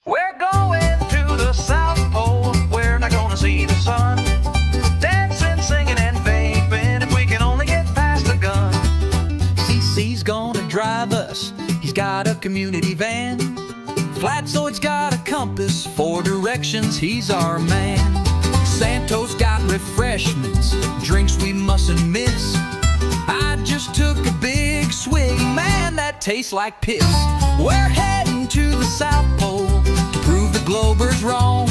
We're going to the South Pole. We're not gonna see the sun. Dancing, singing, and vaping if we can only get past the gun. CC's gonna drive us. He's got a community van. Flat so it's got a compass for directions. He's our man. Santos got refreshments, drinks we mustn't miss. I just took a big swig, man, that tastes like piss. We're heading to the South Pole to prove the Globers wrong.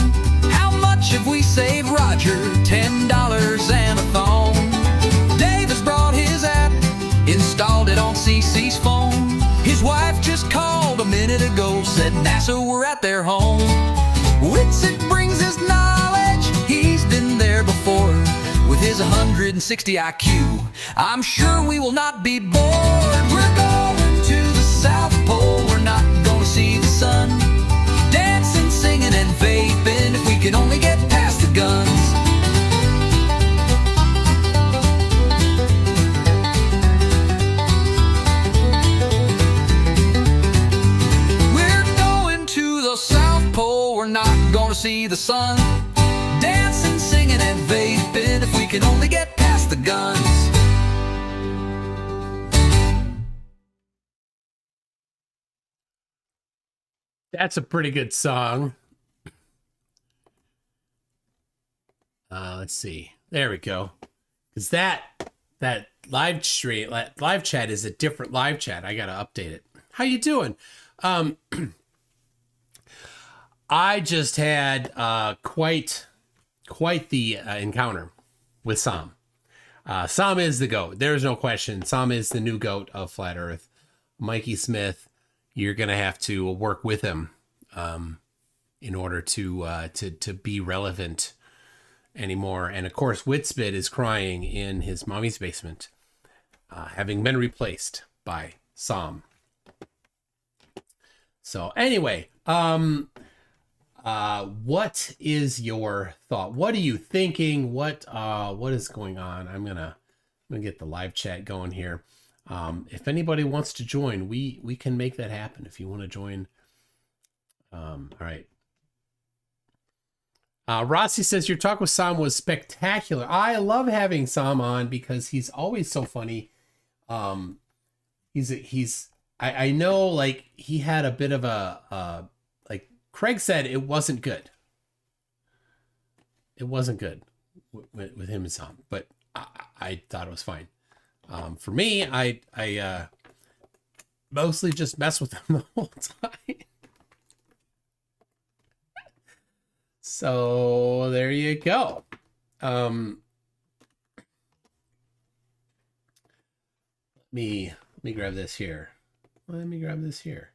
How much have we saved Roger? $10 and a thong. Dave has brought his app, installed it on CC's phone. His wife just called a minute ago, said NASA we're at their home. Whitsitt brings his knowledge, he's been there before. With his 160 IQ, I'm sure we will not be bored. We're going to the South Pole, we're not gonna see the sun. Dancing, singing, and vaping if we can only get past the guns. We're going to the South Pole, we're not gonna see the sun. Dancing, singing, and vaping if we can only get past the guns. That's a pretty good song. Let's see. There we go. Because that live stream, live chat is a different live chat. I gotta update it. How you doing? I just had quite the encounter with SOM. SOM is the GOAT. There's no question. SOM is the new GOAT of Flat Earth. Mikey Smith, you're gonna have to work with him in order to be relevant anymore. And of course, Whitsitt is crying in his mommy's basement, having been replaced by SOM. So anyway, what is your thought? What are you thinking? What is going on? I'm gonna get the live chat going here. If anybody wants to join, we can make that happen. If you want to join, all right. Rossi says your talk with SOM was spectacular. I love having SOM on because he's always so funny. I know, like, he had a bit of a like Craig said, it wasn't good. It wasn't good with him and SOM, but I thought it was fine. For me, I mostly just mess with him the whole time. So there you go. Let me grab this here. Let me grab this here.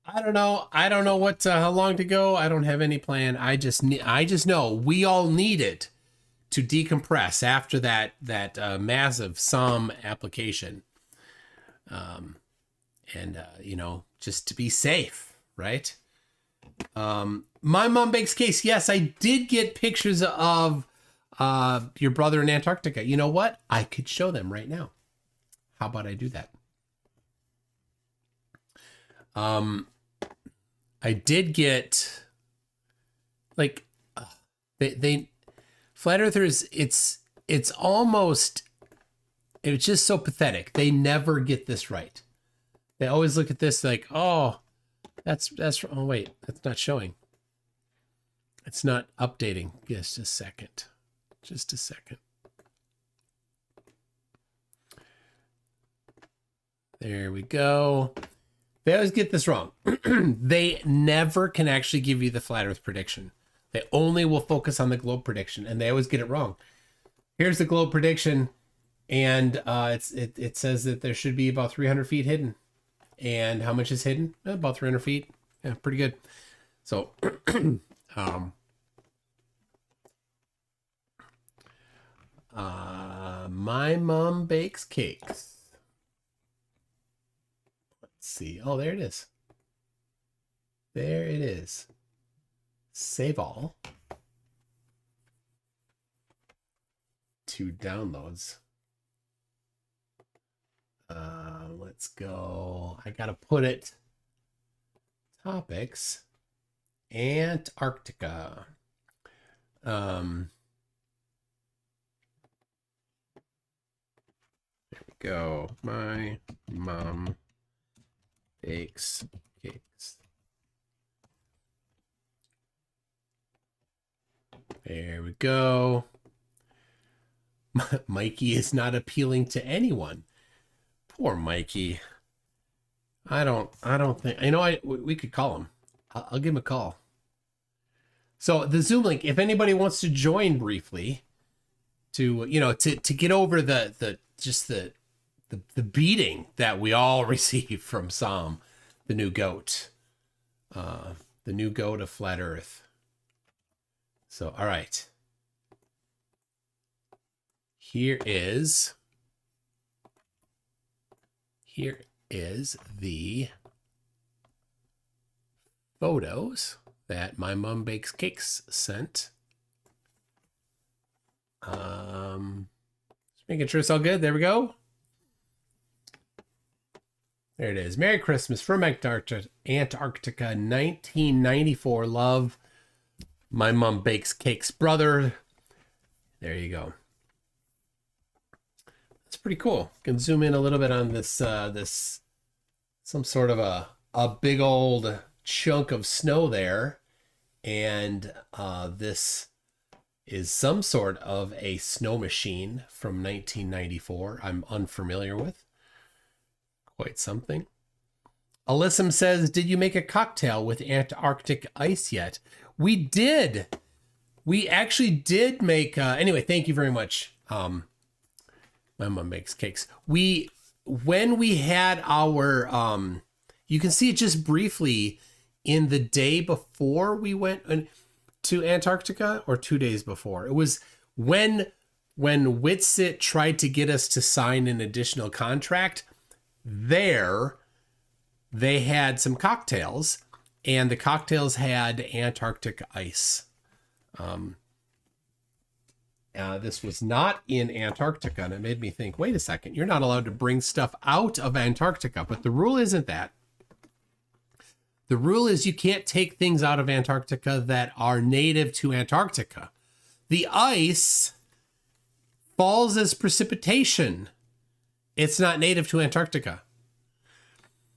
I don't know what how long to go. I don't have any plan. I just know we all need it to decompress after that massive SOM application. You know, just to be safe, right? My mom bakes cakes. Yes, I did get pictures of your brother in Antarctica. You know what? I could show them right now. How about I do that? I did get, like, they flat earthers. It's almost, it's just so pathetic. They never get this right. They always look at this like, oh, that's oh wait, that's not showing. It's not updating. Just a second. Just a second. There we go. They always get this wrong. They never can actually give you the flat earth prediction. They only will focus on the globe prediction, and they always get it wrong. Here's the globe prediction, and it says that there should be about 300 feet hidden. And how much is hidden? About 300 feet. Yeah, pretty good. So, my mom bakes cakes. Let's see. Oh, there it is. There it is. Save all. 2 downloads. Let's go. I gotta put it. Topics. Antarctica. There we go. My mom bakes cakes. There we go. Mikey is not appealing to anyone. Poor Mikey. I don't think, we could call him. I'll give him a call. So the Zoom link, if anybody wants to join briefly to get over the beating that we all received from SOM, the new goat of Flat Earth. So, all right. Here is the photos that my mom bakes cakes sent. Just making sure it's all good. There we go. There it is. Merry Christmas from Antarctica, 1994. Love, my mom bakes cakes, brother. There you go. That's pretty cool. You can zoom in a little bit on this some sort of a big old chunk of snow there, and this is some sort of a snow machine from 1994 I'm unfamiliar with. Quite something. Alyssum says, did you make a cocktail with Antarctic ice yet? We did. We actually did make anyway, thank you very much. My mom makes cakes. When we had our you can see it just briefly in the day before we went to Antarctica, or 2 days before. It was when Witsit tried to get us to sign an additional contract. There, they had some cocktails, and the cocktails had Antarctic ice. This was not in Antarctica, and it made me think, wait a second, you're not allowed to bring stuff out of Antarctica, but the rule isn't that. The rule is you can't take things out of Antarctica that are native to Antarctica. The ice falls as precipitation. It's not native to Antarctica.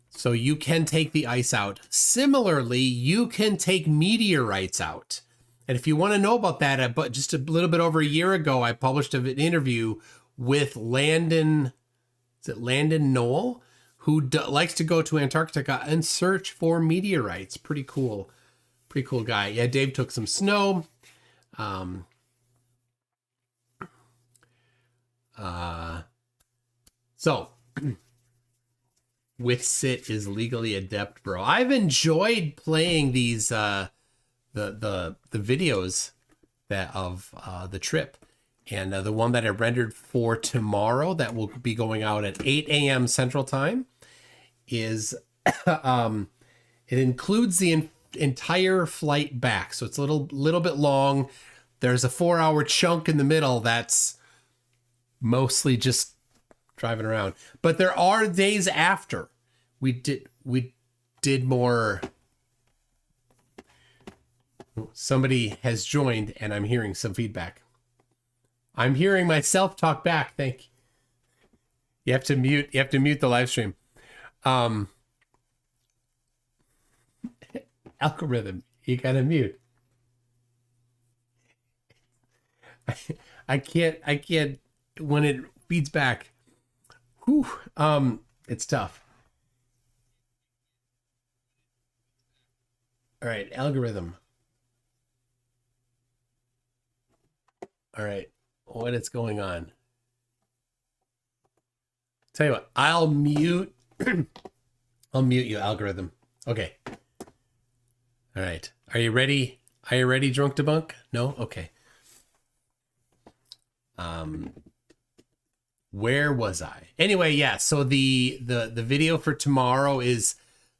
So you can take the ice out. Similarly, you can take meteorites out. And if you want to know about that, but just a little bit over a year ago, I published an interview with Landon Knoll, who likes to go to Antarctica and search for meteorites. Pretty cool guy. Yeah, Dave took some snow. So Witsit is legally adept, bro. I've enjoyed playing these the videos of the trip, and the one that I rendered for tomorrow that will be going out at 8 a.m. Central Time is it includes the entire flight back, so it's a little bit long. There's a 4-hour chunk in the middle that's mostly just driving around, but there are days after we did more. Somebody has joined, and I'm hearing some feedback. I'm hearing myself talk back. Thank you. You have to mute the live stream. Algorithm, you gotta mute. I can't when it feeds back. Whew, it's tough. All right, algorithm. All right, what is going on? Tell you what, I'll mute you, algorithm. Okay. All right. Are you ready? Are you ready, Drunk Debunk? No? Okay. Where was I? Anyway, yeah, so the video for tomorrow is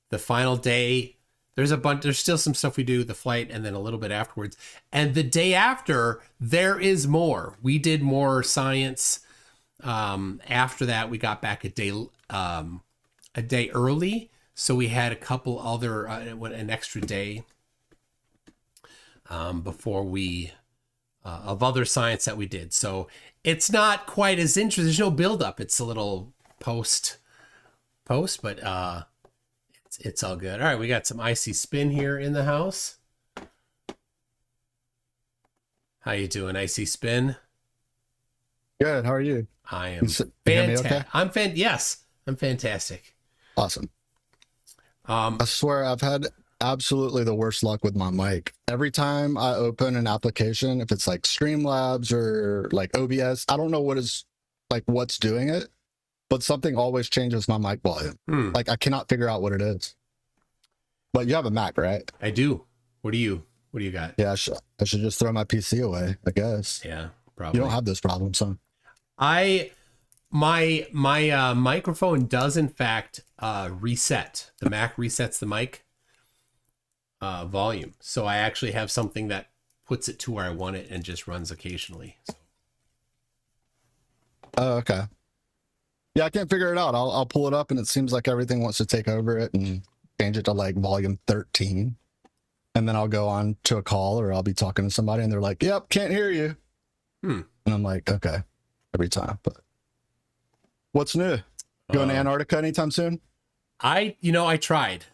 the final day. There's still some stuff we do, the flight, and then a little bit afterwards. And the day after, there is more. We did more science. After that, we got back a day early. So we had a couple other, an extra day. before we of other science that we did. So it's not quite as interesting. There's no build up. It's a little post, but it's all good. All right, we got some icy spin here in the house. How you doing, icy spin? Good. How are you? I am fantastic. Okay? Yes, I'm fantastic. Awesome. I swear I've had absolutely the worst luck with my mic. Every time I open an application, if it's like Streamlabs or like OBS, I don't know what's doing it, but something always changes my mic volume. Like I cannot figure out what it is. But you have a Mac, right? I do. What do you got? Yeah, I should just throw my PC away, I guess. Yeah, probably. You don't have those problems, son. My microphone does in fact reset. The Mac resets the mic volume. So I actually have something that puts it to where I want it and just runs occasionally. So. Oh, okay. Yeah, I can't figure it out. I'll pull it up and it seems like everything wants to take over it and change it to like volume 13. And then I'll go on to a call or I'll be talking to somebody and they're like, yep, can't hear you. And I'm like, okay, every time. But what's new? Going to Antarctica anytime soon? I tried.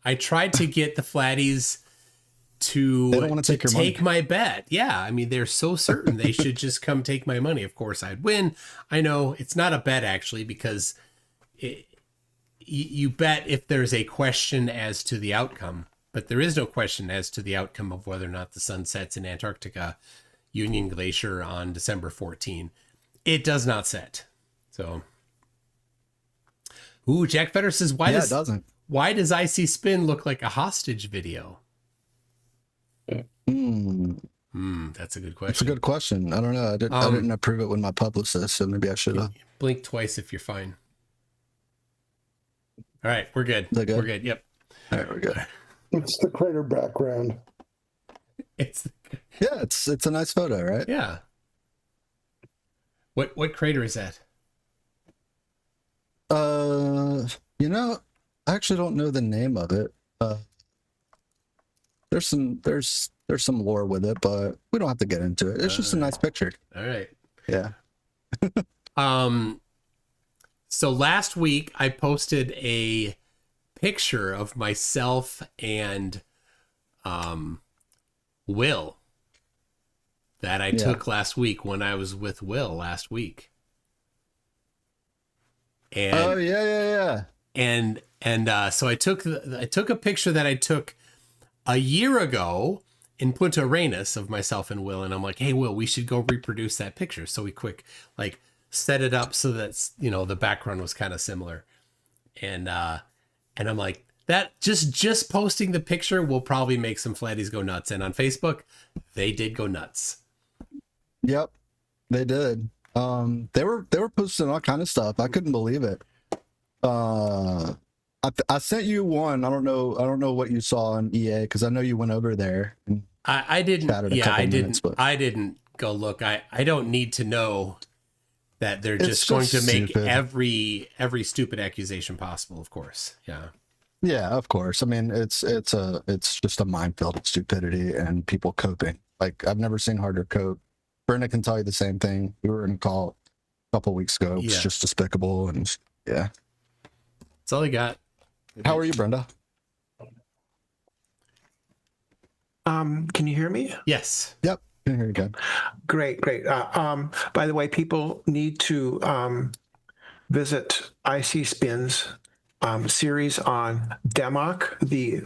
I tried to get the flatties to They don't want to take my bet. Yeah, I mean, they're so certain they should just come take my money. Of course, I'd win. I know it's not a bet, actually, because you bet if there's a question as to the outcome. But there is no question as to the outcome of whether or not the sun sets in Antarctica, Union Glacier, on December 14. It does not set. So, Jack Fetter says, it doesn't. Why does Icy Spin look like a hostage video? That's a good question. It's a good question. I don't know. I didn't approve it with my publicist, so maybe I should have. Blink twice if you're fine. All right, we're good. Is that good? We're good. Yep. All right, we're good. It's the crater background. It's a nice photo, right? yeah. What crater is that? I actually don't know the name of it. There's some lore with it, but we don't have to get into it. It's just a nice picture. All right. Yeah. So last week I posted a picture of myself and Will that I took last week when I was with Will last week. And yeah. And so I took a picture that I took a year ago in Punta Arenas of myself and Will, and I'm like, hey Will, we should go reproduce that picture. So we set it up so that the background was kind of similar, and I'm like, that just posting the picture will probably make some flatties go nuts. And on Facebook, they did go nuts. Yep, they did. They were posting all kind of stuff. I couldn't believe it. I sent you one. I don't know what you saw on EA because I know you went over there. I didn't. Yeah, I didn't. But I didn't go look. I don't need to know that they're just going to make stupid. every stupid accusation possible. Of course. Yeah. Yeah, of course. I mean, it's just a minefield of stupidity and people coping. Like I've never seen harder cope. Brenda can tell you the same thing. We were in a call a couple weeks ago. It's just despicable and yeah. That's all I got. How are you, Brenda? Can you hear me? Yes. Yep. Can hear you good. Great. By the way, people need to visit IC Spin's series on Demok, the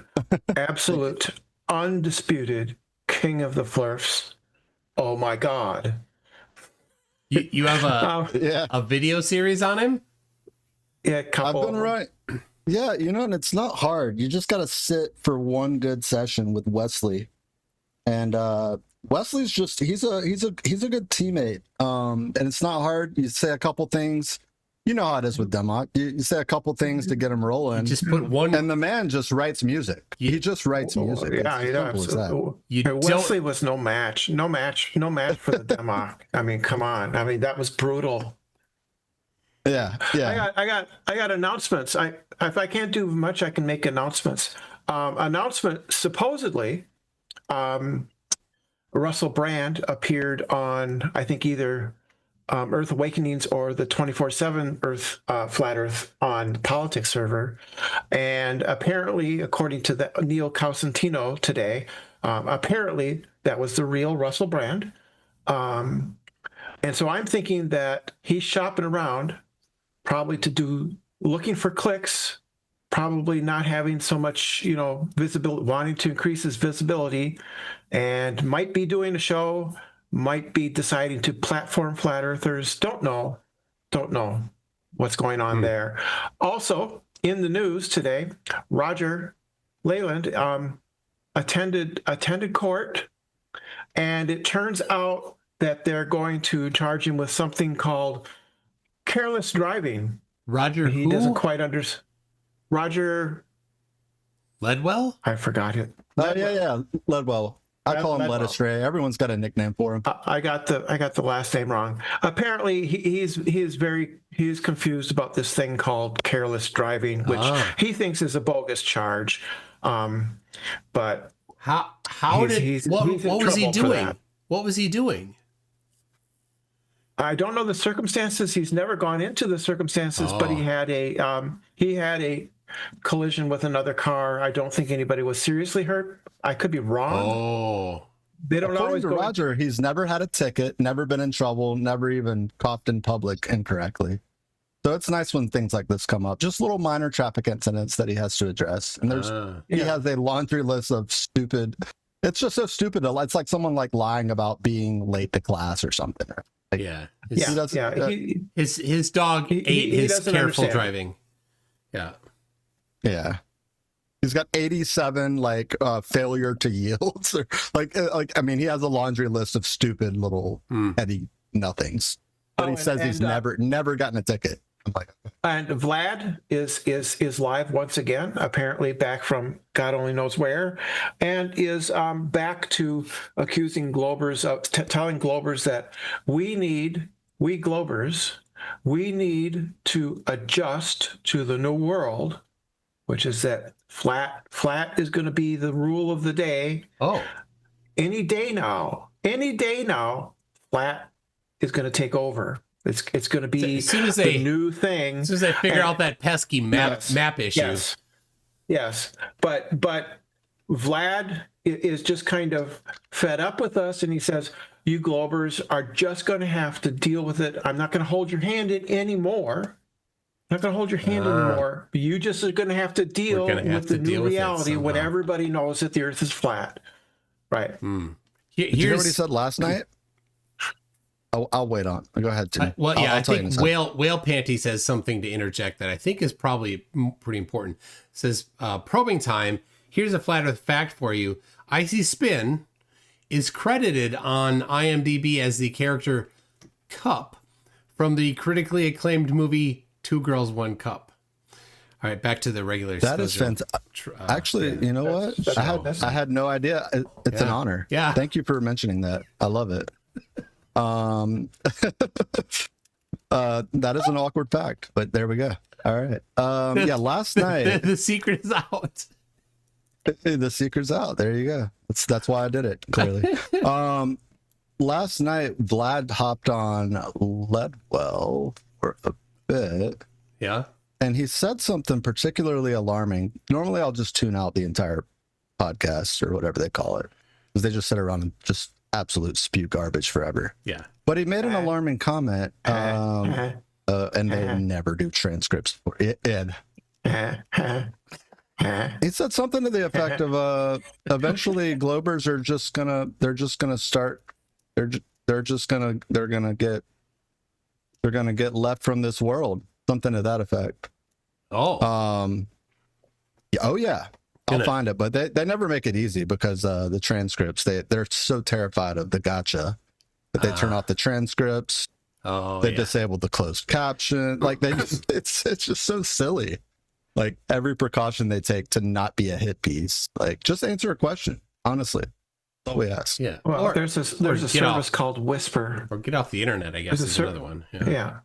absolute undisputed king of the flirfs. Oh my God. You have a video series on him? Yeah, couple. I've been right. Yeah, and it's not hard. You just got to sit for one good session with Wesley, and Wesley's he's a good teammate. And it's not hard. You say a couple things. You know how it is with Demok. You say a couple things to get him rolling. Just put one, and the man just writes music. He just writes music. Yeah, Wesley was no match for the Demok. I mean, come on. I mean, that was brutal. Yeah. I got announcements. If I can't do much, I can make announcements. Announcement supposedly, Russell Brand appeared on, I think, either Earth Awakenings or the 24/7 Earth Flat Earth on Politics server, and apparently, according to the Neil Cosentino today, apparently that was the real Russell Brand, and so I'm thinking that he's shopping around, probably looking for clicks, probably not having so much, visibility, wanting to increase his visibility, and might be doing a show. Might be deciding to platform flat earthers. Don't know what's going on there. Also, in the news today, Roger Leyland attended court, and it turns out that they're going to charge him with something called careless driving. Roger, he who? Doesn't quite understand. Roger Ledwell? I forgot it. Yeah, Ledwell. I call him Led Astray. Everyone's got a nickname for him. I got the last name wrong. Apparently, he's confused about this thing called careless driving, which he thinks is a bogus charge. But what was he doing? What was he doing? I don't know the circumstances. He's never gone into the circumstances, but he had a collision with another car. I don't think anybody was seriously hurt. I could be wrong. They don't always go. Roger, he's never had a ticket, never been in trouble, never even coughed in public incorrectly. So it's nice when things like this come up. Just little minor traffic incidents that he has to address. And he has a laundry list of stupid. It's just so stupid. It's like someone like lying about being late to class or something. Like, his dog ate his careful driving. Yeah. He's got 87 failure to yields. I mean, he has a laundry list of stupid little petty nothings. But he says he's never gotten a ticket. I'm like, and Vlad is live once again, apparently back from God only knows where, and is back to accusing Globers of telling Globers that we Globers need to adjust to the new world, which is that flat is going to be the rule of the day. Any day now, flat is going to take over. It's going to be the new thing. As soon as they figure out that pesky map issue. Yes. But Vlad is just kind of fed up with us, and he says, you Globers are just going to have to deal with it. I'm not going to hold your hand anymore. Not going to hold your hand anymore. You just are going to have to deal with the new reality when everybody knows that the Earth is flat. Right. Did you hear what he said last night? I'll wait on. Go ahead, Tim. I think Whale Panty says something to interject that I think is probably pretty important. It says, probing time. Here's a flat Earth fact for you. Icy Spin is credited on IMDb as the character Cup from the critically acclaimed movie Two Girls, One Cup. All right, back to the regular. That is fantastic. Actually, you know what? I had no idea. It's an honor. Yeah. Thank you for mentioning that. I love it. That is an awkward fact, but there we go. All right. Last night the secret is out. The secret's out. There you go. That's why I did it, clearly. Last night Vlad hopped on Ledwell for a bit. Yeah. And he said something particularly alarming. Normally I'll just tune out the entire podcast or whatever they call it, because they just sit around and just absolute spew garbage forever. Yeah. But he made an alarming comment, and they never do transcripts for it. Ed. He said something to the effect of eventually Globers are just gonna get left from this world. Something to that effect. Oh yeah. I'll find it, but they never make it easy, because the transcripts, they're so terrified of the gotcha that they turn off the transcripts. They disable the closed caption. Like it's just so silly. Like every precaution they take to not be a hit piece. Like just answer a question. Honestly, that's all we ask. Yeah. Well, there's a service called Whisper. Or get off the internet, I guess, is another one. Yeah.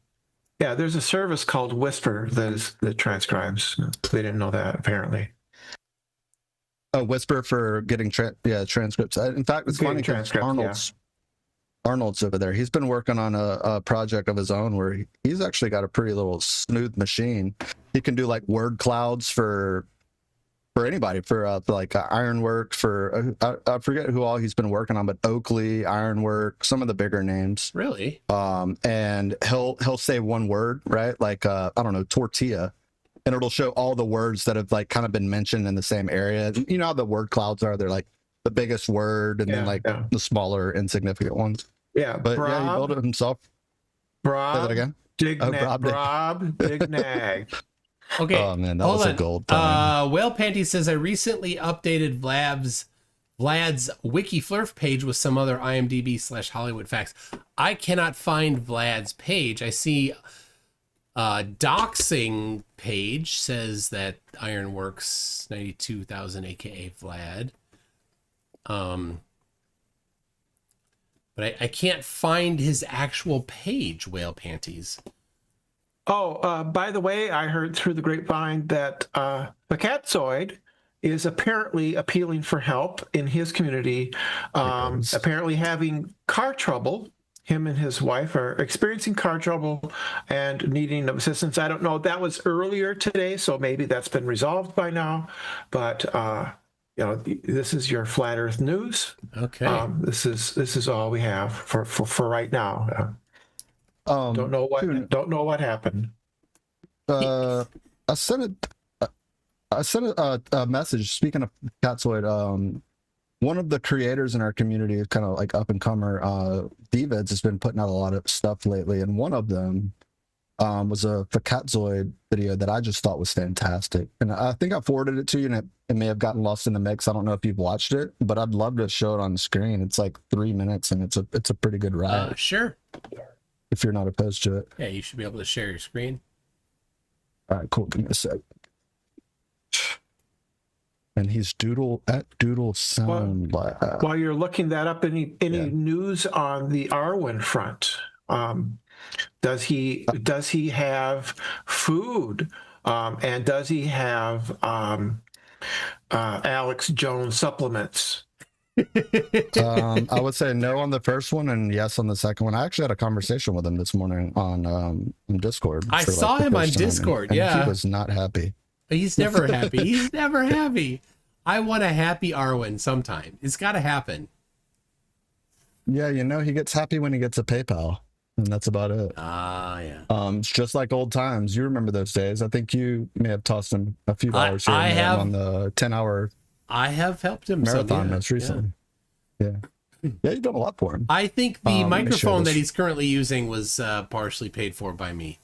There's a service called Whisper that transcribes. They didn't know that, apparently. a Whisper for getting transcripts. In fact, it's Getting funny because transcripts, Arnold's over there. He's been working on a project of his own where he's actually got a pretty little smooth machine. He can do like word clouds for anybody, for like Ironwork, for I forget who all he's been working on, but Oakley, Ironwork, some of the bigger names. Really? And he'll say one word, right? Like I don't know, tortilla, and it'll show all the words that have like kind of been mentioned in the same area. You know how the word clouds are? They're like the biggest word and then like the smaller insignificant ones. Yeah, But yeah, he built it himself. Say that again. Rob Dignag. Okay. Oh man, that was a gold time. Whale Panty says, I recently updated Vlad's wiki flurf page with some other IMDb/Hollywood facts. I cannot find Vlad's page. I see doxing page says that Ironworks 92,000 aka Vlad. But I can't find his actual page, Whale Panties. Oh, by the way, I heard through the grapevine that the Catzoid is apparently appealing for help in his community, apparently having car trouble. Him and his wife are experiencing car trouble and needing assistance. I don't know. That was earlier today, so maybe that's been resolved by now. But you know, this is your Flat Earth news. Okay. This is all we have for right now. Don't know what happened. I sent a message. Speaking of Catzoid, one of the creators in our community is kind of like up and comer. Davids has been putting out a lot of stuff lately, and one of them was the Catzoid video that I just thought was fantastic. And I think I forwarded it to you, and it may have gotten lost in the mix. I don't know if you've watched it, but I'd love to show it on the screen. It's like 3 minutes, and it's a pretty good ride. Sure. If you're not opposed to it. Yeah, you should be able to share your screen. All right, cool. Give me a sec. And he's Doodle Sound Lab. While you're looking that up, any news on the Arwen front? Does he have food? And does he have Alex Jones supplements? I would say no on the first one and yes on the second one. I actually had a conversation with him this morning on Discord. I saw him on Discord. And yeah, he was not happy. He's never happy. He's never happy. I want a happy Arwen sometime. It's got to happen. Yeah, you know, he gets happy when he gets a PayPal, and that's about it. Yeah. It's just like old times. You remember those days? I think you may have tossed him a few dollars here and there on the 10-hour. I have helped him marathon most recently. Yeah, you've done a lot for him. I think the microphone that he's currently using was partially paid for by me.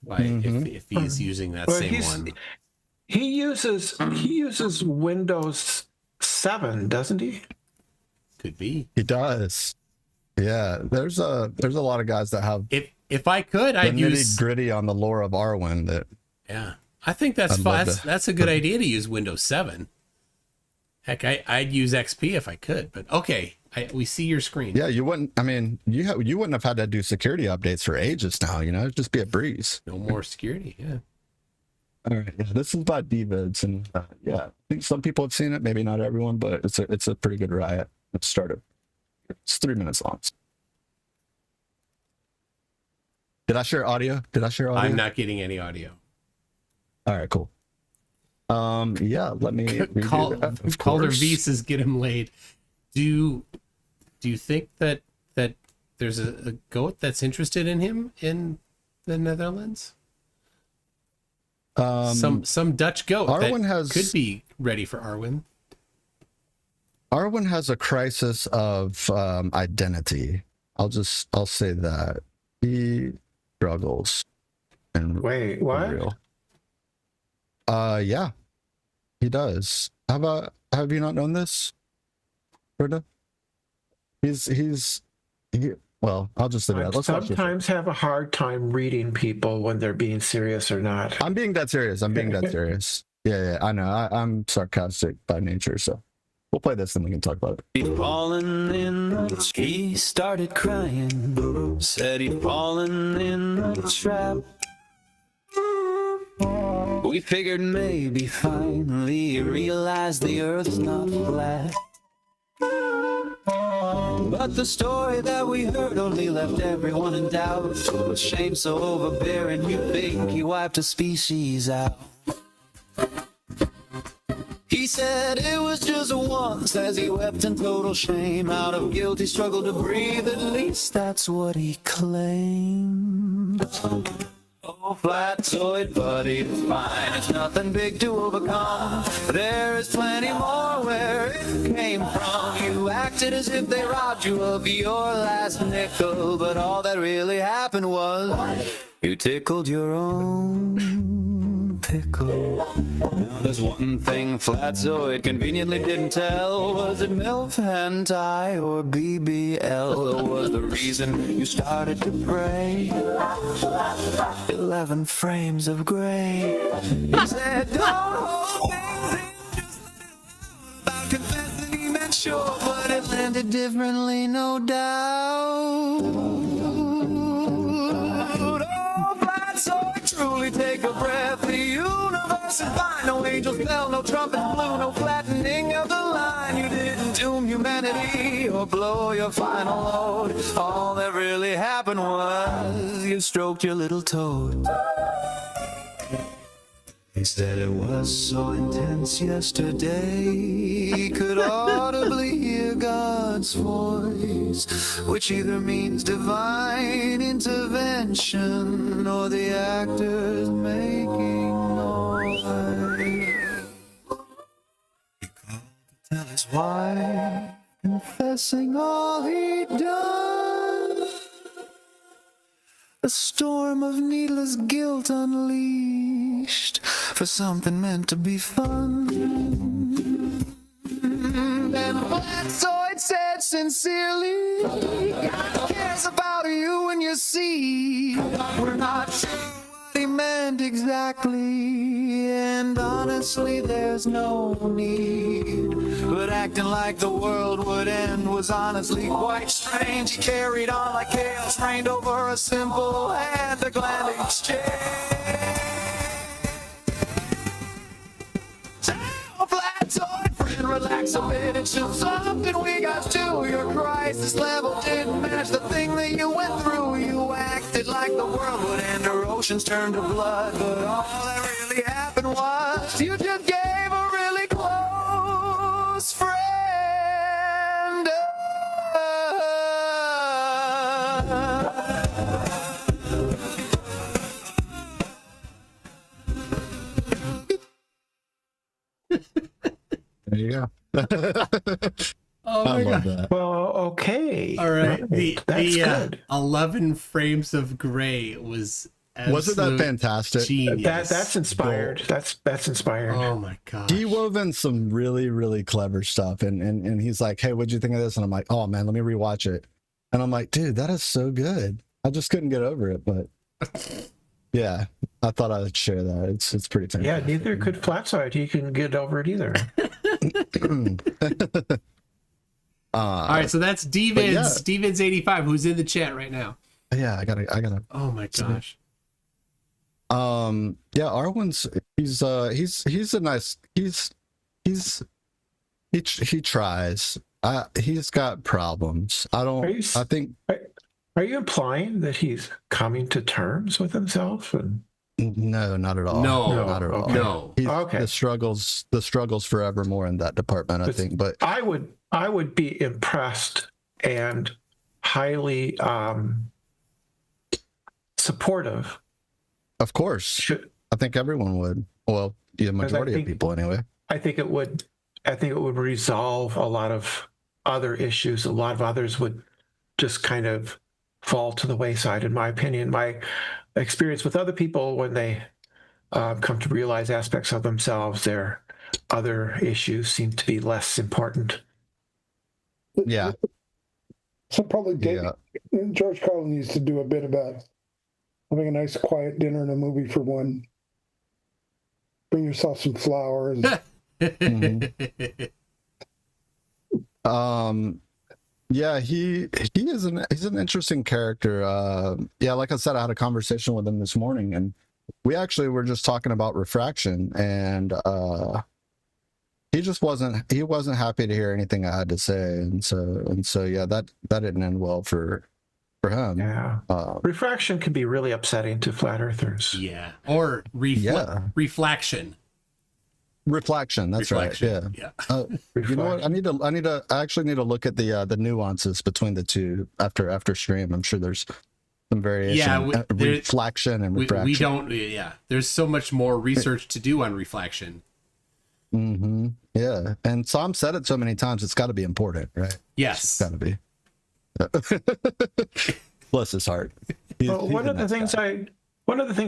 If he's using that same one. He uses Windows 7, doesn't he? Could be. He does. Yeah, there's a lot of guys that have. If I could, I'd use nitty-gritty on the lore of Arwen. That I think that's fine. That's a good idea to use Windows 7. Heck, I'd use XP if I could. But okay, we see your screen. Yeah, you wouldn't. I mean, you wouldn't have had to do security updates for ages now. You know, it'd just be a breeze. No more security. Yeah. All right. Yeah, this is by Davids, and I think some people have seen it. Maybe not everyone, but it's a pretty good riot. Let's start it. It's 3 minutes long. Did I share audio? I'm not getting any audio. All right, cool. Let me Calder V says get him laid. Do you think that there's a goat that's interested in him in the Netherlands? Some Dutch goat that could be ready for Arwen. Arwen has a crisis of identity. I'll say that he struggles. And wait, what? Real. Yeah, he does. Have you not known this, Brenda? Well, I'll just say that. I sometimes have a hard time reading people when they're being serious or not. I'm being that serious. Yeah, I know. I'm sarcastic by nature, so we'll play this and we can talk about it. He started crying, said he'd fallen in a trap. We We figured maybe finally realized the earth's not flat. But the story that we heard only left everyone in doubt. With shame so overbearing, you think he wiped a species out. He said it was just once as he wept in total shame. Out of guilt he struggled to breathe, at least that's what he claimed. Oh, flatzoid buddy, it's fine, it's nothing big to overcome. There is plenty more where it came from. You acted as if they robbed you of your last nickel, but all that really happened was you tickled your own pickle. Now there's one thing Flatzoid conveniently didn't tell. Was it MILF, hentai, or BBL? Or was the reason you started to pray 11 frames of gray? He said, don't hold things in just about confessing he meant sure, but it landed differently, no doubt. Oh, Flatzoid, truly take a breath. The universe is fine. No angels fell, no trumpets blew, no flattening of the line. You didn't doom humanity or blow your final load. All that really happened was you stroked your little toad. He said it was so intense yesterday, he could audibly hear God's voice, which either means divine intervention or the actors making noise. He called to tell his wife, confessing all he'd done. A storm of needless guilt unleashed for something meant to be fun. And Flatzoid said sincerely, God cares about you and you see. We're not sure what he meant exactly, and honestly there's no need. But acting like the world would end was honestly quite strange. He carried on like chaos reigned over a simple hand-to-gland exchange. Oh, Flatzoid friend, relax a bit. It's just something we got to. Your crisis level didn't match the thing that you went through. You acted like the world would end, or oceans turned to blood. But all that really happened was you just gave a really close friend. There you go. Oh I my love god. that. Well, okay. All right. That's good. 11 frames of gray was Wasn't that absolute fantastic? genius. That's inspired. That's inspired. Oh my god. He wove in some really, really clever stuff. And he's like, hey, what'd you think of this? And I'm like, oh man, let me rewatch it. And I'm like, dude, that is so good. I just couldn't get over it. But yeah, I thought I would share that. It's pretty fantastic. Yeah, neither could Flatzoid. He couldn't get over it either. All right, so that's Devins, yeah. Devins 85, who's in the chat right now. Yeah, I gotta. Oh my gosh. Yeah, Arwen's he's a nice he tries. He's got problems. Are you implying that he's coming to terms with himself? And No, not at all. No, not at all. okay. No. Okay. The struggles forevermore in that department, I think. But I would be impressed and highly supportive. of course, I think everyone would. Well, the majority of people anyway. I think it would resolve a lot of other issues. A lot of others would just kind of fall to the wayside, in my opinion. My experience with other people, when they come to realize aspects of themselves, their other issues seem to be less important. Yeah. So probably George Carlin needs to do a bit about having a nice quiet dinner and a movie for one. Bring yourself some flowers. Yeah, he's an interesting character. Yeah, like I said, I had a conversation with him this morning, and we actually were just talking about refraction, and he just wasn't happy to hear anything I had to say, and so yeah, that didn't end well for him. Yeah. Refraction can be really upsetting to flat earthers. Yeah. Or reflection. Reflection, that's Reflection. right. Yeah. You know what? I actually need to look at the nuances between the two after stream. I'm sure there's some variation. Yeah, reflection and refraction. We don't. Yeah. There's so much more research to do on reflection. Mm-hmm. Yeah. And Sam said it so many times, it's got to be important, right? Yes. It's got to be. Bless his heart. Well, one of the things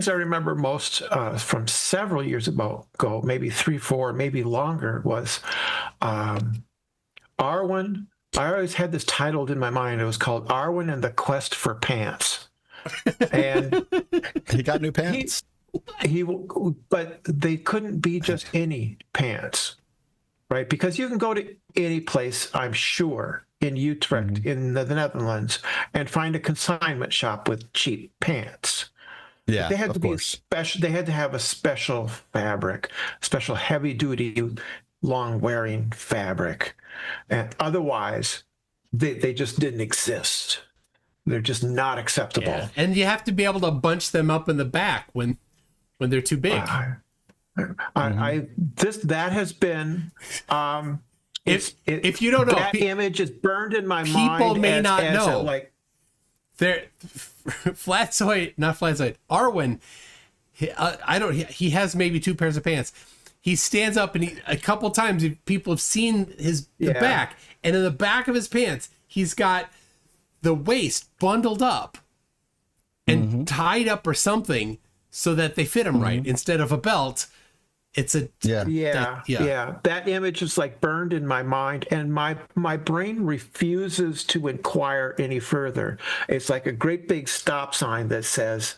I remember most from several years ago, maybe 3, 4, maybe longer, was Arwen. I always had this titled in my mind. It was called Arwen and the Quest for Pants. And he got new pants. But they couldn't be just any pants, right? Because you can go to any place, I'm sure, in Utrecht, in the Netherlands, and find a consignment shop with cheap pants. Yeah, they had to be special. They had to have a special fabric, special heavy-duty, long-wearing fabric, and otherwise, they just didn't exist. They're just not acceptable. Yeah. And you have to be able to bunch them up in the back when they're too big. That has been. If you don't know, that image is burned in my mind. People may not know. Like, there, Arwen. He has maybe 2 pairs of pants. He stands up and a couple times people have seen the back, and in the back of his pants, he's got the waist bundled up and tied up or something so that they fit him right instead of a belt. It's a that image is like burned in my mind, and my brain refuses to inquire any further. It's like a great big stop sign that says,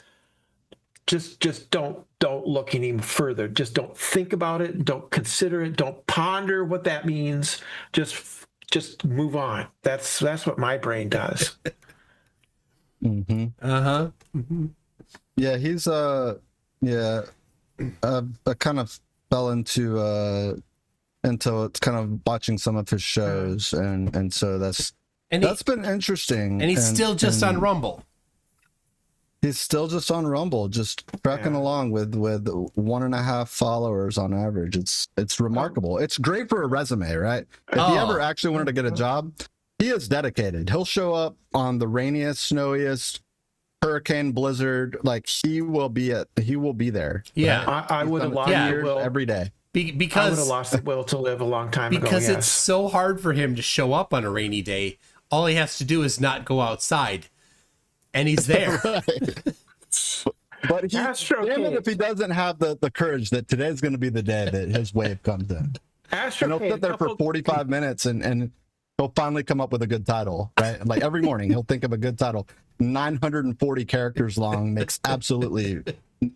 just don't look any further. Just don't think about it. Don't consider it. Don't ponder what that means. Just move on. That's what my brain does. Yeah, he's I kind of fell into it's kind of watching some of his shows, and so that's been interesting. And he's still just on Rumble. He's still just on Rumble, just tracking along with 1.5 followers on average. It's remarkable. It's great for a resume, right? If he ever actually wanted to get a job, he is dedicated. He'll show up on the rainiest, snowiest, hurricane, blizzard. Like he will be there. Yeah, I would have lost the will every day. Because I would have lost the will to live a long time ago. Because it's so hard for him to show up on a rainy day. All he has to do is not go outside, and he's there. But damn it if he doesn't have the courage that today's going to be the day that his wave comes in. And he'll sit there for 45 minutes and he'll finally come up with a good title, right? Like every morning he'll think of a good title. 940 characters long, makes absolutely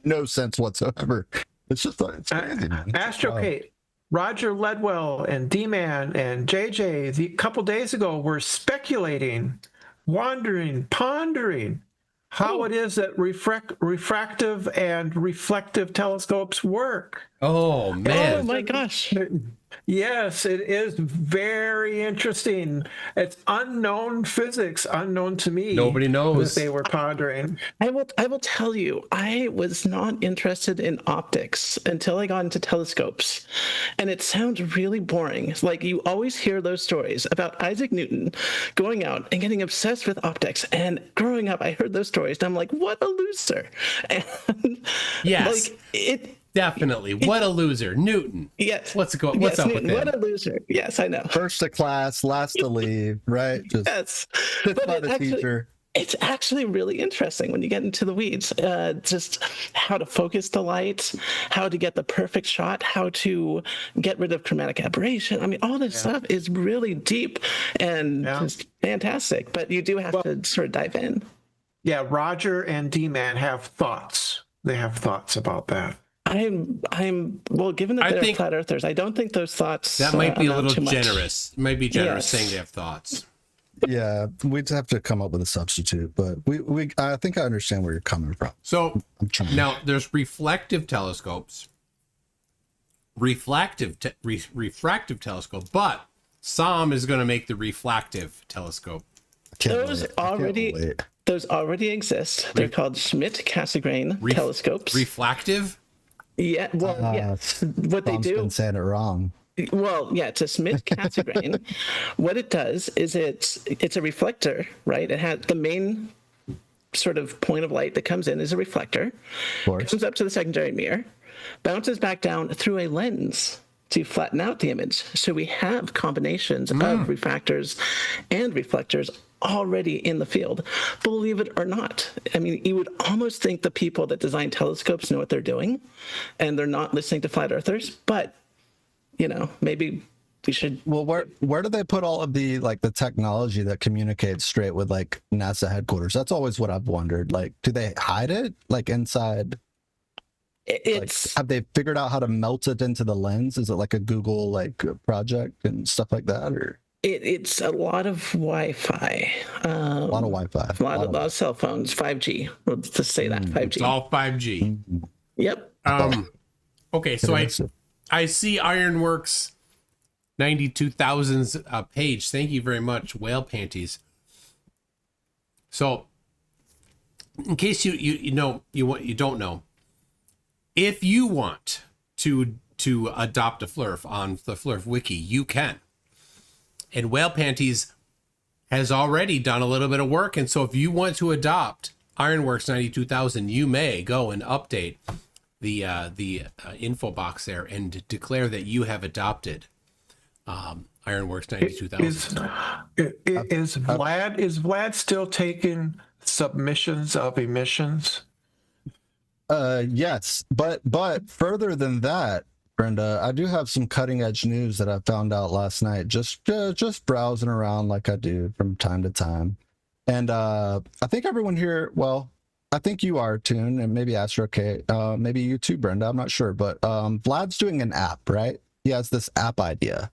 no sense whatsoever. It's just it's crazy, man. Astro Kate, Roger Ledwell and D-Man and JJ a couple days ago were speculating, wondering, pondering how it is that refractive and reflective telescopes work. Oh, man. Oh, my gosh. Yes, it is very interesting. It's unknown physics, unknown to me. Nobody knows. That they were pondering. I will tell you, I was not interested in optics until I got into telescopes. And it sounds really boring. Like you always hear those stories about Isaac Newton going out and getting obsessed with optics. And growing up, I heard those stories and I'm like, what a loser. And yes. Definitely. What a loser. Newton. Yes. What's up Newton, with him? What a loser. Yes, I know. First to class, last to leave, right? Just yes. But by the teacher. It's actually really interesting when you get into the weeds, just how to focus the lights, how to get the perfect shot, how to get rid of chromatic aberration. I mean, all this stuff is really deep and just fantastic, but you do have to sort of dive in. Yeah, Roger and D-Man have thoughts. They have thoughts about that. I'm well, given that they're flat earthers, I don't think those thoughts that might be a little generous. It might be generous saying they have thoughts. Yeah, we'd have to come up with a substitute, but I think I understand where you're coming from. So I'm trying. now there's reflective telescopes, refractive telescope, but SOM is going to make the refractive telescope. Those already exist. They're called Schmidt-Cassegrain telescopes. Refractive? Yeah, well, yeah. What they do. Been saying it wrong. Well, yeah, it's a Schmidt-Cassegrain. What it does is it's a reflector, right? It has the main sort of point of light that comes in is a reflector. Comes up to the secondary mirror, bounces back down through a lens to flatten out the image. So we have combinations of refractors and reflectors already in the field, believe it or not. I mean, you would almost think the people that design telescopes know what they're doing and they're not listening to flat earthers, but maybe we should. Well, where do they put all of the technology that communicates straight with like NASA headquarters? That's always what I've wondered. Like, do they hide it inside? Have they figured out how to melt it into the lens? Is it like a Google project and stuff like that, or? It's a lot of Wi-Fi. A lot of Wi-Fi. A lot of cell phones, 5G. We'll just say that, 5G. It's all 5G. Yep. Okay, so I see Ironworks 92,000's page. Thank you very much, Whale Panties. So, in case you don't know, if you want to adopt a Flurf on the Flurf wiki, you can. And Whale Panties has already done a little bit of work, and so if you want to adopt Ironworks 92,000, you may go and update the info box there and declare that you have adopted Ironworks 92,000. Is Vlad still taking submissions of emissions? Yes, but further than that, Brenda, I do have some cutting edge news that I found out last night, just browsing around like I do from time to time. And I think everyone here, well, I think you are, Toon, and maybe Astro K, maybe you too, Brenda, I'm not sure, but Vlad's doing an app, right? He has this app idea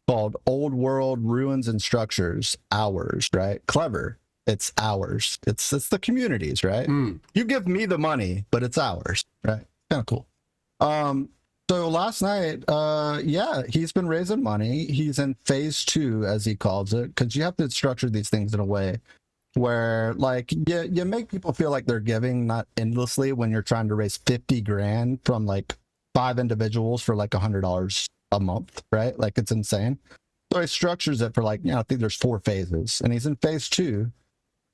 called Old World Ruins and Structures, Ours, right? Clever. It's ours. It's the communities, right? You give me the money, but it's ours, right? Kind of cool. So last night, he's been raising money. He's in phase 2, as he calls it, because you have to structure these things in a way where, you make people feel like they're giving not endlessly when you're trying to raise 50 grand from 5 individuals for $100 a month, right? It's insane. So he structures it for I think there's 4 phases, and he's in phase 2.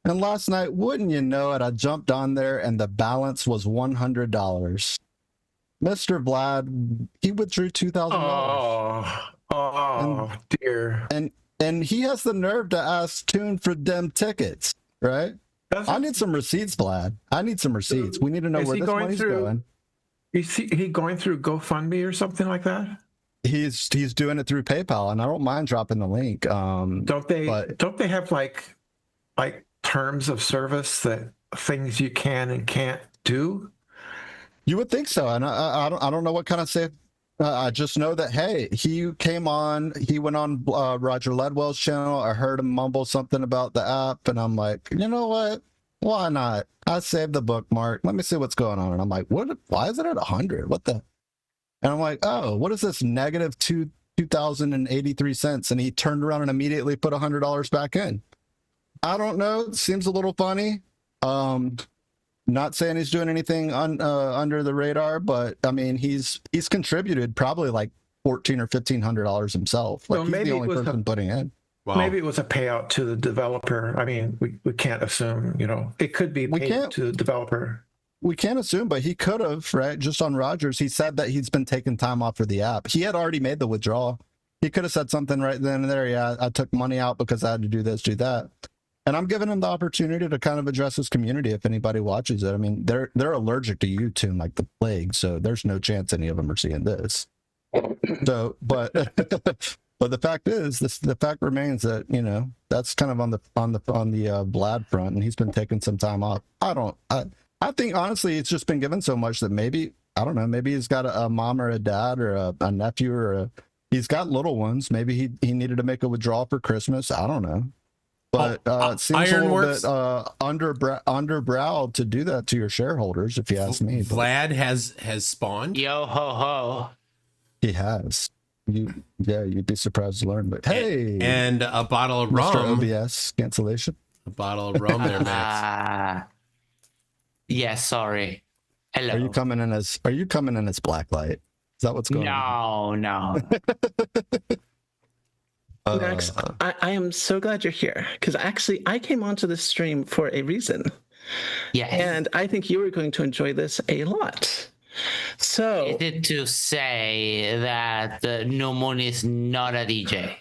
And last night, wouldn't you know it, I jumped on there and the balance was $100. Mr. Vlad, he withdrew $2,000. Oh, dear. And he has the nerve to ask Toon for them tickets, right? I need some receipts, Vlad. I need some receipts. We need to know where this money's going. Is he going through GoFundMe or something like that? He's doing it through PayPal, and I don't mind dropping the link. Don't they have like terms of service, that things you can and can't do? You would think so, and I don't know what kind of safe. I just know that, hey, he went on Roger Ledwell's channel. I heard him mumble something about the app, and I'm like, you know what? Why not? I saved the bookmark. Let me see what's going on. And I'm like, what? Why is it at 100? What the? And I'm like, oh, what is this? Negative $2,083. And he turned around and immediately put $100 back in. I don't know. It seems a little funny. Not saying he's doing anything under the radar, but I mean, he's contributed probably $1,400 or $1,500 himself. He's the only person putting in. Wow. Maybe it was a payout to the developer. I mean, we can't assume, it could be paid to the developer. We can't assume, but he could have, right? Just on Rogers, he said that he's been taking time off for the app. He had already made the withdrawal. He could have said something right then and there. Yeah, I took money out because I had to do this, do that. And I'm giving him the opportunity to kind of address his community if anybody watches it. I mean, they're allergic to YouTube like the plague, so there's no chance any of them are seeing this. So, but the fact is, the fact remains that that's kind of on the Vlad front, and he's been taking some time off. I think honestly, it's just been given so much that maybe he's got a mom or a dad or a nephew he's got little ones. Maybe he needed to make a withdrawal for Christmas. I don't know. But it seems a Ironworks? little bit underbrow to do that to your shareholders, if you ask me. But Vlad has spawned. Yo ho ho. he has. You'd be surprised to learn. But hey, And a bottle of Mr. rum. OBS cancellation. A bottle of rum there, Max. Yeah, sorry. Hello. Are you coming in as Blacklight? Is that what's going on? No. Max, I am so glad you're here because actually I came onto this stream for a reason. Yes. And I think you are going to enjoy this a lot. So, Is it to say that the New Moon is not a DJ?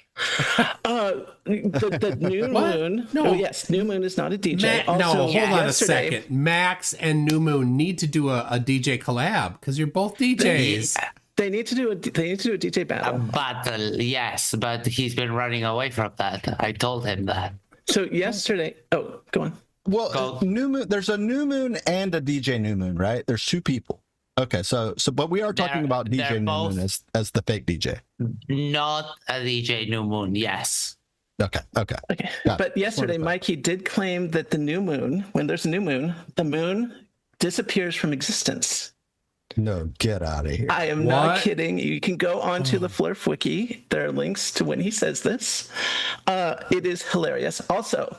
the New Moon. No. Oh, yes, New Moon is not a DJ. No, hold on a yesterday- second. Max and New Moon need to do a DJ collab because you're both DJs. They need to do a DJ battle. Battle, yes, but he's been running away from that. I told him that. So yesterday, go on. Well, New Moon. There's a New Moon and a DJ New Moon, right? There's two people. Okay, so but we are talking about DJ New Moon as the fake DJ. Not a DJ New Moon, yes. Okay. Okay. But yesterday, Mikey did claim that the new moon, when there's a new moon, the moon disappears from existence. No, get out of here. I am not kidding. You can go onto the Flurf wiki. There are links to when he says this. It is hilarious. Also,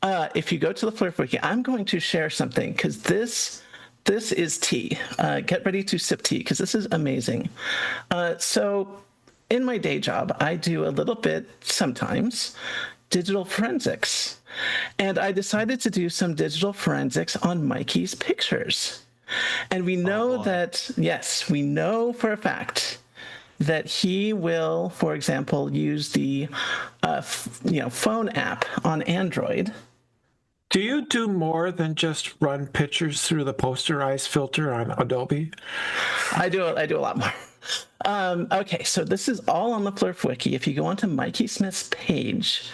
if you go to the Flurf wiki, I'm going to share something because this is tea. Get ready to sip tea because this is amazing. So in my day job, I do a little bit sometimes digital forensics. And I decided to do some digital forensics on Mikey's pictures. And we know we know for a fact that he will, for example, use the phone app on Android. Do you do more than just run pictures through the posterized filter on Adobe? I do a lot more. Okay, so this is all on the Flurf wiki. If you go onto Mikey Smith's page,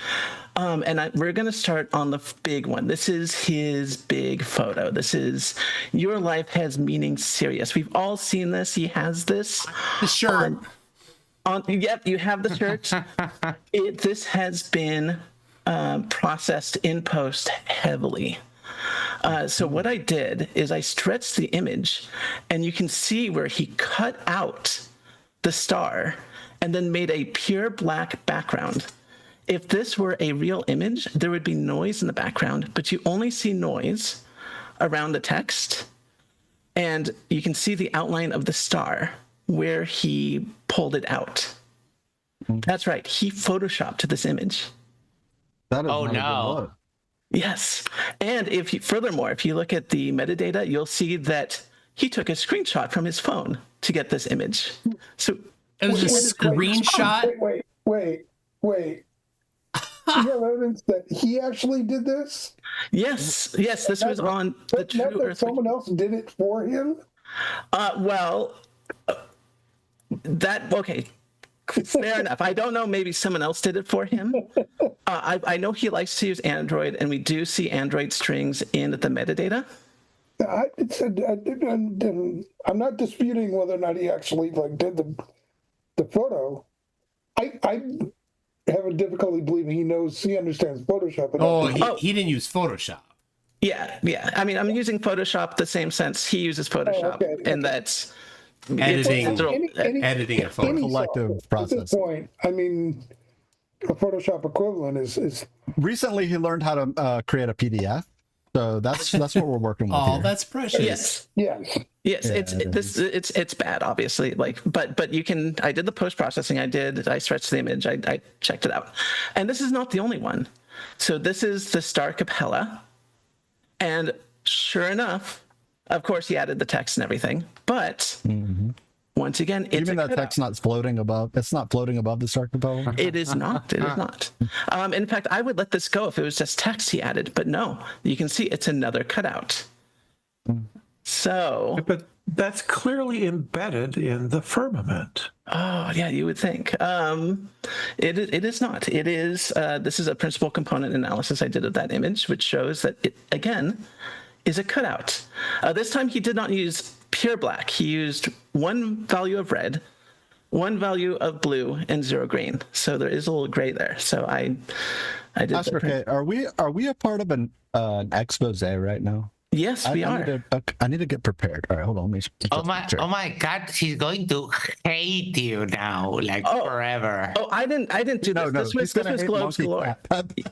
we're going to start on the big one. This is his big photo. This is Your Life Has Meaning Serious. We've all seen this. He has this. The shirt. Yep, you have the shirt. This has been processed in post heavily. So what I did is I stretched the image, and you can see where he cut out the star and then made a pure black background. If this were a real image, there would be noise in the background, but you only see noise around the text, and you can see the outline of the star where he pulled it out. That's right. He photoshopped this image. That is not a good look. Yes. And furthermore, if you look at the metadata, you'll see that he took a screenshot from his phone to get this image. So it was a screenshot. Wait. You have evidence that he actually did this? Yes. This was on the True Not that Earth. someone else did it for him? Okay. Fair enough. I don't know. Maybe someone else did it for him. I know he likes to use Android, and we do see Android strings in the metadata. I'm not disputing whether or not he actually did the photo. I have a difficulty believing he understands Photoshop. He didn't use Photoshop. Yeah. I mean, I'm using Photoshop the same sense he uses Photoshop, and that's editing a photo. Collective process. At this point, I mean, a Photoshop equivalent is. Recently, he learned how to create a PDF, so that's what we're working with. Oh, that's precious. Yes. It's bad, obviously. But you can. I did the post processing. I stretched the image. I checked it out, and this is not the only one. So this is the Star Capella, and sure enough, of course, he added the text and everything. But once again, it's even that text not floating above. It's not floating above the Star Capella. It is not. It is not. In fact, I would let this go if it was just text he added. But no, you can see it's another cutout. So, but that's clearly embedded in the firmament. Oh yeah, you would think. It is not. It is. This is a principal component analysis I did of that image, which shows that it again is a cutout. This time he did not use pure black. He used one value of red, 1 value of blue and 0 green. So there is a little gray there. So I did. Okay, are we a part of an expose right now? Yes, we are. I need to get prepared. All right, hold on. Let me Oh my God, she's going to hate you now, like forever. Oh, I didn't do this. This was Globes Galore.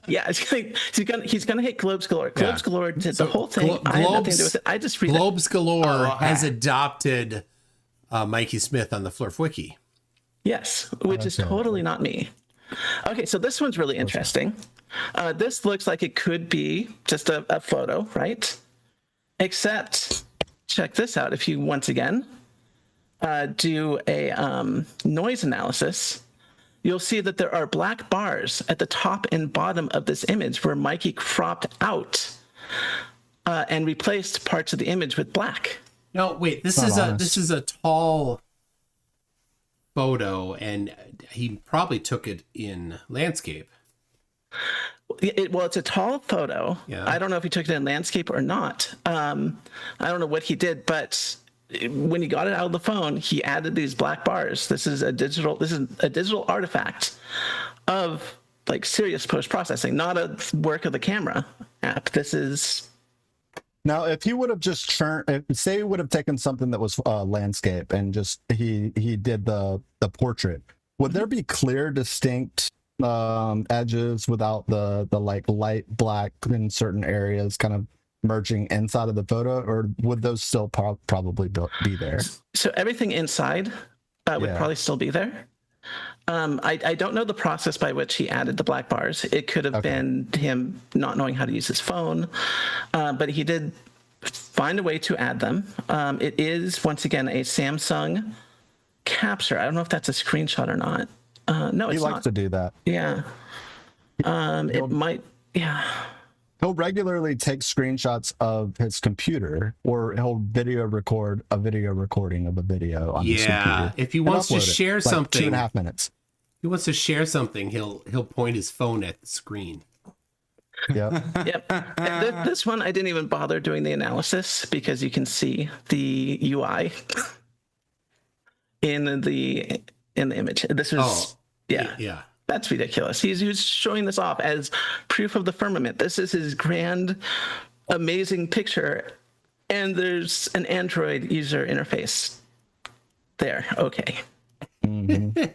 Yeah, he's gonna hate Globes Galore. Globes Galore did the whole thing. I had nothing to do with it. I just read Globes Galore has adopted Mikey Smith on the Flurf Wiki. Yes, which is totally not me. Okay, so this one's really interesting. This looks like it could be just a photo, right? Except, check this out. If you, once again, do a noise analysis, you'll see that there are black bars at the top and bottom of this image where Mikey cropped out and replaced parts of the image with black. No, wait, this is a tall photo, and he probably took it in landscape. Well, it's a tall photo. Yeah. I don't know if he took it in landscape or not. I don't know what he did, but when he got it out of the phone, he added these black bars. This is a digital artifact of like serious post-processing, not a work of the camera app. This is. Now, if he would have just say he would have taken something that was landscape and just he did the portrait, would there be clear, distinct edges without the like light black in certain areas kind of merging inside of the photo, or would those still probably be there? So everything inside would probably still be there. I don't know the process by which he added the black bars. It could have been him not knowing how to use his phone, but he did find a way to add them. It is, once again, a Samsung capture. I don't know if that's a screenshot or not. No, it's not. He likes to do that. Yeah. It might, yeah. He'll regularly take screenshots of his computer, or he'll record a video recording of a video on his computer. If he wants to share something, like 2.5 minutes. He wants to share something, he'll point his phone at the screen. Yep. And this one, I didn't even bother doing the analysis because you can see the UI in the image. This was yeah. That's ridiculous. He was showing this off as proof of the firmament. This is his grand, amazing picture, and there's an Android user interface there. Okay. Mm-hmm.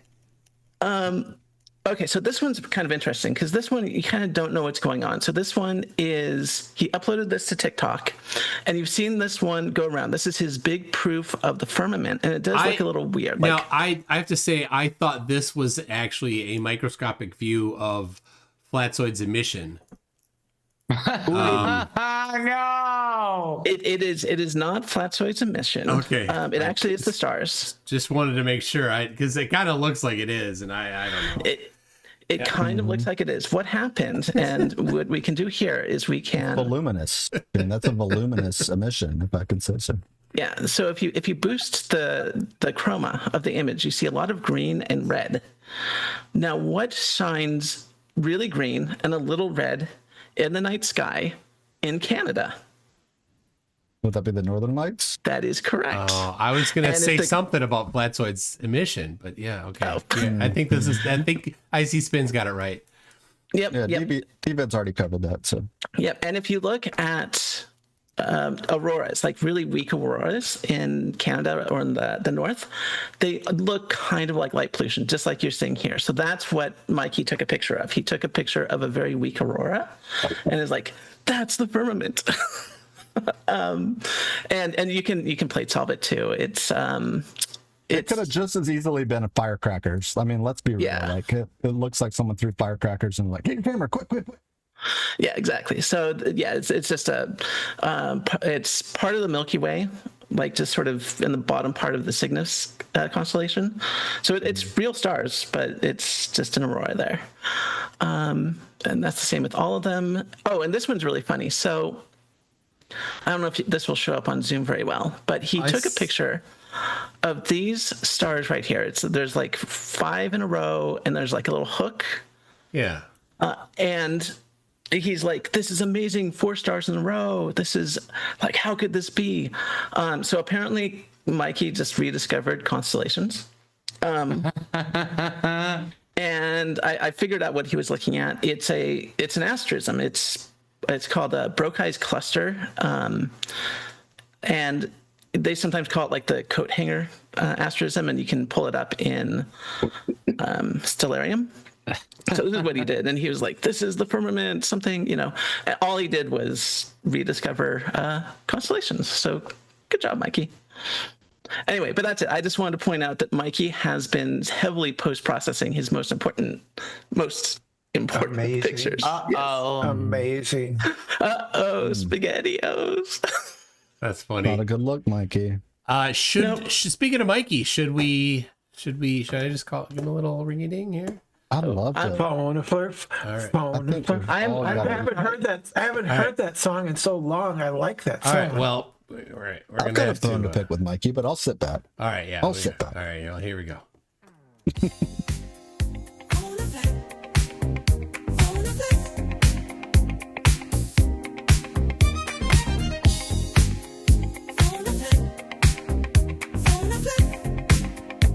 Okay, so this one's kind of interesting because this one, you kind of don't know what's going on. So this one is, he uploaded this to TikTok, and you've seen this one go around. This is his big proof of the firmament, and it does look a little weird. Now, I have to say, I thought this was actually a microscopic view of Flatzoid's emission. No! It is not Flatzoid's emission. Okay. It actually is the stars. Just wanted to make sure, because it kind of looks like it is, and I don't know. It kind of looks like it is. What happened, and what we can do here is we can voluminous, and that's a voluminous emission, if I can say so. Yeah. So if you boost the chroma of the image, you see a lot of green and red. Now, what shines really green and a little red in the night sky in Canada? Would that be the Northern Lights? That is correct. Oh, I was going to say something about Flatzoid's emission, but yeah, okay. Oh. Yeah, I think IC Spin's got it right. Yep. Yeah, DVid's already covered that. So. Yep. And if you look at auroras, like really weak auroras in Canada or in the north, they look kind of like light pollution, just like you're seeing here. So that's what Mikey took a picture of. He took a picture of a very weak aurora and is like, that's the firmament. And you can plate solve it too. It could have just as easily been a firecrackers. I mean, let's be real. Yeah. Like it looks like someone threw firecrackers and like, get your camera, quick. Yeah, exactly. So yeah, it's just it's part of the Milky Way, like just sort of in the bottom part of the Cygnus constellation. So it's real stars, but it's just an aurora there. And that's the same with all of them. Oh, and this one's really funny. So I don't know if this will show up on Zoom very well, but he took a picture of these stars right here. There's like 5 in a row, and there's like a little hook. Yeah. And he's like, this is amazing, 4 stars in a row. This is like, how could this be? So apparently Mikey just rediscovered constellations, And I figured out what he was looking at. It's an asterism. It's called a Broca's cluster, and they sometimes call it like the coat hanger asterism, and you can pull it up in Stellarium. So this is what he did, and he was like, "This is the firmament, something, you know." And all he did was rediscover constellations. So good job, Mikey. Anyway, but that's it. I just wanted to point out that Mikey has been heavily post-processing his most important Amazing. pictures. Amazing. SpaghettiOs. That's funny. Not a good look, Mikey. Speaking of Mikey, should I just give him a little ringy ding here? I'd love to. Phone a flirt. right. Phone a flirt. I haven't heard that. I haven't heard that song in so long. I like that song. All right. Well, all right. We're I've gonna got a have phone to to pick with Mikey, but I'll sit back. All right. Yeah. I'll sit back. All right. Well, here we go.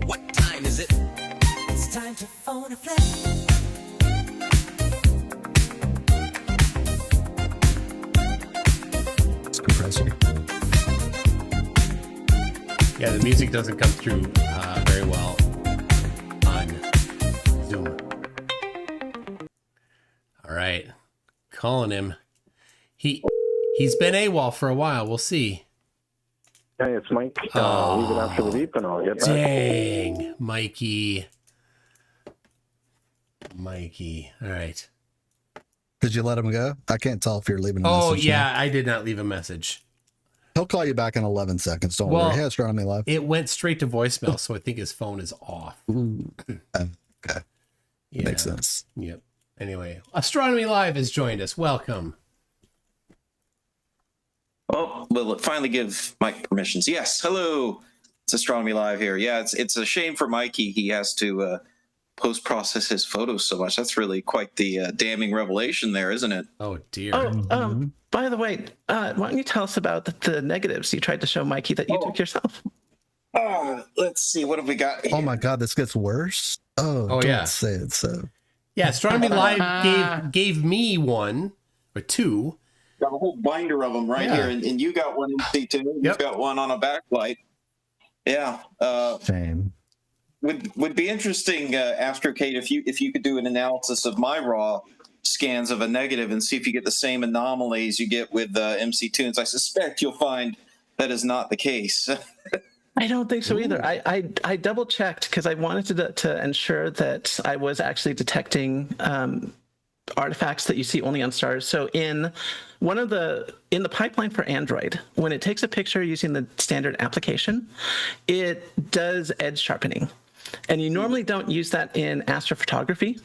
What time is it? It's time to phone a flip. It's compressor. Yeah, the music doesn't come through very well on Zoom. All right, calling him. He's been AWOL for a while. We'll see. Hey, it's Mike. Leave it after the beep and I'll get back. Dang, Mikey. All right. Did you let him go? I can't tell if you're leaving a Oh, message. yeah, I did not leave a message. He'll call you back in 11 seconds. Don't Well, worry. Hey, Astronomy Live. It went straight to voicemail, so I think his phone is off. Ooh. Okay. Yeah. Makes sense. Yep. Anyway, Astronomy Live has joined us. Welcome. Oh, will it finally give Mike permissions? Yes. Hello. It's Astronomy Live here. Yeah, it's a shame for Mikey. He has to post-process his photos so much. That's really quite the damning revelation there, isn't it? Oh, dear. By the way, why don't you tell us about the negatives you tried to show Mikey that you took yourself? Let's see. What have we got here? Oh my God, this gets worse. Oh, don't yeah. say it so. Yeah, Astronomy Live gave me one or two. Got a whole binder of them right here, and you got one in MCToon. You've got one on a backlight. Yeah. Shame. Would be interesting, Astrocade, if you could do an analysis of my raw scans of a negative and see if you get the same anomalies you get with MCToons. I suspect you'll find that is not the case. I don't think so either. I double checked because I wanted to ensure that I was actually detecting artifacts that you see only on stars. So in the pipeline for Android, when it takes a picture using the standard application, it does edge sharpening. And you normally don't use that in astrophotography.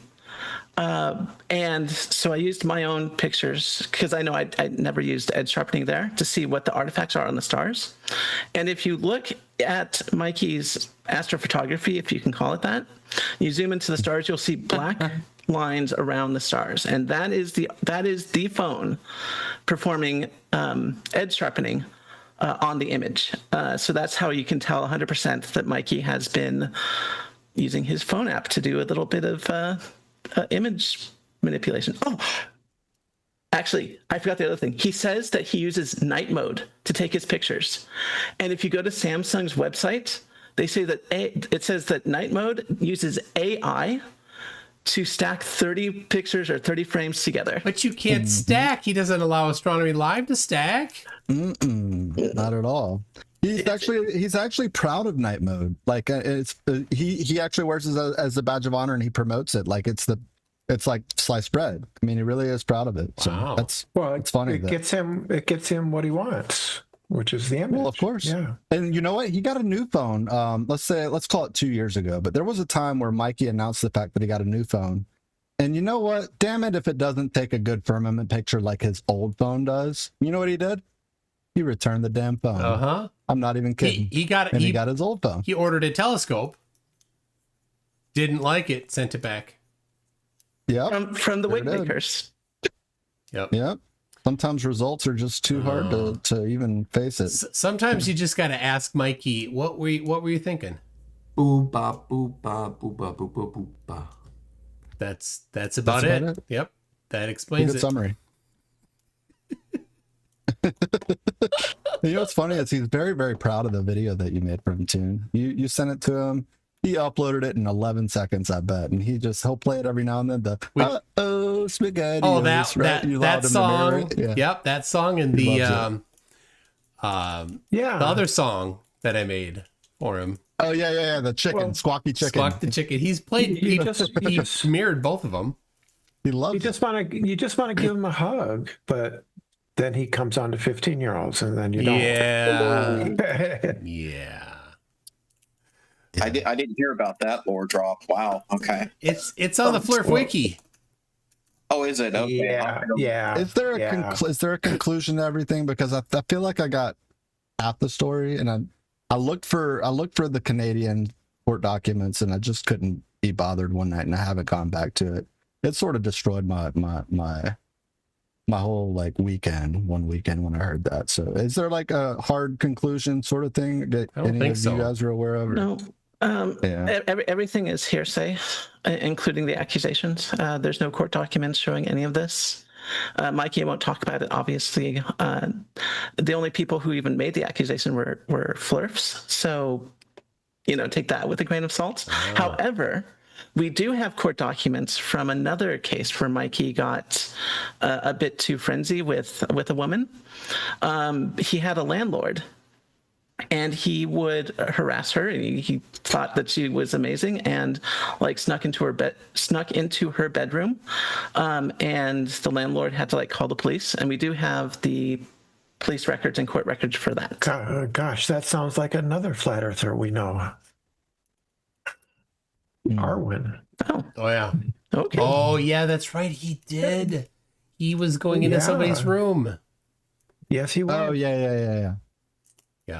And so I used my own pictures because I know I never used edge sharpening there to see what the artifacts are on the stars. And if you look at Mikey's astrophotography, if you can call it that, you zoom into the stars, you'll see black lines around the stars. And that is the phone performing edge sharpening on the image. So that's how you can tell 100% that Mikey has been using his phone app to do a little bit of image manipulation. Oh, actually, I forgot the other thing. He says that he uses night mode to take his pictures. And if you go to Samsung's website, they say that it says that night mode uses AI to stack 30 pictures or 30 frames together. But you can't stack. He doesn't allow Astronomy Live to stack. Not at all. He's actually proud of night mode. Like he actually wears it as a badge of honor, and he promotes it like it's like sliced bread. I mean, he really is proud of it. So Wow. it's funny. It gets him what he wants, which is the image. Well, of course. Yeah. And you know what? He got a new phone. Let's call it 2 years ago. But there was a time where Mikey announced the fact that he got a new phone. And you know what? Damn it if it doesn't take a good firmament picture like his old phone does. You know what he did? He returned the damn phone. I'm not even kidding. He got his old phone. He ordered a telescope. Didn't like it. Sent it back. Yep. From the wig makers. Yep. Sometimes results are just too hard to even face it. Sometimes you just got to ask Mikey, what were you thinking? Boo ba boo ba boo ba boo ba boo ba. That's about it. Yep, that explains Good it. summary. You know what's funny is he's very, very proud of the video that you made for him, Toon. You sent it to him. He uploaded it in 11 seconds, I bet, and he'll play it every now and then. The spaghetti. Oh, that song. Yeah. Yep, that song and the other song that I made for him. Oh yeah. The chicken, Squawky Chicken. Squawk the Chicken. He's played. He mirrored both of them. He loves. You just want to give him a hug, but then he comes on to 15-year-olds, and then you don't. Yeah. Yeah. I didn't hear about that lore drop. Wow. Okay. It's on the Flurf wiki. Oh, is it? Okay. Yeah. Is there a conclusion to everything? Because I feel like I got half the story, and I looked for the Canadian court documents, and I just couldn't be bothered one night, and I haven't gone back to it. It sort of destroyed my whole like weekend one weekend when I heard that. So is there like a hard conclusion sort of thing that any of you guys are aware of? No. Everything is hearsay, including the accusations. There's no court documents showing any of this. Mikey won't talk about it, obviously. The only people who even made the accusation were Flurfs. So, take that with a grain of salt. Oh. However, we do have court documents from another case where Mikey got a bit too frenzy with a woman. He had a landlord, and he would harass her, and he thought that she was amazing, and snuck into her bedroom, and the landlord had to call the police, and we do have the police records and court records for that. Gosh, that sounds like another flat earther we know. Arwen. Oh yeah. Okay. Oh yeah, that's right. He did. He was going into somebody's room. Yes, he was. Oh yeah.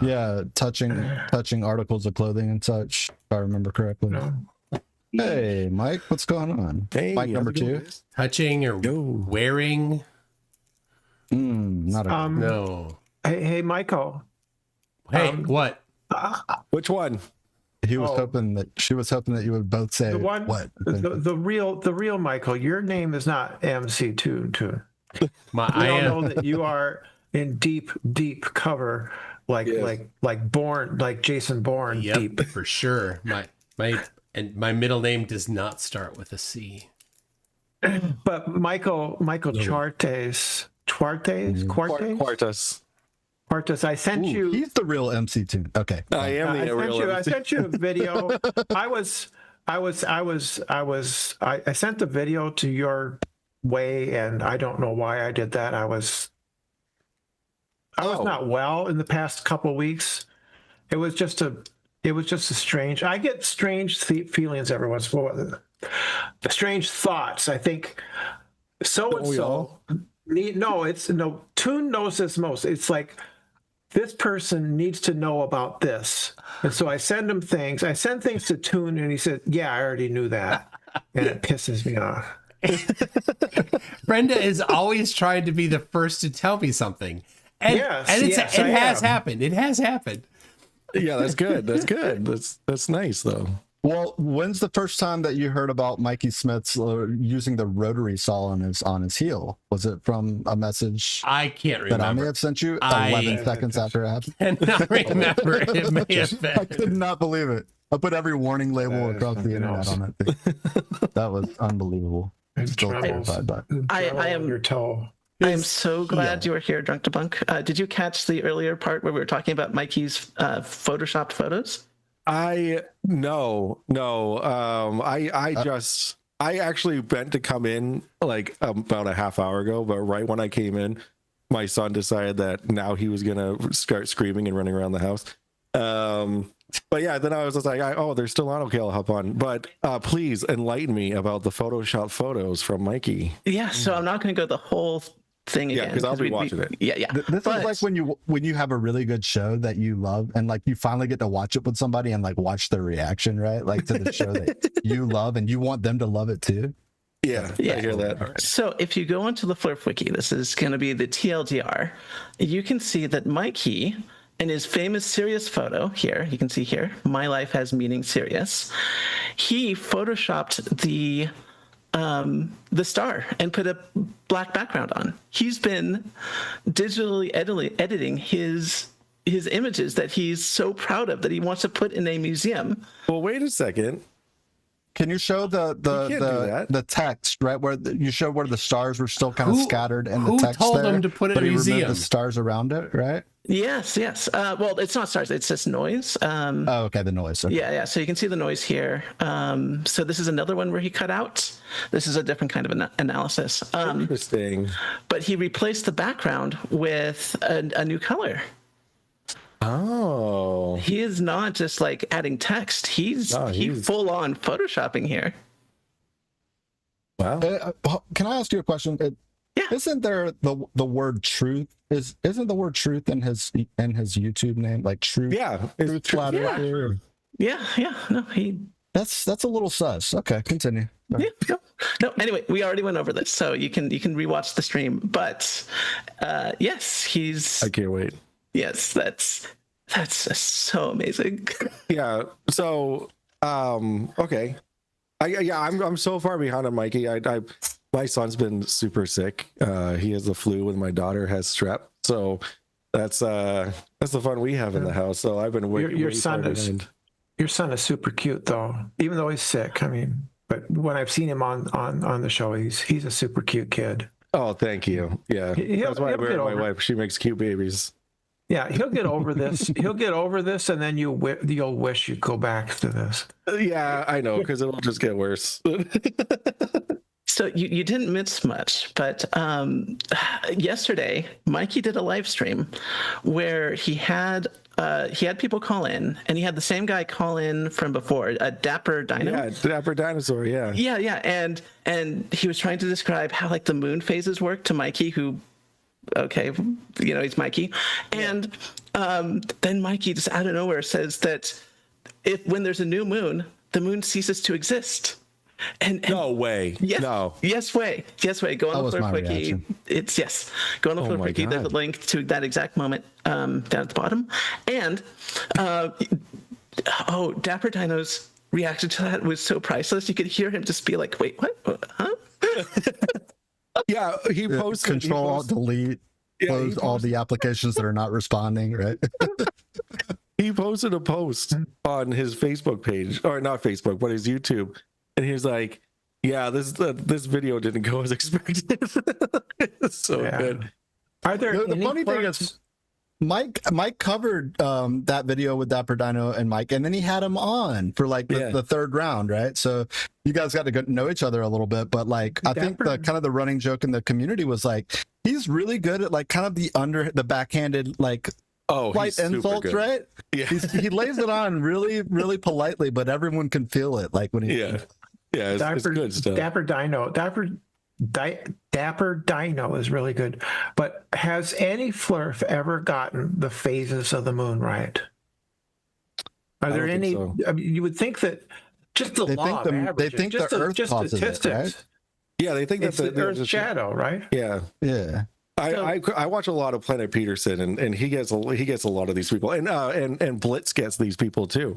Yeah, touching articles of clothing and such, if I remember correctly. No. Hey, Mike, what's going on? Hey, Mike number 2. Touching or wearing? Not a no. Hey, Michael. Hey, what? Which one? She was hoping that you would both say the one. What? The real Michael. Your name is not MCToon. I know that you are in deep cover. Like Bourne, like Jason Bourne. Yep, deep for sure. My middle name does not start with a C. But Michael Quartes. I sent you. He's the real MCToon. Okay, I am the real. I sent you a video. I sent the video to your way, and I don't know why I did that. I was not well in the past couple of weeks. It was just a strange. I get strange feelings every once in a while. Strange thoughts. I think so and so. No. Toon knows this most. It's like this person needs to know about this, and so I send him things. I send things to Toon, and he said, "Yeah, I already knew that," and it pisses me off. Brenda is always trying to be the first to tell me something. And, it has happened. It has happened. Yeah, that's good. That's nice though. Well, when's the first time that you heard about Mikey Smith's using the rotary saw on his heel? Was it from a message I can't remember that I may have sent you 11 seconds after it happened? I cannot remember. It may have been. I could not believe it. I put every warning label across the internet on that thing. That was unbelievable. I'm still terrified by it. I am your toe. I am so glad you were here, Drunk to Bunk. Did you catch the earlier part where we were talking about Mikey's photoshopped photos? I actually meant to come in about a half hour ago, but right when I came in, my son decided that now he was gonna start screaming and running around the house. But yeah, then I was just like, they're still on. Okay, I'll hop on. But please enlighten me about the Photoshop photos from Mikey. Yeah, so I'm not going to go the whole thing again. Yeah, because I'll be watching it. Yeah. This is like when you have a really good show that you love, and you finally get to watch it with somebody and watch their reaction, right? To the show that you love, and you want them to love it too. Yeah, I hear that. So if you go into the Flurf Wiki, this is going to be the TLDR. You can see that Mikey in his famous serious photo here, you can see here, "My life has meaning, serious," he photoshopped the star and put a black background on. He's been digitally editing his images that he's so proud of that he wants to put in a museum. Well, wait a second. Can you show the text, right, where you showed where the stars were still kind of scattered in the text told there, him to put it but in a he removed museum? the stars around it, right? Yes. Well, it's not stars, it's just noise. Oh, okay, the noise. Okay. Yeah. So you can see the noise here. So this is another one where he cut out. This is a different kind of analysis. Interesting. But he replaced the background with a new color. Oh. He is not just like adding text. He's full on photoshopping here. Wow. Can I ask you a question? Isn't there the word truth? Isn't the word truth in his YouTube name, like truth? Yeah. Truth flat earther? Yeah. No, That's a little sus. Okay, continue. Yeah. No. Anyway, we already went over this, so you can rewatch the stream. But yes, he's. I can't wait. Yes, that's so amazing. Yeah. So, okay. I'm so far behind on Mikey. My son's been super sick. He has the flu, and my daughter has strep. So that's the fun we have in the house. So I've been waiting. Your son is super cute, though, even though he's sick. I mean, but when I've seen him on the show, he's a super cute kid. Oh, thank you. Yeah, that's why I married my wife. She makes cute babies. Yeah, he'll get over this. He'll get over this, and then you'll wish you'd go back to this. Yeah, I know, because it'll just get worse. So you didn't miss much, but yesterday Mikey did a live stream where he had people call in, and he had the same guy call in from before, a Dapper Dino. Yeah, Dapper Dinosaur. Yeah. Yeah, and he was trying to describe how like the moon phases work to Mikey, who. Okay, he's Mikey. And then Mikey just out of nowhere says that when there's a new moon, the moon ceases to exist. And no way. Yes, no. Yes way. Go on the Flirp Wiki. It's yes. Go on the Flirp Wiki. There's a link to that exact moment down at the bottom. And Dapper Dino's reaction to that was so priceless. You could hear him just be like, "Wait, what? Huh?" Yeah, he posted Control Delete. Close all the applications that are not responding. Right. He posted a post on his Facebook page, or not Facebook, but his YouTube, and he was like, "Yeah, this video didn't go as expected." It's so good. Are there the funny thing is, Mike covered that video with Dapper Dino and Mike, and then he had him on for like the third round, right? So you guys got to know each other a little bit, but like I think the running joke in the community was like he's really good at like kind of the backhanded like slight insults, right? Yeah, he lays it on really really politely, but everyone can feel it like when he it's good stuff. Dapper Dino is really good, but has any Flurf ever gotten the phases of the moon right? Are there any? So. I mean, you would think that just the law of averages. They think the Earth causes statistics. It, right? Yeah, they think it's the Earth's shadow, right? Yeah. I watch a lot of Planet Peterson, and he gets a lot of these people, and Blitz gets these people too.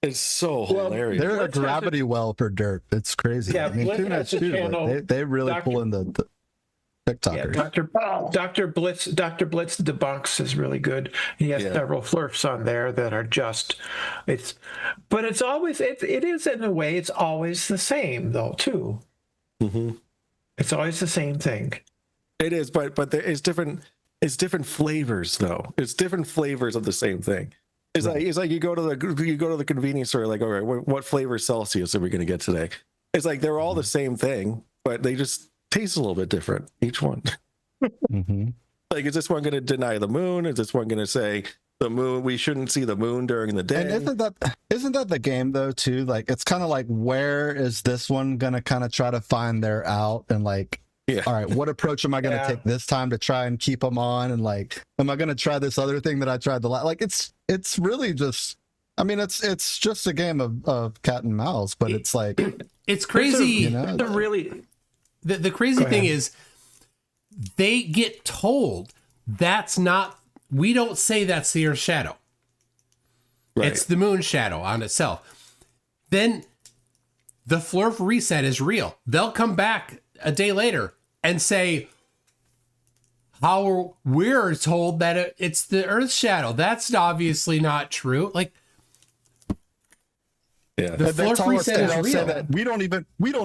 It's so hilarious. They're a gravity well for derp. It's crazy. Yeah, I mean, they really pull in the TikTokers. Yeah, Dr. Blitz debunks is really good. He has several Flurfs on there that are just it is in a way it's always the same though too. Mm-hmm. It's always the same thing. It is, but it's different. It's different flavors though. It's different flavors of the same thing. It's like you go to the convenience store, like, all right, what flavor Celsius are we going to get today? It's like they're all the same thing, but they just taste a little bit different, each one. Mm-hmm. Like, is this one going to deny the moon? Is this one going to say the moon? We shouldn't see the moon during the day. And isn't that the game though too? Like, it's kind of like, where is this one going to kind of try to find their out and like. Yeah. All right, what approach am I going to take this time to try and keep them on? And like, am I going to try this other thing that I tried like it's really just, I mean, it's just a game of cat and mouse, but it's like, it's crazy. The crazy thing is they get told that's not we don't say that's the Earth's shadow. Right. It's the moon's shadow on itself. Then the flurf reset is real. They'll come back a day later and say, how we're told that it's the Earth's shadow. That's obviously not true. Like, yeah, the flurf reset is real. That we don't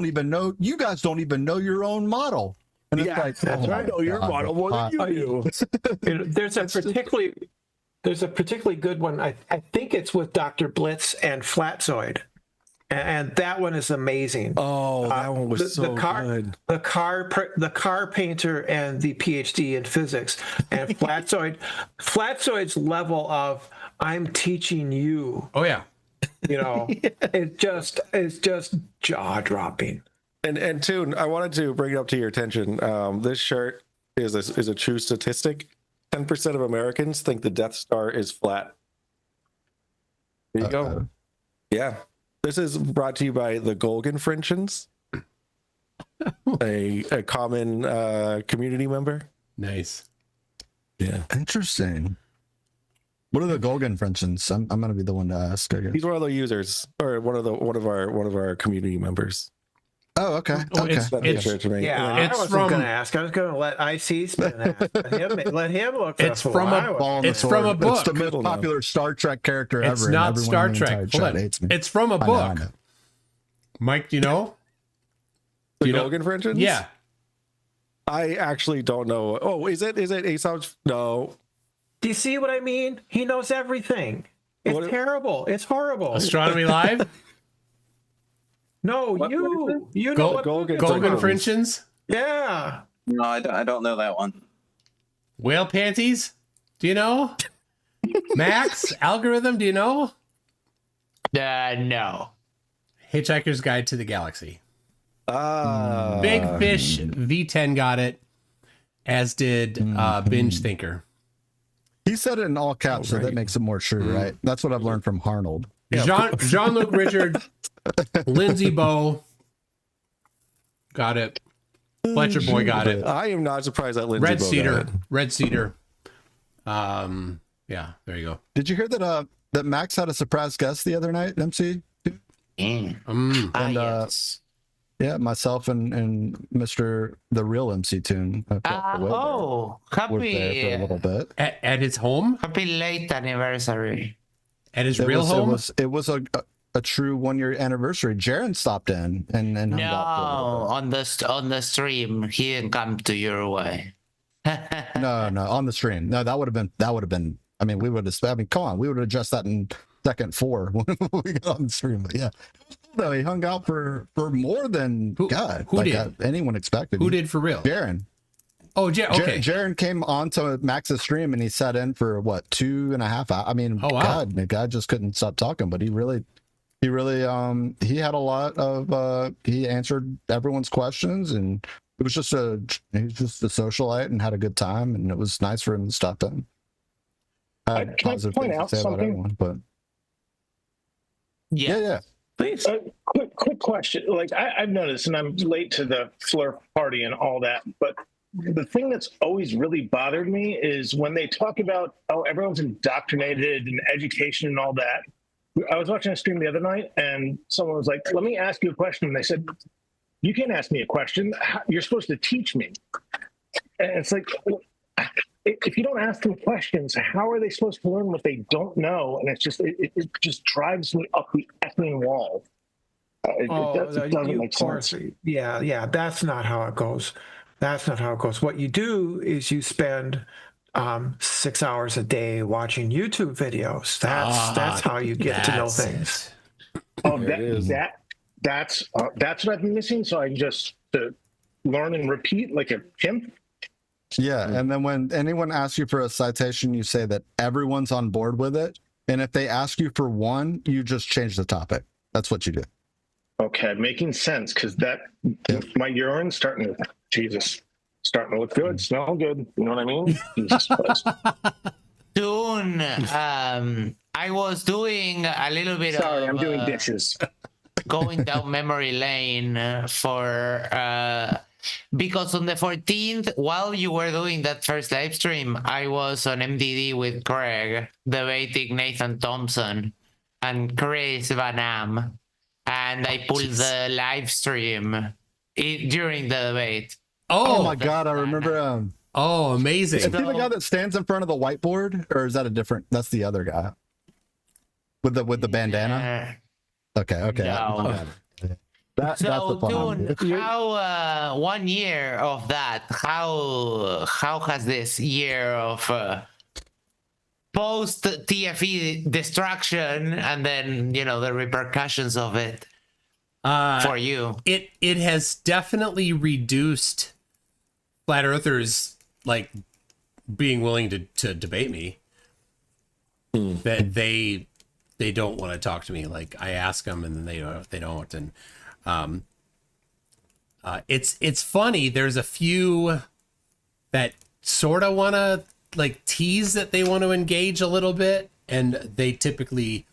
even know. You guys don't even know your own model. And it's like, that's right. I know your model more than you do. There's a particularly good one. I think it's with Dr. Blitz and Flatzoid. And that one is amazing. Oh, that one was so good. The car painter and the PhD in physics, and Flatzoid's level of I'm teaching you. Oh yeah, it's just jaw dropping. And Toon, I wanted to bring it up to your attention. This shirt is a true statistic. 10% of Americans think the Death Star is flat. There you go. Yeah. This is brought to you by the Golgan Frenchins, a common community member. Nice. Yeah. Interesting. What are the Golgan Frenchins? I'm gonna be the one to ask, I guess. He's one of the users, or one of our community members. Oh, okay. It's I wasn't going to ask. I was going to let IC spin that. Let him look. It's from a book. It's the most popular Star Trek character ever. It's not Star Trek. It's from a book. I know. Mike, do you know? The Golgan Frenchins? Yeah. I actually don't know. Oh, is it Aesop's? No. Do you see what I mean? He knows everything. It's terrible. It's horrible. Astronomy Live? No, you know what Golgan Frenchins? Yeah. No, I don't know that one. Whale panties? Do you know? Max algorithm? Do you know? No. Hitchhiker's Guide to the Galaxy. Ah. Big Fish V10 got it, as did Binge Thinker. He said it in all caps, so that makes it more true, right? That's what I've learned from Harnold. Jean-Luc Richard, Lindsay Bowe got it. Fletcher Boy got it. I am not surprised that Lindsay Bowe Red Cedar. Yeah, there you go. Did you hear that that Max had a surprise guest the other night, MC? Yes. Yeah, myself and Mr. the real MCToon. Happy for a little bit at his home. Happy late anniversary. At his real home. It was a true 1-year anniversary. Jaron stopped in and hung out on the stream. He didn't come to your way. No, on the stream. No, that would have been. I mean, we would have. I mean, come on, we would have addressed that in second 4 when we got on the stream. But yeah, no, he hung out for more than who did anyone expected. Who did for real? Jaron. Oh, okay. Jaron came onto Max's stream and he sat in for 2.5 hours. I mean, oh, wow. God, the guy just couldn't stop talking. But he had a lot of. He answered everyone's questions, and it was just he was just a socialite and had a good time, and it was nice for him to stop in. Can I point out something? But yeah. Please. Quick question. Like I've noticed, and I'm late to the Fleur party and all that, but the thing that's always really bothered me is when they talk about, everyone's indoctrinated in education and all that. I was watching a stream the other night, and someone was like, "Let me ask you a question." And they said, "You can't ask me a question. You're supposed to teach me." And it's like, if you don't ask them questions, how are they supposed to learn what they don't know? And it's just it just drives me up the effing wall. It doesn't make sense. Yeah, that's not how it goes. That's not how it goes. What you do is you spend 6 hours a day watching YouTube videos. That's how you get to know things. That's what I've been missing. So I can just learn and repeat like a chimp. Yeah, and then when anyone asks you for a citation, you say that everyone's on board with it, and if they ask you for one, you just change the topic. That's what you do. Okay, making sense, because my urine's starting to look good, smell good. You know what I mean? Jesus Christ. Soon, I was doing a little bit I'm doing dishes. Going down memory lane for Because on the 14th, while you were doing that first live stream, I was on MDD with Craig, debating Nathan Thompson and Chris Van Am, and I pulled the live stream during the debate. Oh my God, I remember. Oh, amazing. Is he the guy that stands in front of the whiteboard, or is that a different? That's the other guy with the bandana. Okay. No. That's the fun one. How 1 year of that? How has this year of post TFE destruction and then the repercussions of it for you? It has definitely reduced flat earthers like being willing to debate me. That they don't want to talk to me. Like I ask them and then they don't. And it's funny. There's a few that sort of want to like tease that they want to engage a little bit, and they're the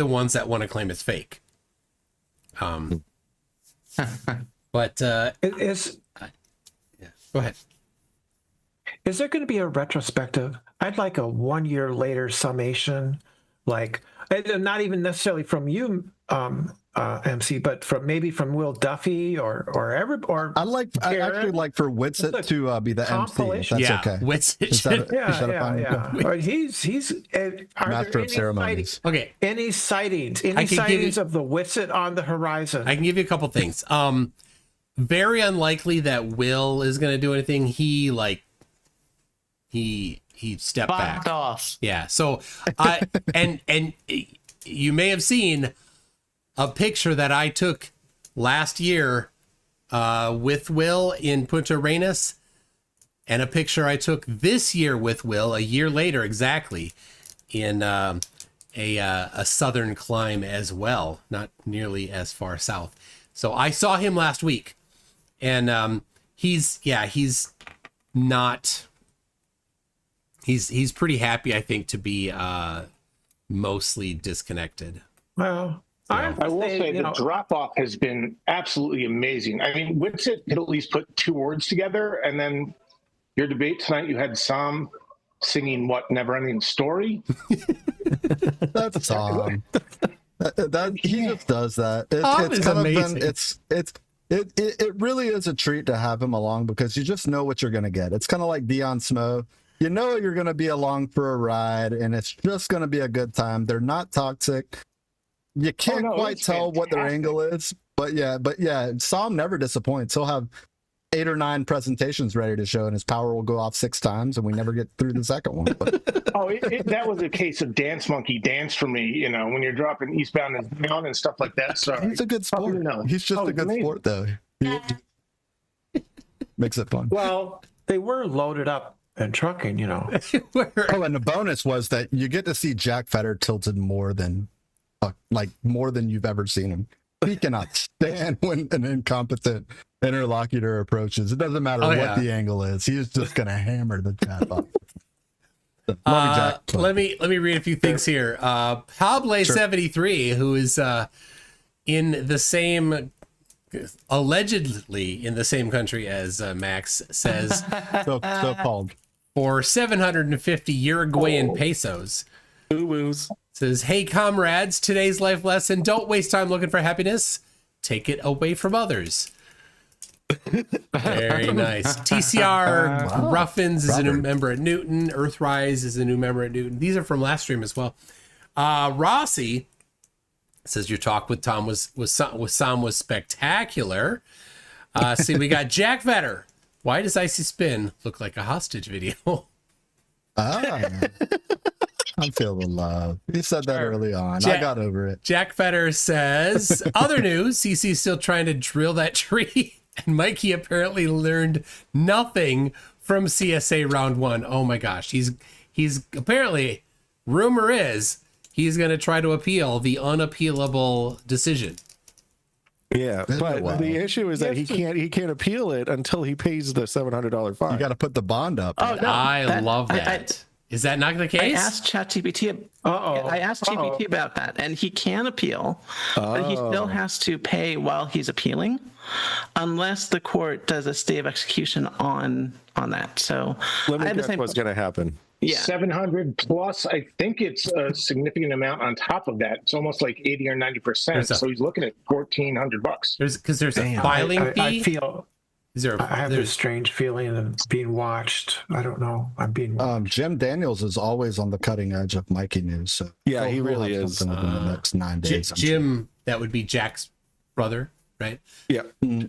ones that want to claim it's fake. But go ahead. Is there going to be a retrospective? I'd like a 1 year later summation, like not even necessarily from you, MC, but from Will Duffy or I actually like for Witsit to be the MC. If that's okay. Witsit. Or he's master of ceremonies. Okay. Any sightings of the Witsit on the horizon? I can give you a couple things. Very unlikely that Will is going to do anything. He stepped back. Off. Yeah. So and you may have seen a picture that I took last year with Will in Punta Arenas, and a picture I took this year with Will a year later exactly in a southern climb as well, not nearly as far south. So I saw him last week, and he's pretty happy, I think, to be mostly disconnected. Well, I will say the drop off has been absolutely amazing. I mean, Witsit could at least put two words together, and then your debate tonight, you had Sam singing what Never Ending Story. That's Sam. He just does that. It's kind of amazing. It really is a treat to have him along because you just know what you're going to get. It's kind of like Dion Smo. You know you're going to be along for a ride, and it's just going to be a good time. They're not toxic. You can't quite tell what their angle is, but yeah, Sam never disappoints. He'll have 8 or 9 presentations ready to show, and his power will go off 6 times, and we never get through the second one. But. That was a case of Dance Monkey Dance for me. When you're dropping Eastbound and Down and stuff like that. So he's a good sport. He's just a good sport, though. Makes it fun. Well, they were loaded up and trucking, Oh, and the bonus was that you get to see Jack Fetter tilted more than you've ever seen him. He cannot stand when an incompetent interlocutor approaches. It doesn't matter what the angle is. He is just going to hammer the chat box. Let me read a few things here. Pable73, who is allegedly in the same country as Max, says so called for 750 Uruguayan pesos. Says, hey comrades, today's life lesson: don't waste time looking for happiness. Take it away from others. Very nice. TCR Ruffins is a new member at Newton. Earthrise is a new member at Newton. These are from last stream as well. Rossi says your talk with Tom was spectacular. See, we got Jack Vetter. Why does Icy Spin look like a hostage video? I'm feeling love. He said that early on. I got over it. Jack Fetter says, other news, CC's still trying to drill that tree, and Mikey apparently learned nothing from CSA round 1. Oh my gosh. He's apparently, rumor is, he's going to try to appeal the unappealable decision. Yeah, but the issue is that he can't appeal it until he pays the $700 fine. You got to put the bond up. Oh, no, I love that. Is that not the I case? asked ChatGPT. I asked GPT about that, and he can appeal, but he still has to pay while he's appealing, unless the court does a stay of execution on that. So Let me I had the guess same. what's going to happen. Yeah. 700 plus. I think it's a significant amount on top of that. It's almost like 80 or 90%. So he's looking at $1,400. There's a filing fee. I feel. Is there? I have this strange feeling of being watched. I don't know. I'm being watched. Jim Daniels is always on the cutting edge of Mikey news. So yeah, he we'll really have is. something within the next 9 days. Jim, that would be Jack's brother, right? Yeah. We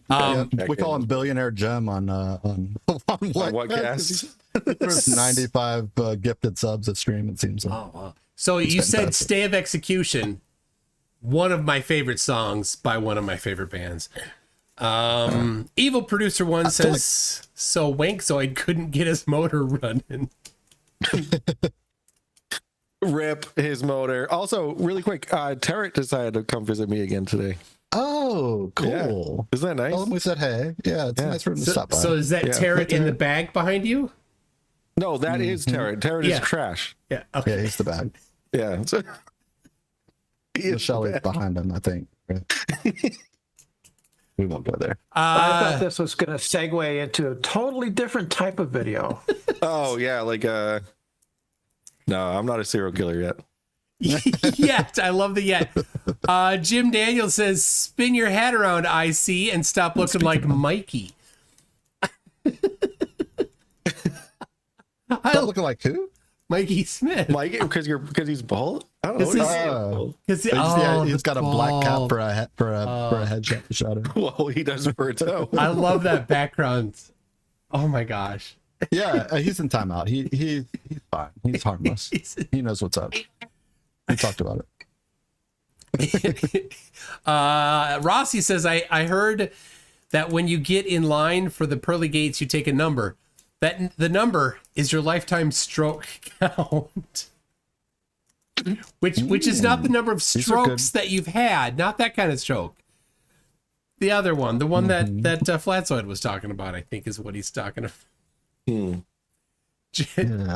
call him Billionaire Jim on what cast? There's 95 gifted subs at stream, it seems like. Oh, wow. So you said Stay of Execution, one of my favorite songs by one of my favorite bands. Evil Producer One says, so Wankzoid couldn't get his motor running. Rip his motor. Also, really quick, Tarrant decided to come visit me again today. Oh, cool. Yeah. Isn't that nice? Tell him we said hey. Yeah, it's nice for him to stop by. So is that Tarrant in the bag behind you? No, that is Tarrant. Tarrant is trash. Yeah. Okay. Yeah, he's the bag. Yeah. So, Michelle is behind him, I think. We won't go there. I thought this was going to segue into a totally different type of video. Oh, yeah. Like, no, I'm not a serial killer yet. Yet. I love the yet. Jim Daniels says, spin your head around, IC, and stop looking like Mikey. Stop looking like who? Mikey Smith. Mikey, because he's bald? I don't know. He's got a black cap for a headshot. Well, he does for a toe. I love that background. Oh my gosh. Yeah, he's in timeout. He's fine. He's harmless. He knows what's up. We talked about it. Rossi says, I heard that when you get in line for the pearly gates, you take a number. That the number is your lifetime stroke count. Which is not the number of strokes that you've had, not that kind of stroke. The other one, the one that Flatzoid was talking about, I think is what he's talking about.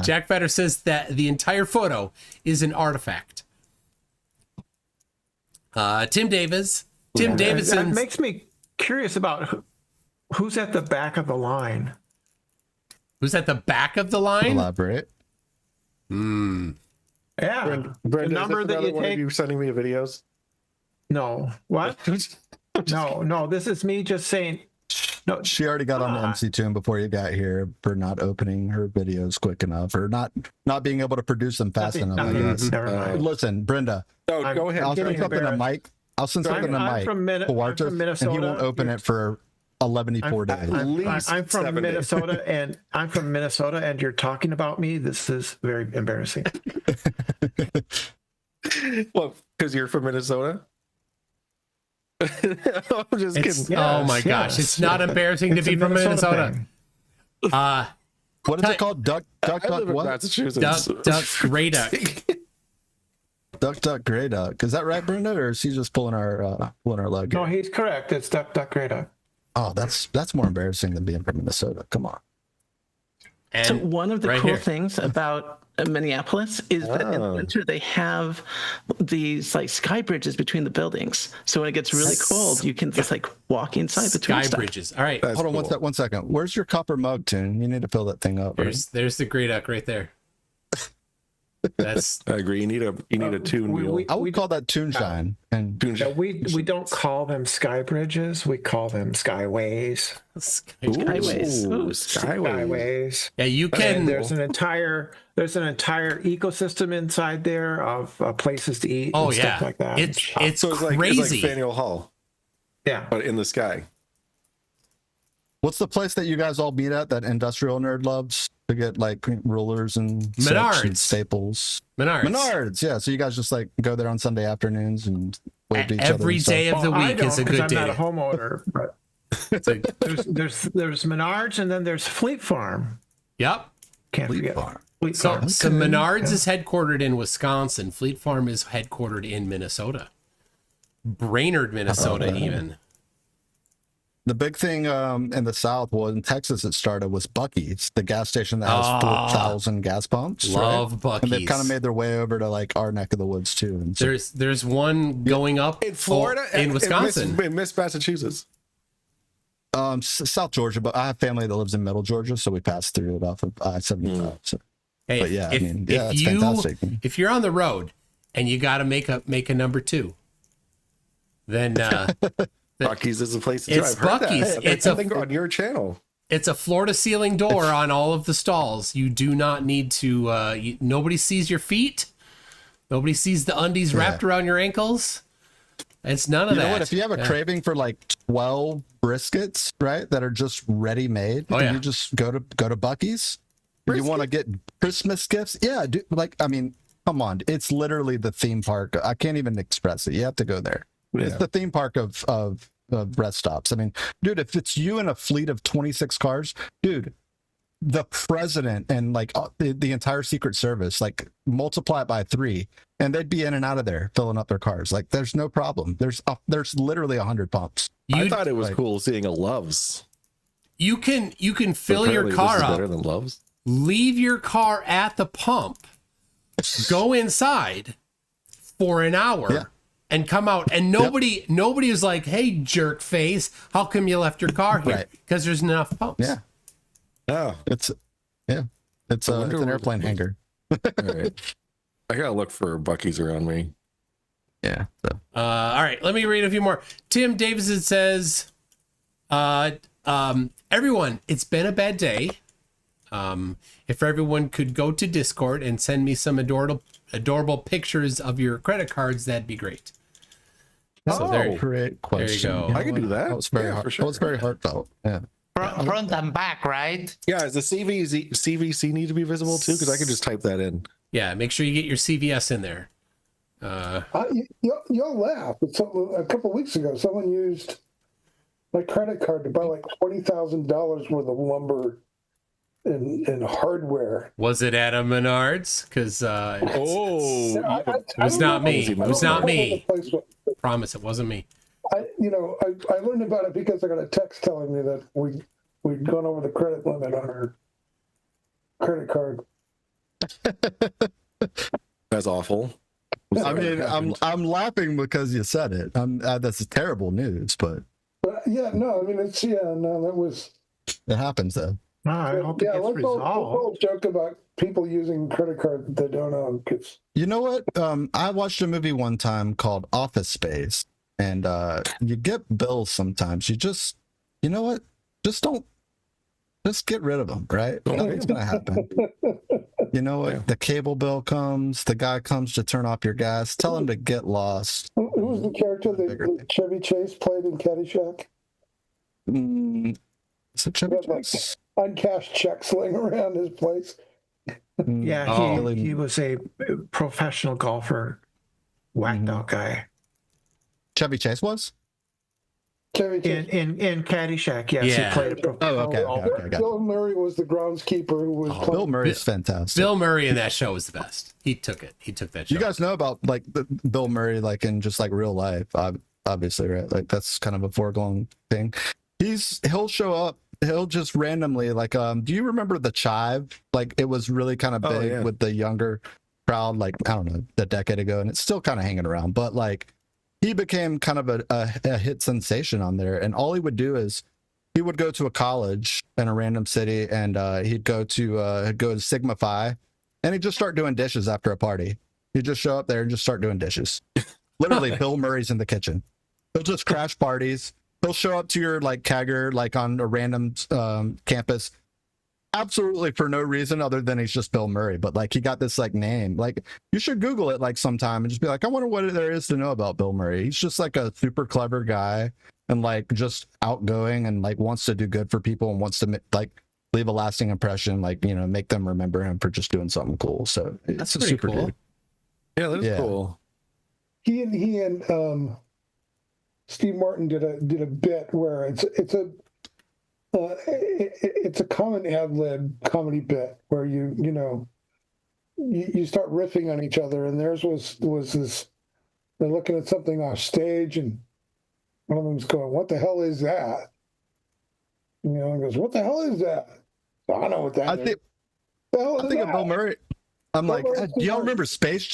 Jack Fetter says that the entire photo is an artifact. Tim Davis. That makes me curious about who's at the back of the line. Who's at the back of the line? Elaborate. Yeah. Brenda, the number that you one take. of you sending me videos? No. What? No. This is me just saying. No. She already got on the MCToon before you got here for not opening her videos quick enough, or not being able to produce them fast enough. I guess. Listen, Brenda. No, go ahead. I'll send something to Mike. I'll send something to Mike. And he won't open it for 114 days. I'm from Minnesota, and I'm from Minnesota, and you're talking about me. This is very embarrassing. Well, because you're from Minnesota. I'm just kidding. Oh my gosh, it's not embarrassing to be from Minnesota. What is it called? Duck what? Massachusetts. Duck Gray Duck. Duck Gray Duck. Is that right, Brenda, or is he just pulling our leg? No, he's correct. It's Duck Gray Duck. Oh, that's more embarrassing than being from Minnesota. Come on. And so one of the cool things about Minneapolis is that in the winter they have these like sky bridges between the buildings. So when it gets really cold, you can just like walk inside between sky bridges. All right, hold on 1 second. Where's your copper mug, Toon? You need to fill that thing up. There's the Gray Duck right there. That's I agree. You need a tune wheel. I would call that Toon Shine. And we don't call them sky bridges. We call them skyways. Skyways. Yeah, you can. And there's an entire ecosystem inside there of places to eat. And stuff like that. It's so it's crazy. It's like Faneuil Hall. Yeah, but in the sky. What's the place that you guys all meet at that industrial nerd loves to get like rulers and Menards and staples? Menards, yeah. So you guys just like go there on Sunday afternoons and wave to each other. Every day of the week is a good day. I'm not a homeowner, but there's Menards, and then there's Fleet Farm. Yep. Can't forget. So Menards is headquartered in Wisconsin. Fleet Farm is headquartered in Minnesota. Brainerd, Minnesota, even. The big thing in the South, well, in Texas, it started was Buc-ee's, the gas station that has 4,000 gas pumps. Love right? Buc-ee's. And they've kind of made their way over to like our neck of the woods too. And so, There's one going up in Florida, in Wisconsin, in Massachusetts, South Georgia, but I have family that lives in Middle Georgia, so we pass through it off of I-75. So. Hey, but yeah, it's fantastic. If you're on the road and you got to make a number 2, then Buc-ee's is a place to it's Buc-ee's. It's something on your channel. It's a floor to ceiling door on all of the stalls. You do not need to. Nobody sees your feet. Nobody sees the undies wrapped around your ankles. It's none of that. You know what? If you have a craving for like 12 briskets, right, that are just ready made, you just go to Buc-ee's. You want to get Christmas gifts? Yeah, come on. It's literally the theme park. I can't even express it. You have to go there. Yeah. It's the theme park of rest stops. I mean, dude, if it's you in a fleet of 26 cars, dude, the president and like the entire Secret Service, like multiply it by 3, and they'd be in and out of there filling up their cars. Like, there's no problem. There's literally 100 pumps. I thought it was cool seeing a Love's. You can fill your car up. Better than Love's. Leave your car at the pump, go inside for an hour, and come out. And nobody is like, "Hey, jerk face, how come you left your car here?" Because there's enough pumps. Yeah. Oh, it's an airplane hangar. All right. I gotta look for Buc-ee's around me. Yeah. So. All right, let me read a few more. Tim Davidson says, everyone, it's been a bad day. If everyone could go to Discord and send me some adorable pictures of your credit cards, that'd be great. Great question. There you go. I can do that. That was very for sure. That was very heartfelt. Yeah. Front and back, right? Yeah, does the CVC need to be visible too? Because I could just type that in. Yeah, make sure you get your CVS in there. You'll laugh. A couple of weeks ago, someone used my credit card to buy like $20,000 worth of lumber and hardware. Was it at a Menards? Because it was not me. It was not me. Promise, it wasn't me. I learned about it because I got a text telling me that we'd gone over the credit limit on our credit card. That's awful. I mean, I'm laughing because you said it. That's terrible news, but yeah, no, I mean that was. It happens though. I hope it gets resolved. Let's all joke about people using credit cards that they don't own. You know what? I watched a movie one time called Office Space, and you get bills sometimes. You know what? Just get rid of them, right? Nothing's gonna happen. You know what? Yeah. The cable bill comes. The guy comes to turn off your gas. Tell him to get lost. Who was the character that Chevy Chase played in Caddyshack? Is it Chevy Chase? Uncashed checks laying around his place. Yeah, he was a professional golfer, whacked out guy. Chevy Chase was? Chevy Chase. In Caddyshack, yes, he played a professional golfer. Bill Murray was the groundskeeper who was playing. Bill Murray's fantastic. Bill Murray in that show was the best. He took it. He took that show. You guys know about like Bill Murray, like in just like real life, obviously, right? Like that's kind of a foregone thing. He'll show up. He'll just randomly like, do you remember The Chive? Like it was really kind of big with the younger crowd, like, I don't know, a decade ago, and it's still kind of hanging around. But like he became kind of a hit sensation on there. And all he would do is he would go to a college in a random city, and he'd go to Sigma Phi, and he'd just start doing dishes after a party. He'd just show up there and just start doing dishes. Literally, Bill Murray's in the kitchen. He'll just crash parties. He'll show up to your like kegger, like on a random campus, absolutely for no reason other than he's just Bill Murray. But like he got this like name. Like you should Google it like sometime and just be like, I wonder what there is to know about Bill Murray. He's just like a super clever guy and like just outgoing and like wants to do good for people and wants to like leave a lasting impression. Like, you know, make them remember him for just doing something cool. So that's a super cool. dude. Yeah, that's cool. He and Steve Martin did a bit where it's a common ad-lib comedy bit where you start riffing on each other, and theirs was this, they're looking at something off stage and one of them's going, what the hell is that? You know, and goes, "What the hell is that?" So I know what that is. I think of Bill Murray. I'm like, do y'all remember Space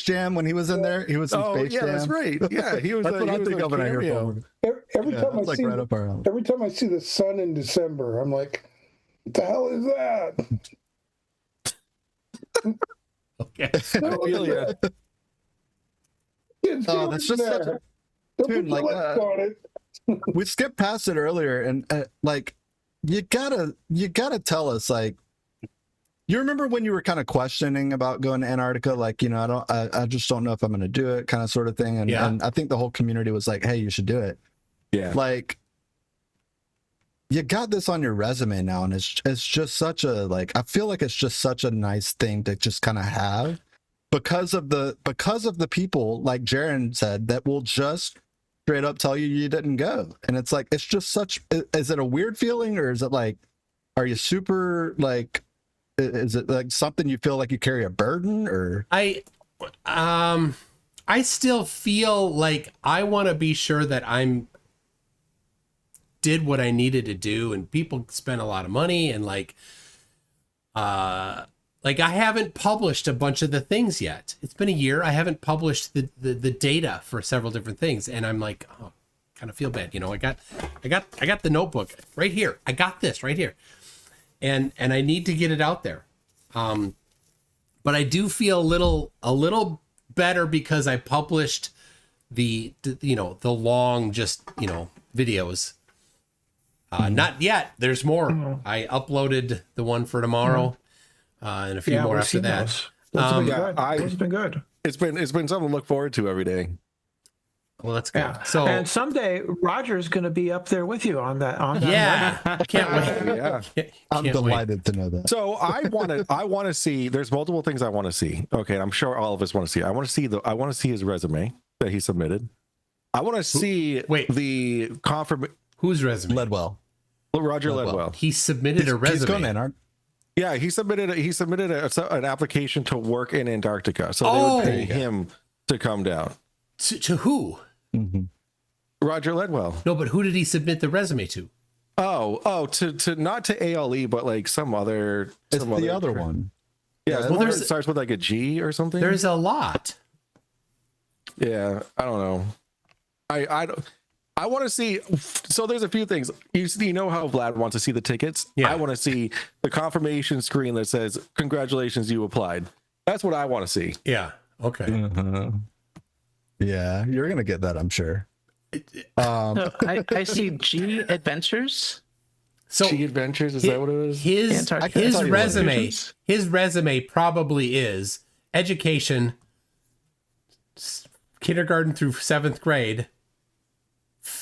Jam when he was in there? He was in Space Jam. That's right. Yeah, he was. That's what I think of when I hear Bill Murray. Every time I like see, right up our alley. every time I see the sun in December, I'm like, "What the hell is that?" Okay. Oh, that's just such a dude. Like we skipped past it earlier, and like you gotta tell us, like, you remember when you were kind of questioning about going to Antarctica, like, you know, I just don't know if I'm going to do it, kind of sort of thing, and I think the whole community was like, hey, you should do it. Yeah, like you got this on your resume now, and it's just such a, like, I feel like it's just such a nice thing to just kind of have because of the people, like Jaron said, that will just straight up tell you didn't go. And it's like, it's just such, is it a weird feeling, or is it like, are you super, like, is it like something you feel like you carry a burden? Or I still feel like I want to be sure that I'm did what I needed to do, and people spent a lot of money, and like I haven't published a bunch of the things yet. It's been a year. I haven't published the data for several different things, and I'm like, oh, kind of feel bad. You know, I got the notebook right here. I got this right here. And I need to get it out there. But I do feel a little better because I published the long, just, videos. Not yet. There's more. I uploaded the one for tomorrow, and a few more after that. It's been good. It's been something to look forward to every day. Well, that's good. Yeah. So, and someday Roger's going to be up there with you on that. Yeah, can't wait. Yeah, I'm delighted to know that. So I want to see. There's multiple things I want to see. Okay, I'm sure all of us want to see. I want to see his resume that he submitted. I want to see the confirmation. Whose resume? Ledwell. Roger Ledwell. He submitted a resume. He's going in, yeah, he submitted an application to work in Antarctica, so they would pay him to come down. To who? Mm-hmm. Roger Ledwell. No, but who did he submit the resume to? To not to ALE, but like some other. It's the other one. Yeah, well, it starts with like a G or something. There's a lot. Yeah, I don't know. I want to see. So there's a few things. You know how Vlad wants to see the tickets. Yeah. I want to see the confirmation screen that says "Congratulations, you applied." That's what I want to see. Yeah. Okay. Mm-hmm. Yeah, you're gonna get that, I'm sure. I see G Adventures. So G Adventures, is that what it is? His resume probably is education, kindergarten through 7th grade,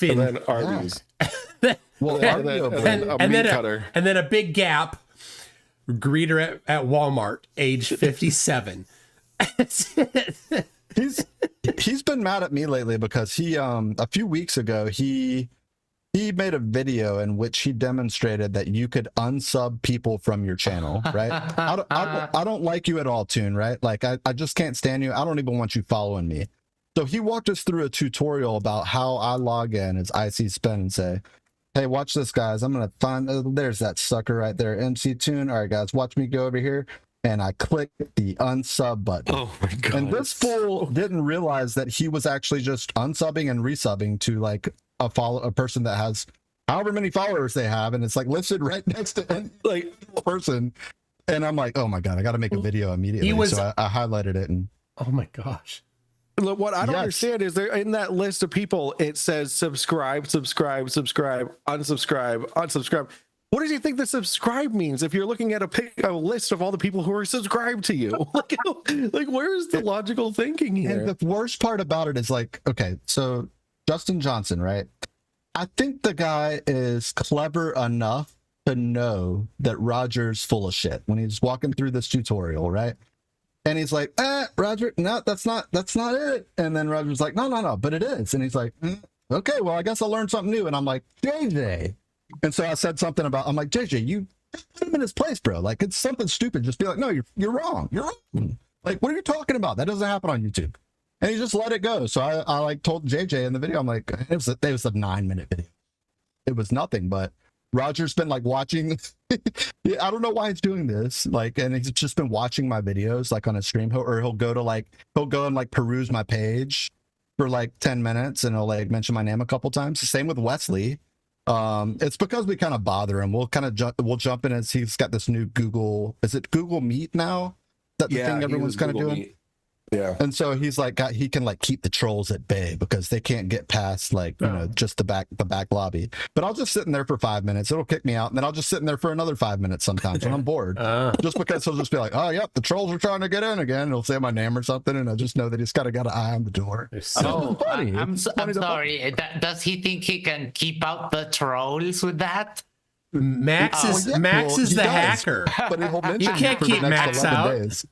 and then Arby's. And then a big gap. Greeter at Walmart, age 57. He's been mad at me lately because he a few weeks ago he made a video in which he demonstrated that you could unsub people from your channel, right? I don't like you at all, Toon, right? Like I just can't stand you. I don't even want you following me. So he walked us through a tutorial about how I log in as IC Spin and say, hey, watch this, guys. I'm gonna find there's that sucker right there, MCToon. All right, guys, watch me go over here. And I clicked the unsub button. Oh my god! And this fool didn't realize that he was actually just unsubbing and resubbing to like a person that has however many followers they have, and it's like listed right next to any like person. And I'm like, oh my god, I got to make a video immediately. So I highlighted it, and oh my gosh. Look, what I don't understand is there in that list of people it says subscribe, unsubscribe. What does he think the subscribe means if you're looking at a list of all the people who are subscribed to you? like where is the logical thinking here? And the worst part about it is like, okay, so Justin Johnson, right? I think the guy is clever enough to know that Roger's full of shit when he's walking through this tutorial, right? And he's like, Roger, no, that's not it. And then Roger's like, no, but it is. And he's like, okay, well, I guess I'll learn something new. And I'm like, JJ. And so I said something about, I'm like, JJ, you put him in his place, bro. Like, it's something stupid. Just be like, no, you're wrong. You're wrong. Like, what are you talking about? That doesn't happen on YouTube. And he just let it go. So I like told JJ in the video, I'm like, it was a 9-minute video. It was nothing, but Roger's been like watching. Yeah, I don't know why he's doing this. Like, and he's just been watching my videos like on a stream. He'll go and like peruse my page for like 10 minutes, and he'll like mention my name a couple times. The same with Wesley. It's because we kind of bother him. We'll jump in as he's got this new Google. Is it Google Meet now? Is that the thing everyone's kind of doing? Meet. Yeah. And so he's like he can like keep the trolls at bay because they can't get past like, you know, just the back lobby. But I'll just sit in there for 5 minutes. It'll kick me out, and then I'll just sit in there for another 5 minutes sometimes when I'm bored. Just because he'll just be like, oh yep, the trolls are trying to get in again. He'll say my name or something, and I just know that he's got an eye on the door. I'm sorry. Does he think he can keep out the trolls with that? Max is the hacker. But he'll mention you can't for the keep next Max 11 out. days.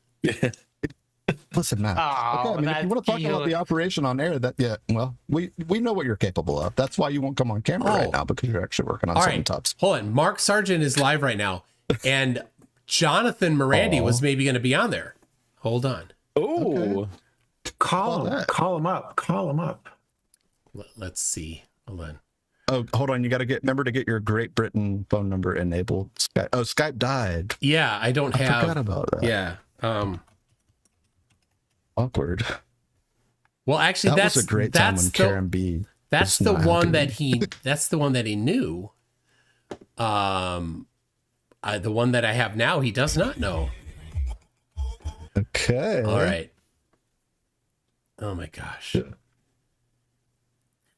Listen, Max. Oh, okay, I mean, if you want to talk about the operation on air, we know what you're capable of. That's why you won't come on camera right now, because you're actually working on something tops. Hold on. Mark Sargent is live right now, and Jonathan Morandi was maybe going to be on there. Hold on. Oh, okay. Call him up. Let's see. Hold on. Oh, hold on. You got to remember to get your Great Britain phone number enabled. Skype died. Yeah, I forgot about that. Yeah. Awkward. Well, actually, that was a great time when Karen B. That's the one that he. That's the one that he knew. The one that I have now, he does not know. Okay. All right. Oh my gosh.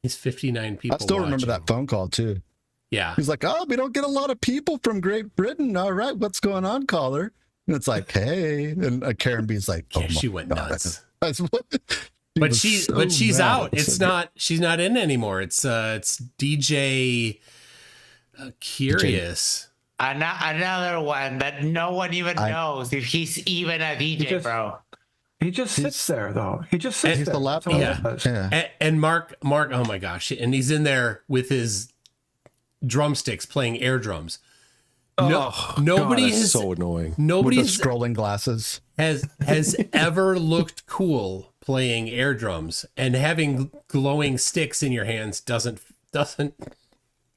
He's 59 people. I still remember that phone call too. Yeah. He's like, oh, we don't get a lot of people from Great Britain. All right, what's going on, caller? And it's like, hey, and Karen B's like, oh, she went nuts. But she's out. It's not. She's not in anymore. It's DJ Curious. Another one that no one even knows if he's even a DJ, bro. He just sits there, though. He just sits there. The laptop. Yeah. And Mark, oh my gosh, and he's in there with his drumsticks playing air drums. Nobody is so annoying. Nobody with the scrolling glasses has ever looked cool playing air drums, and having glowing sticks in your hands doesn't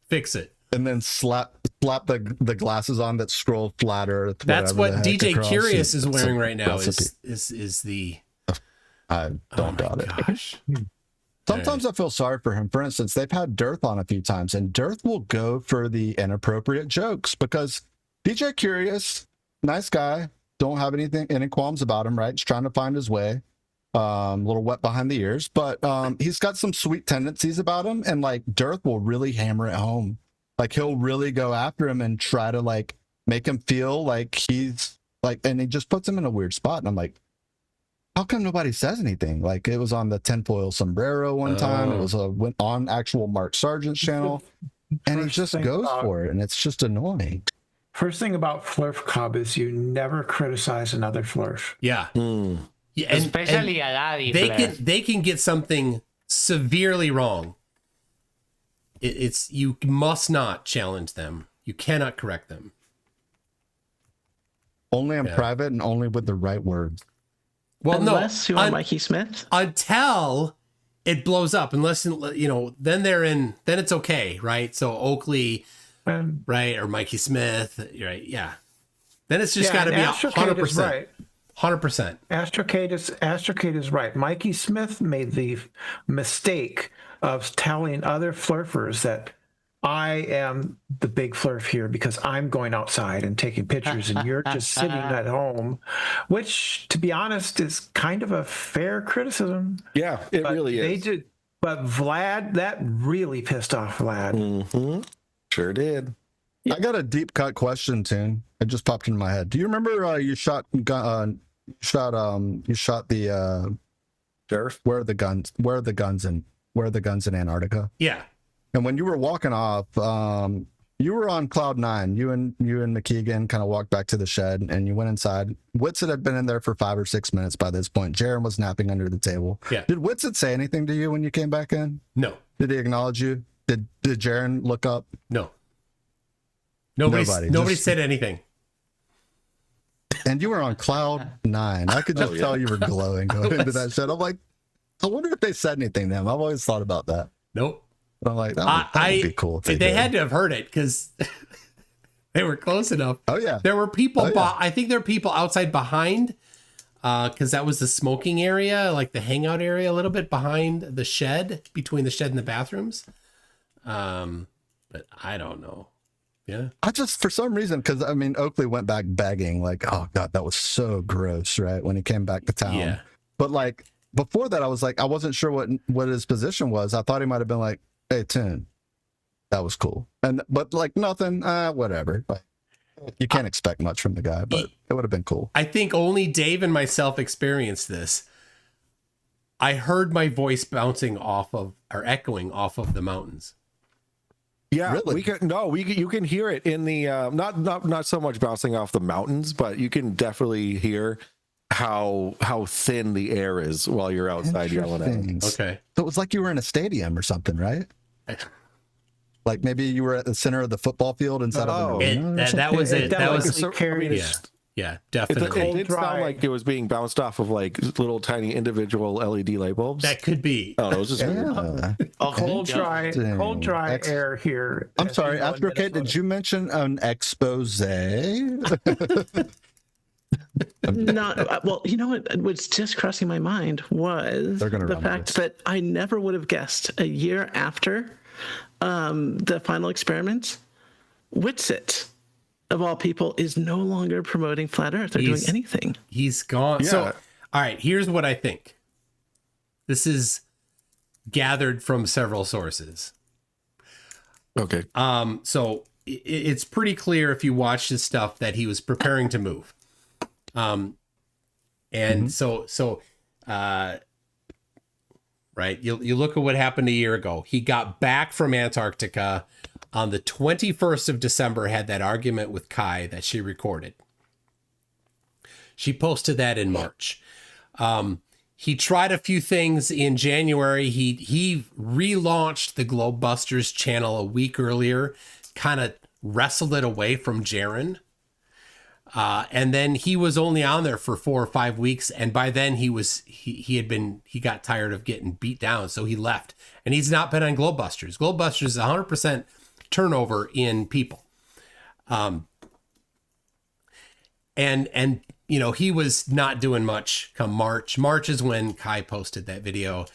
fix it. And then slap the glasses on that scroll flat earth. That's what DJ Curious is wearing right now. Is the I don't doubt it. Gosh. Sometimes I feel sorry for him. For instance, they've had Dearth on a few times, and Dearth will go for the inappropriate jokes because DJ Curious, nice guy, don't have any qualms about him, right? He's trying to find his way. A little wet behind the ears, but he's got some sweet tendencies about him, and like Dearth will really hammer it home. Like he'll really go after him and try to like make him feel like he's like, and he just puts him in a weird spot. And I'm like, how come nobody says anything? Like it was on the tinfoil sombrero one time. It was went on actual Mark Sargent's channel, and he just goes for it, and it's just annoying. First thing about Flurf Cobb is you never criticize another Flurf. Yeah. Yeah, especially a laddie. They can get something severely wrong. It's you must not challenge them. You cannot correct them. Only in private and only with the right words. Well, unless you are Mikey Smith. Until it blows up, unless then then it's okay, right? So Oakley, right, or Mikey Smith, right? Yeah. Then it's just got to be 100%. Right. 100%. Astrocade is right. Mikey Smith made the mistake of telling other flurfers that I am the big flurf here because I'm going outside and taking pictures and you're just sitting at home, which, to be honest, is kind of a fair criticism. Yeah, it really is. They did, but Vlad, that really pissed off Vlad. Mm-hmm. Sure did. I got a deep cut question, Toon. It just popped into my head. Do you remember you shot the sheriff? Where are the guns in Antarctica? Yeah. And when you were walking off, you were on cloud nine. You and McKeegan kind of walked back to the shed, and you went inside. Whitsitt had been in there for 5 or 6 minutes by this point. Jaron was napping under the table. Yeah. Did Whitsitt say anything to you when you came back in? No. Did he acknowledge you? Did Jaron look up? No. Nobody said anything. And you were on cloud nine. I could just tell you were glowing going into that shed. I'm like, I wonder if they said anything to him. I've always thought about that. Nope. I'm like, that would be cool. If they did. had to have heard it because they were close enough. Oh yeah, there were people. I think there were people outside behind, because that was the smoking area, like the hangout area, a little bit behind the shed, between the shed and the bathrooms. But I don't know. Yeah, I just, for some reason, because I mean, Oakley went back begging, like, oh god, that was so gross, right? When he came back to town. Yeah. But like before that, I was like, I wasn't sure what his position was. I thought he might have been like, hey, Toon, that was cool, but like nothing, whatever. Like, you can't expect much from the guy, but it would have been cool. I think only Dave and myself experienced this. I heard my voice bouncing off of, or echoing off of the mountains. Yeah, really? You can hear it in the not so much bouncing off the mountains, but you can definitely hear how thin the air is while you're outside yelling at him. Okay. So it was like you were in a stadium or something, right? Like maybe you were at the center of the football field instead of an arena. That was it. That was carries. Yeah, definitely. It did sound like it was being bounced off of like little tiny individual LED light bulbs. That could be. Oh, it was just Cold dry air here. I'm sorry, Astrocate, did you mention an expose? Not well. You know what was just crossing my mind was the fact that I never would have guessed a year after the final experiment, Witsit, of all people, is no longer promoting Flat Earth or doing anything. He's gone. Yeah. So, all right, here's what I think. This is gathered from several sources. Okay. So it's pretty clear if you watch his stuff that he was preparing to move. Right. You look at what happened a year ago. He got back from Antarctica on the 21st of December, had that argument with Kai that she recorded. She posted that in March. He tried a few things in January. He relaunched the Globebusters channel a week earlier, kind of wrestled it away from Jaren. And then he was only on there for 4 or 5 weeks. And by then he got tired of getting beat down. So he left, and he's not been on Globebusters. Globebusters is 100% turnover in people. And you know, he was not doing much come March. March is when Kai posted that video.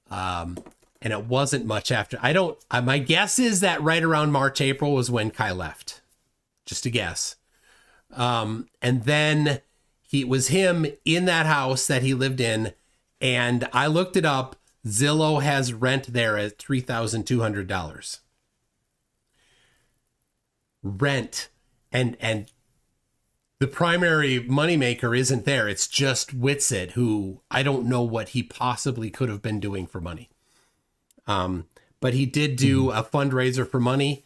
And it wasn't much after. My guess is that right around March, April was when Kai left. Just a guess. And then it was him in that house that he lived in. And I looked it up. Zillow has rent there at $3,200. Rent. And the primary moneymaker isn't there. It's just Witsit, who I don't know what he possibly could have been doing for money. But he did do a fundraiser for money,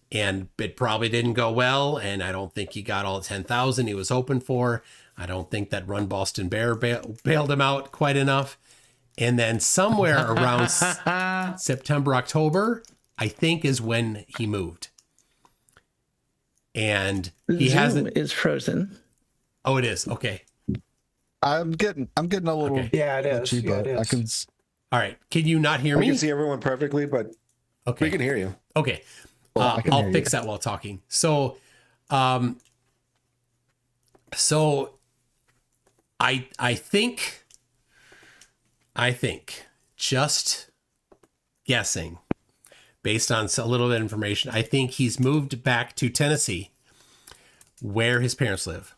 and it probably didn't go well. And I don't think he got all 10,000 he was hoping for. I don't think that Run Boston Bear bailed him out quite enough. And then somewhere around September, October, I think is when he moved. And he hasn't is frozen. Oh, it is. Okay. I'm getting a little. Okay. Yeah, it is. Itchy, Yeah, it is. I can. All right. Can you not hear I me? can see everyone perfectly, but okay. We can hear you. Okay. Well, I'll fix that while talking. So, I think, just guessing, based on a little bit of information, I think he's moved back to Tennessee, where his parents live.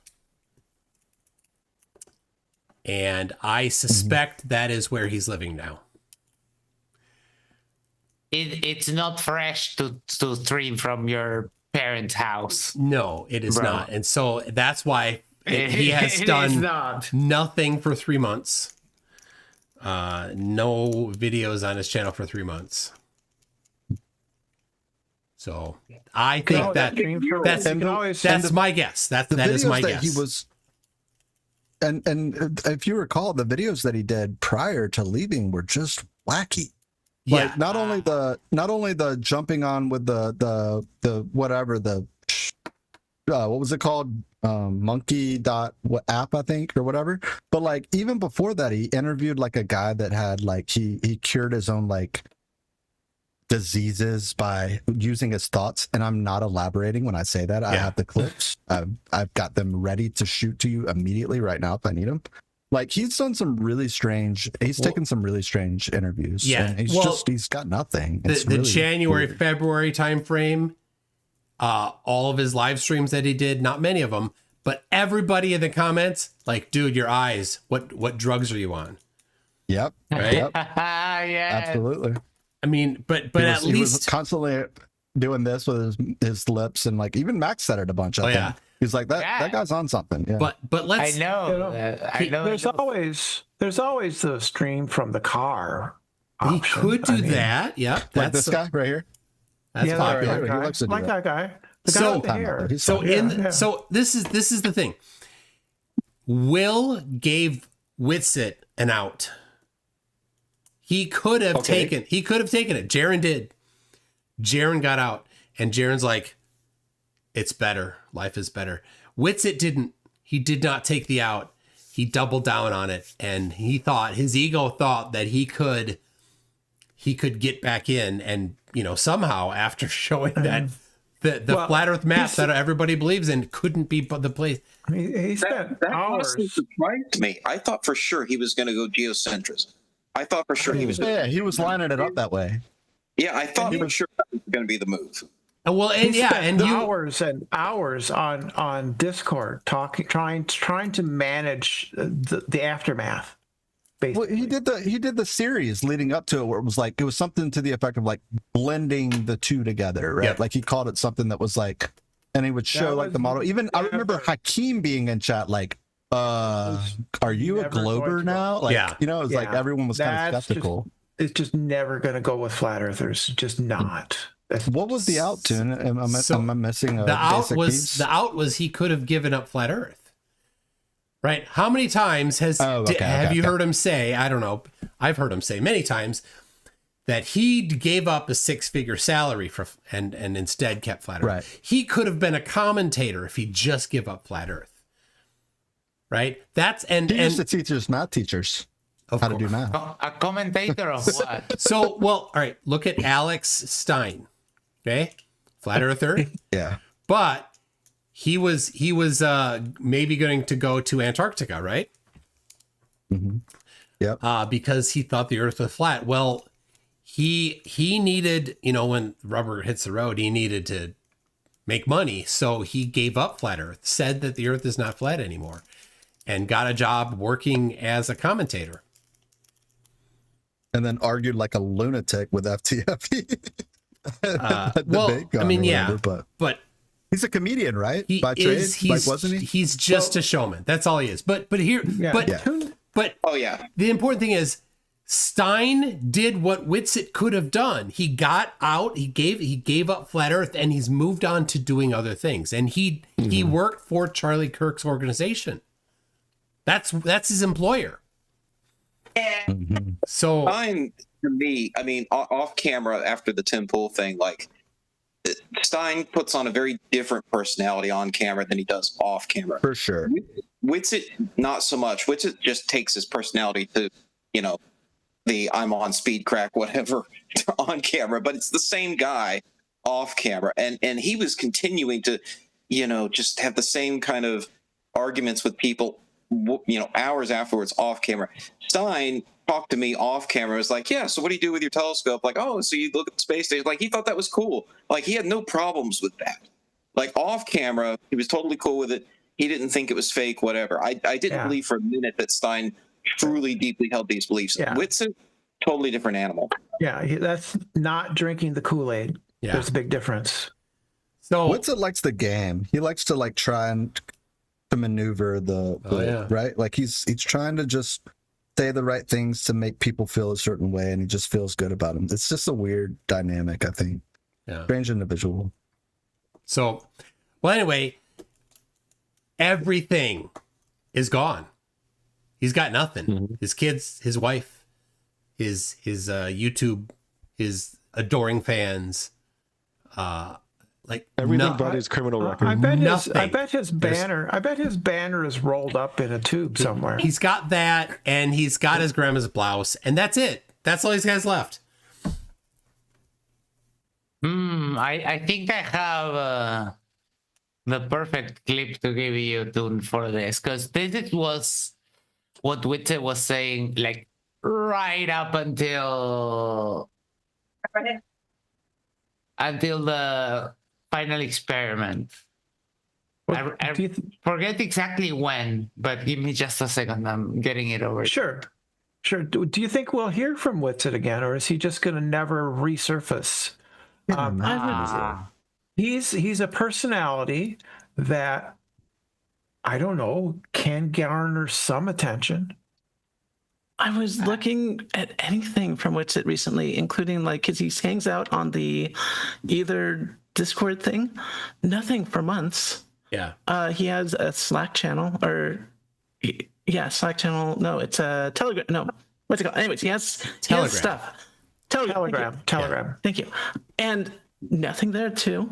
And I suspect that is where he's living now. It's not fresh to stream from your parents' house. No, it is Bro. not. And so that's why he has done nothing for 3 months. No videos on his channel for 3 months. So I think that's my guess. That is my guess. He was, and if you recall, the videos that he did prior to leaving were just wacky. Yeah. Like not only the jumping on with the whatever the what was it called, monkey dot app, I think, or whatever, but like even before that he interviewed like a guy that had like he cured his own like diseases by using his thoughts, and I'm not elaborating when I say that. I have the clips. I've got them ready to shoot to you immediately right now if I need them. Like, he's done some really strange. He's taken some really strange interviews. Yeah, and he's got nothing. The really January weird. February timeframe, all of his live streams that he did, not many of them, but everybody in the comments, like, dude, your eyes. What drugs are you on? Yep. Right. Yep. Yes. Absolutely. I mean, but He was constantly doing this with his lips, and like even Max said it a bunch. I think. He's like that guy's on something. Yeah. But let's. I know. I know. There's always the stream from the car. He option. could do I mean, that. Yeah. like this guy right here. That's popular. He likes to do like that. that guy. The guy with the hair. So this is the thing. Will gave Witsit an out. He could have taken it. Jaren did. Jaren got out, and Jaren's like, it's better. Life is better. Witsit didn't. He did not take the out. He doubled down on it, and his ego thought that he could get back in, and somehow after showing that the flat Earth map that everybody believes in couldn't be the place. I mean, he spent that hours. honestly surprised me. I thought for sure he was going to go geocentrism. I thought for sure he was. Yeah, he was lining it up that way. Yeah, I thought for sure that was going to be the move. Well, and He spent you hours and hours on Discord trying to manage the aftermath. Well, he did the series leading up to it where it was something to the effect of like blending the two together, right? Yep. Like he called it something that was like, and he would show like the model. Even I remember Hakeem being in chat like, "Are you a Glober now?" Like, it was like everyone was kind of skeptical. It's just never going to go with flat earthers. Just not. What was the out tune? Am I missing a the out basic was piece? the out was he could have given up flat Earth, right? How many times have you heard him say? I don't know. I've heard him say many times that he gave up a 6-figure salary and instead kept flat Earth. Right. He could have been a commentator if he just give up flat Earth. Right. He used to teach his math teachers how to do math. A commentator of what? So, well, all right. Look at Alex Stein. Okay, flat earther. Yeah, but he was maybe going to go to Antarctica, right? Mm-hmm. Yeah. Because he thought the Earth was flat. Well, he needed, when rubber hits the road, he needed to make money, so he gave up flat Earth. Said that the Earth is not flat anymore, and got a job working as a commentator. And then argued like a lunatic with FTFE. But he's a comedian, right? He By trade, wasn't he? He's just a showman. That's all he is. But the important thing is Stein did what Witsit could have done. He got out. He gave up flat Earth, and he's moved on to doing other things. And he worked for Charlie Kirk's organization. That's his employer. Mm-hmm. So Stein, to me, I mean, off camera after the Tim Pool thing, like Stein puts on a very different personality on camera than he does off camera. For sure. Witsit, not so much. Witsit just takes his personality to, the I'm on speed crack, whatever, on camera, but it's the same guy off camera. And he was continuing to, just have the same kind of arguments with people, hours afterwards off camera. Stein talked to me off camera. Was like, yeah, so what do you do with your telescope? Like, oh, so you look at the space station. Like, he thought that was cool. Like, he had no problems with that. Like, off camera, he was totally cool with it. He didn't think it was fake, whatever. I didn't believe for a minute that Stein truly deeply held these beliefs. Yeah. Witsit, totally different animal. Yeah, that's not drinking the Kool-Aid. Yeah. There's a big difference. So Witsit likes the game. He likes to like try and to maneuver the right. Like he's trying to just say the right things to make people feel a certain way, and he just feels good about them. It's just a weird dynamic, I think. Yeah. Strange individual. So, well, anyway, everything is gone. He's got nothing. Mm-hmm. His kids, his wife, his YouTube, his adoring fans, like everything but his criminal record. I bet his banner is rolled up in a tube somewhere. He's got that, and he's got his grandma's blouse, and that's it. That's all these guys left. I think I have the perfect clip to give you, Toon, for this, because this was what Witte was saying, like right up until the final experiment. I forget exactly when, but give me just a second. I'm getting it over. Sure. Do you think we'll hear from Whitsett again, or is he just going to never resurface? He's a personality that, I don't know, can garner some attention. I was looking at anything from Whitsett recently, including like, because he hangs out on the either Discord thing, nothing for months. Yeah. He has a Slack channel, or Slack channel. No, it's a Telegram. No, what's it called? Anyways, he has stuff. Telegram. Yeah. Thank you. And nothing there too.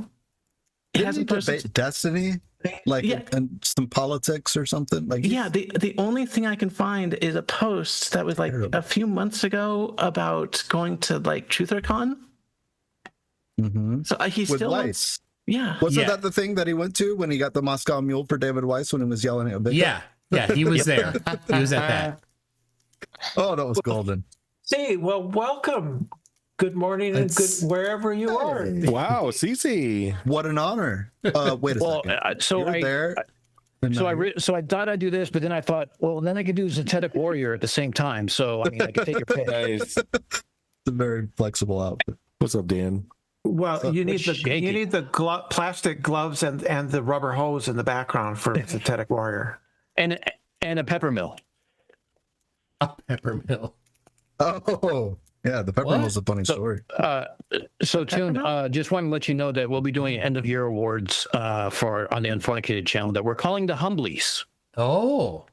It hasn't debate Destiny, like and some politics or something. Like the only thing I can find is a post that was like a few months ago about going to like TrutherCon. Mm-hmm. So he's with still Weiss. Wasn't that the thing that he went to when he got the Moscow Mule for David Weiss when he was yelling at Victor? Yeah, he was there. He was at that. Oh, that was golden. Hey, well, welcome. Good morning and good wherever you are. Wow, Cece. What an honor. Wait a second. So I thought I'd do this, but then I thought, well, then I could do Synthetic Warrior at the same time. So I mean, I could take your pick. It's a very flexible outfit. What's up, Dan? Well, you need the plastic gloves and the rubber hose in the background for Synthetic Warrior, and a pepper mill. A pepper mill. Oh. Yeah, the pepper mill's a funny story. So Toon, just want to let you know that we'll be doing end of year awards on the Unfornicated channel that we're calling the Humblies. Oh.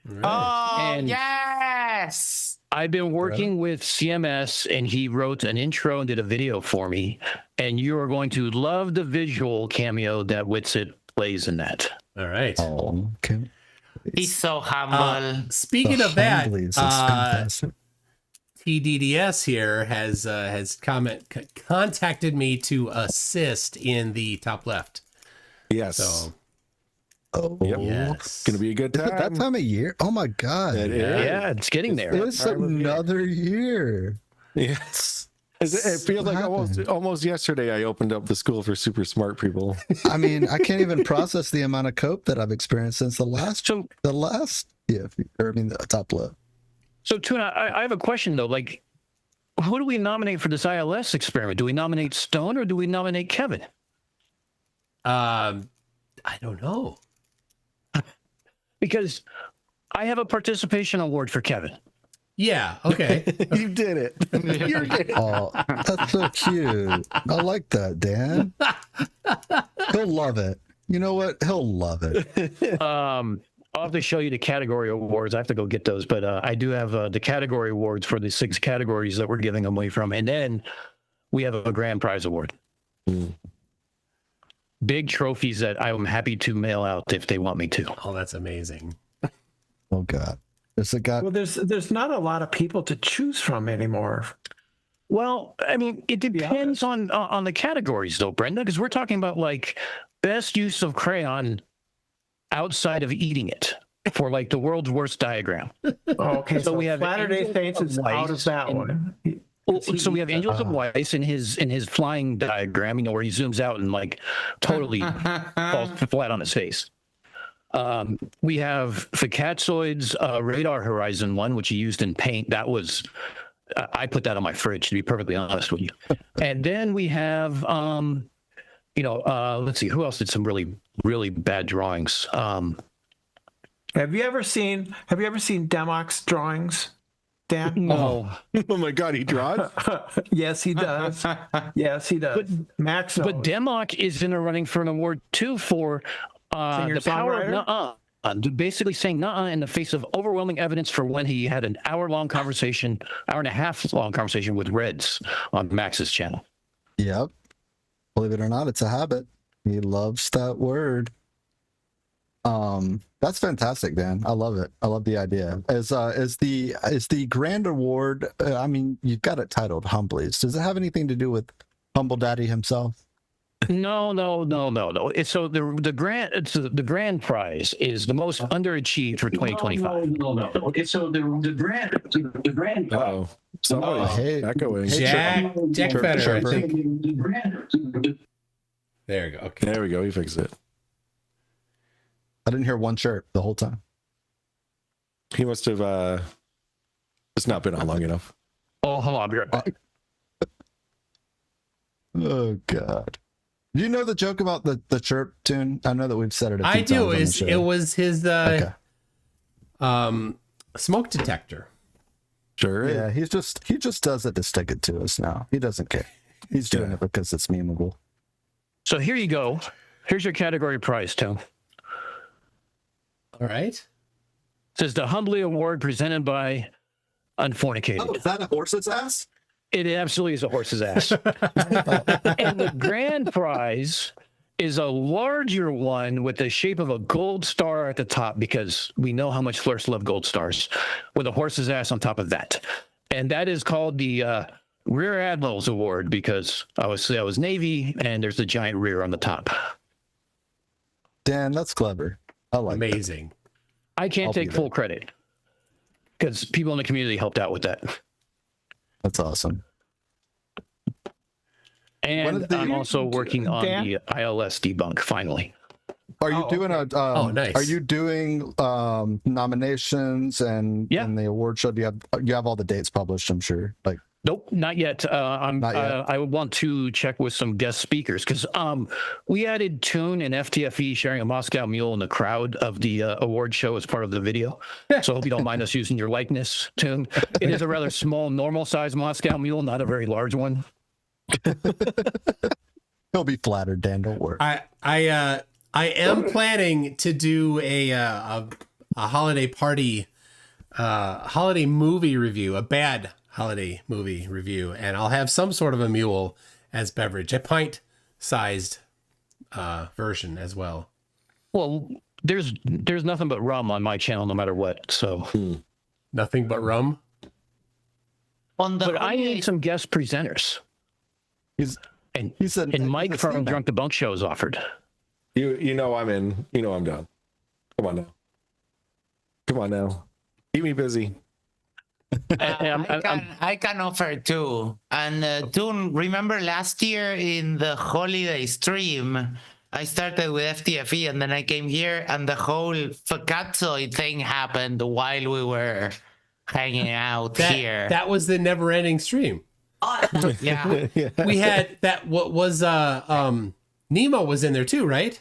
Right. Oh, yes. I've been working with CMS, and he wrote an intro and did a video for me. And you are going to love the visual cameo that Whitsett plays in that. All right. Oh, okay. He's so humble. Speaking of that, TDDS here has contacted me to assist in the top left. Yes. So. Oh, yes. Gonna be a good time. That time of year. Oh my God. Yeah, it's getting there. It's another year. Yes. It feels like almost yesterday I opened up the school for super smart people. I mean, I can't even process the amount of cope that I've experienced since the top left. So, Tuna, I have a question, though. Like, who do we nominate for this ILS experiment? Do we nominate Stone or do we nominate Kevin? I don't know. Because I have a participation award for Kevin. Yeah, okay. You did it. Oh, that's so cute. I like that, Dan. He'll love it. You know what? He'll love it. I'll have to show you the category awards. I have to go get those, but I do have the category awards for the 6 categories that we're giving away from, and then we have a grand prize award. Big trophies that I'm happy to mail out if they want me to. Oh, that's amazing. Oh God, Well, there's not a lot of people to choose from anymore. Well, I mean, it depends on the categories, though, Brenda, because we're talking about like best use of crayon outside of eating it for like the world's worst diagram. Okay, so we have Latter-day Saints is out of that one. So we have Angels of Weiss in his flying diagram, where he zooms out and like totally falls flat on his face. We have Ficatzoid's Radar Horizon one, which he used in paint. That was I put that on my fridge, to be perfectly honest with you. And then we have let's see, who else did some really, really bad drawings? Have you ever seen Demok's drawings, Dan? No. Oh my God, he draws? Yes, he does. Yes, he does. Max knows. But Demok is in a running for an award too for the power of nuh-uh. Basically saying nuh-uh in the face of overwhelming evidence for when he had an hour and a half long conversation with Reds on Max's channel. Yep. Believe it or not, it's a habit. He loves that word. That's fantastic, Dan. I love it. I love the idea. Is the grand award? I mean, you've got it titled Humblies. Does it have anything to do with Humble Daddy himself. No. So the grand prize is the most underachieved for 2025. No. So the grand prize. Oh, somebody echoing. Jack Fetter, I Chirper. think. There you go. Okay. There we go. He fixed it. I didn't hear one chirp the whole time. He must have it's not been on long enough. Oh, hold on, I'll be right back. Oh God. Do you know the joke about the chirp tune? I know that we've said it. I do. It was his smoke detector. Sure. Yeah, he just does it to stick it to us now. He doesn't care. He's doing it because it's memeable. So here you go. Here's your category prize, Tom. All right. It says the Humbly Award presented by Unfornicated. Oh, is that a horse's ass? It absolutely is a horse's ass. And the grand prize is a larger one with the shape of a gold star at the top, because we know how much Flirts love gold stars, with a horse's ass on top of that. And that is called the Rear Admiral's Award, because I was Navy, and there's the giant rear on the top. Dan, that's clever. I like Amazing. I can't take full credit because people in the community helped out with that. That's awesome. And I'm also working on the ILS debunk finally. Are you doing a nice. Are you doing nominations and the award show? You have all the dates published, I'm sure. Like Nope, not yet. I would want to check with some guest speakers, because we added Toon and FTFE sharing a Moscow Mule in the crowd of the award show as part of the video. So I hope you don't mind us using your likeness, Toon. It is a rather small, normal-sized Moscow Mule, not a very large one. He'll be flattered, Dan. Don't worry. I am planning to do a holiday party, holiday movie review, a bad holiday movie review, and I'll have some sort of a mule as beverage, a pint-sized version as well. Well, there's nothing but rum on my channel, no matter what. So nothing but rum. But I need some guest presenters. And Mike from Drunk the Bunk Show is offered. You know I'm in. You know I'm down. Come on now. Keep me busy. I can offer too. And Toon, remember last year in the holiday stream, I started with FTFE and then I came here and the whole Facazzoid thing happened while we were hanging out here. That was the never-ending stream. Yeah. We had that. What was Nemo was in there too, right?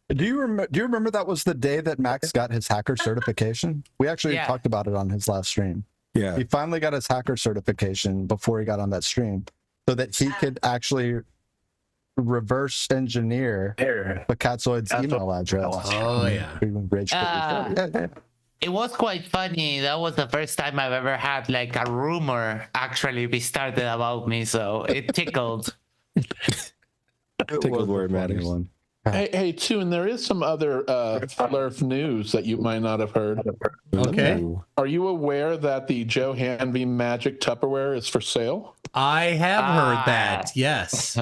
Do you remember that was the day that Max got his hacker certification? We actually talked about it on his last stream. Yeah. He finally got his hacker certification before he got on that stream, so that he could actually reverse engineer Facazzoid's email address. Oh yeah. It was quite funny. That was the first time I've ever had like a rumor actually be started about me, so it tickled. Tickled where it matters. Hey, Toon, there is some other Flurf news that you might not have heard. Okay. Are you aware that the Joe Hanvey Magic Tupperware is for sale? I have heard that. Yes.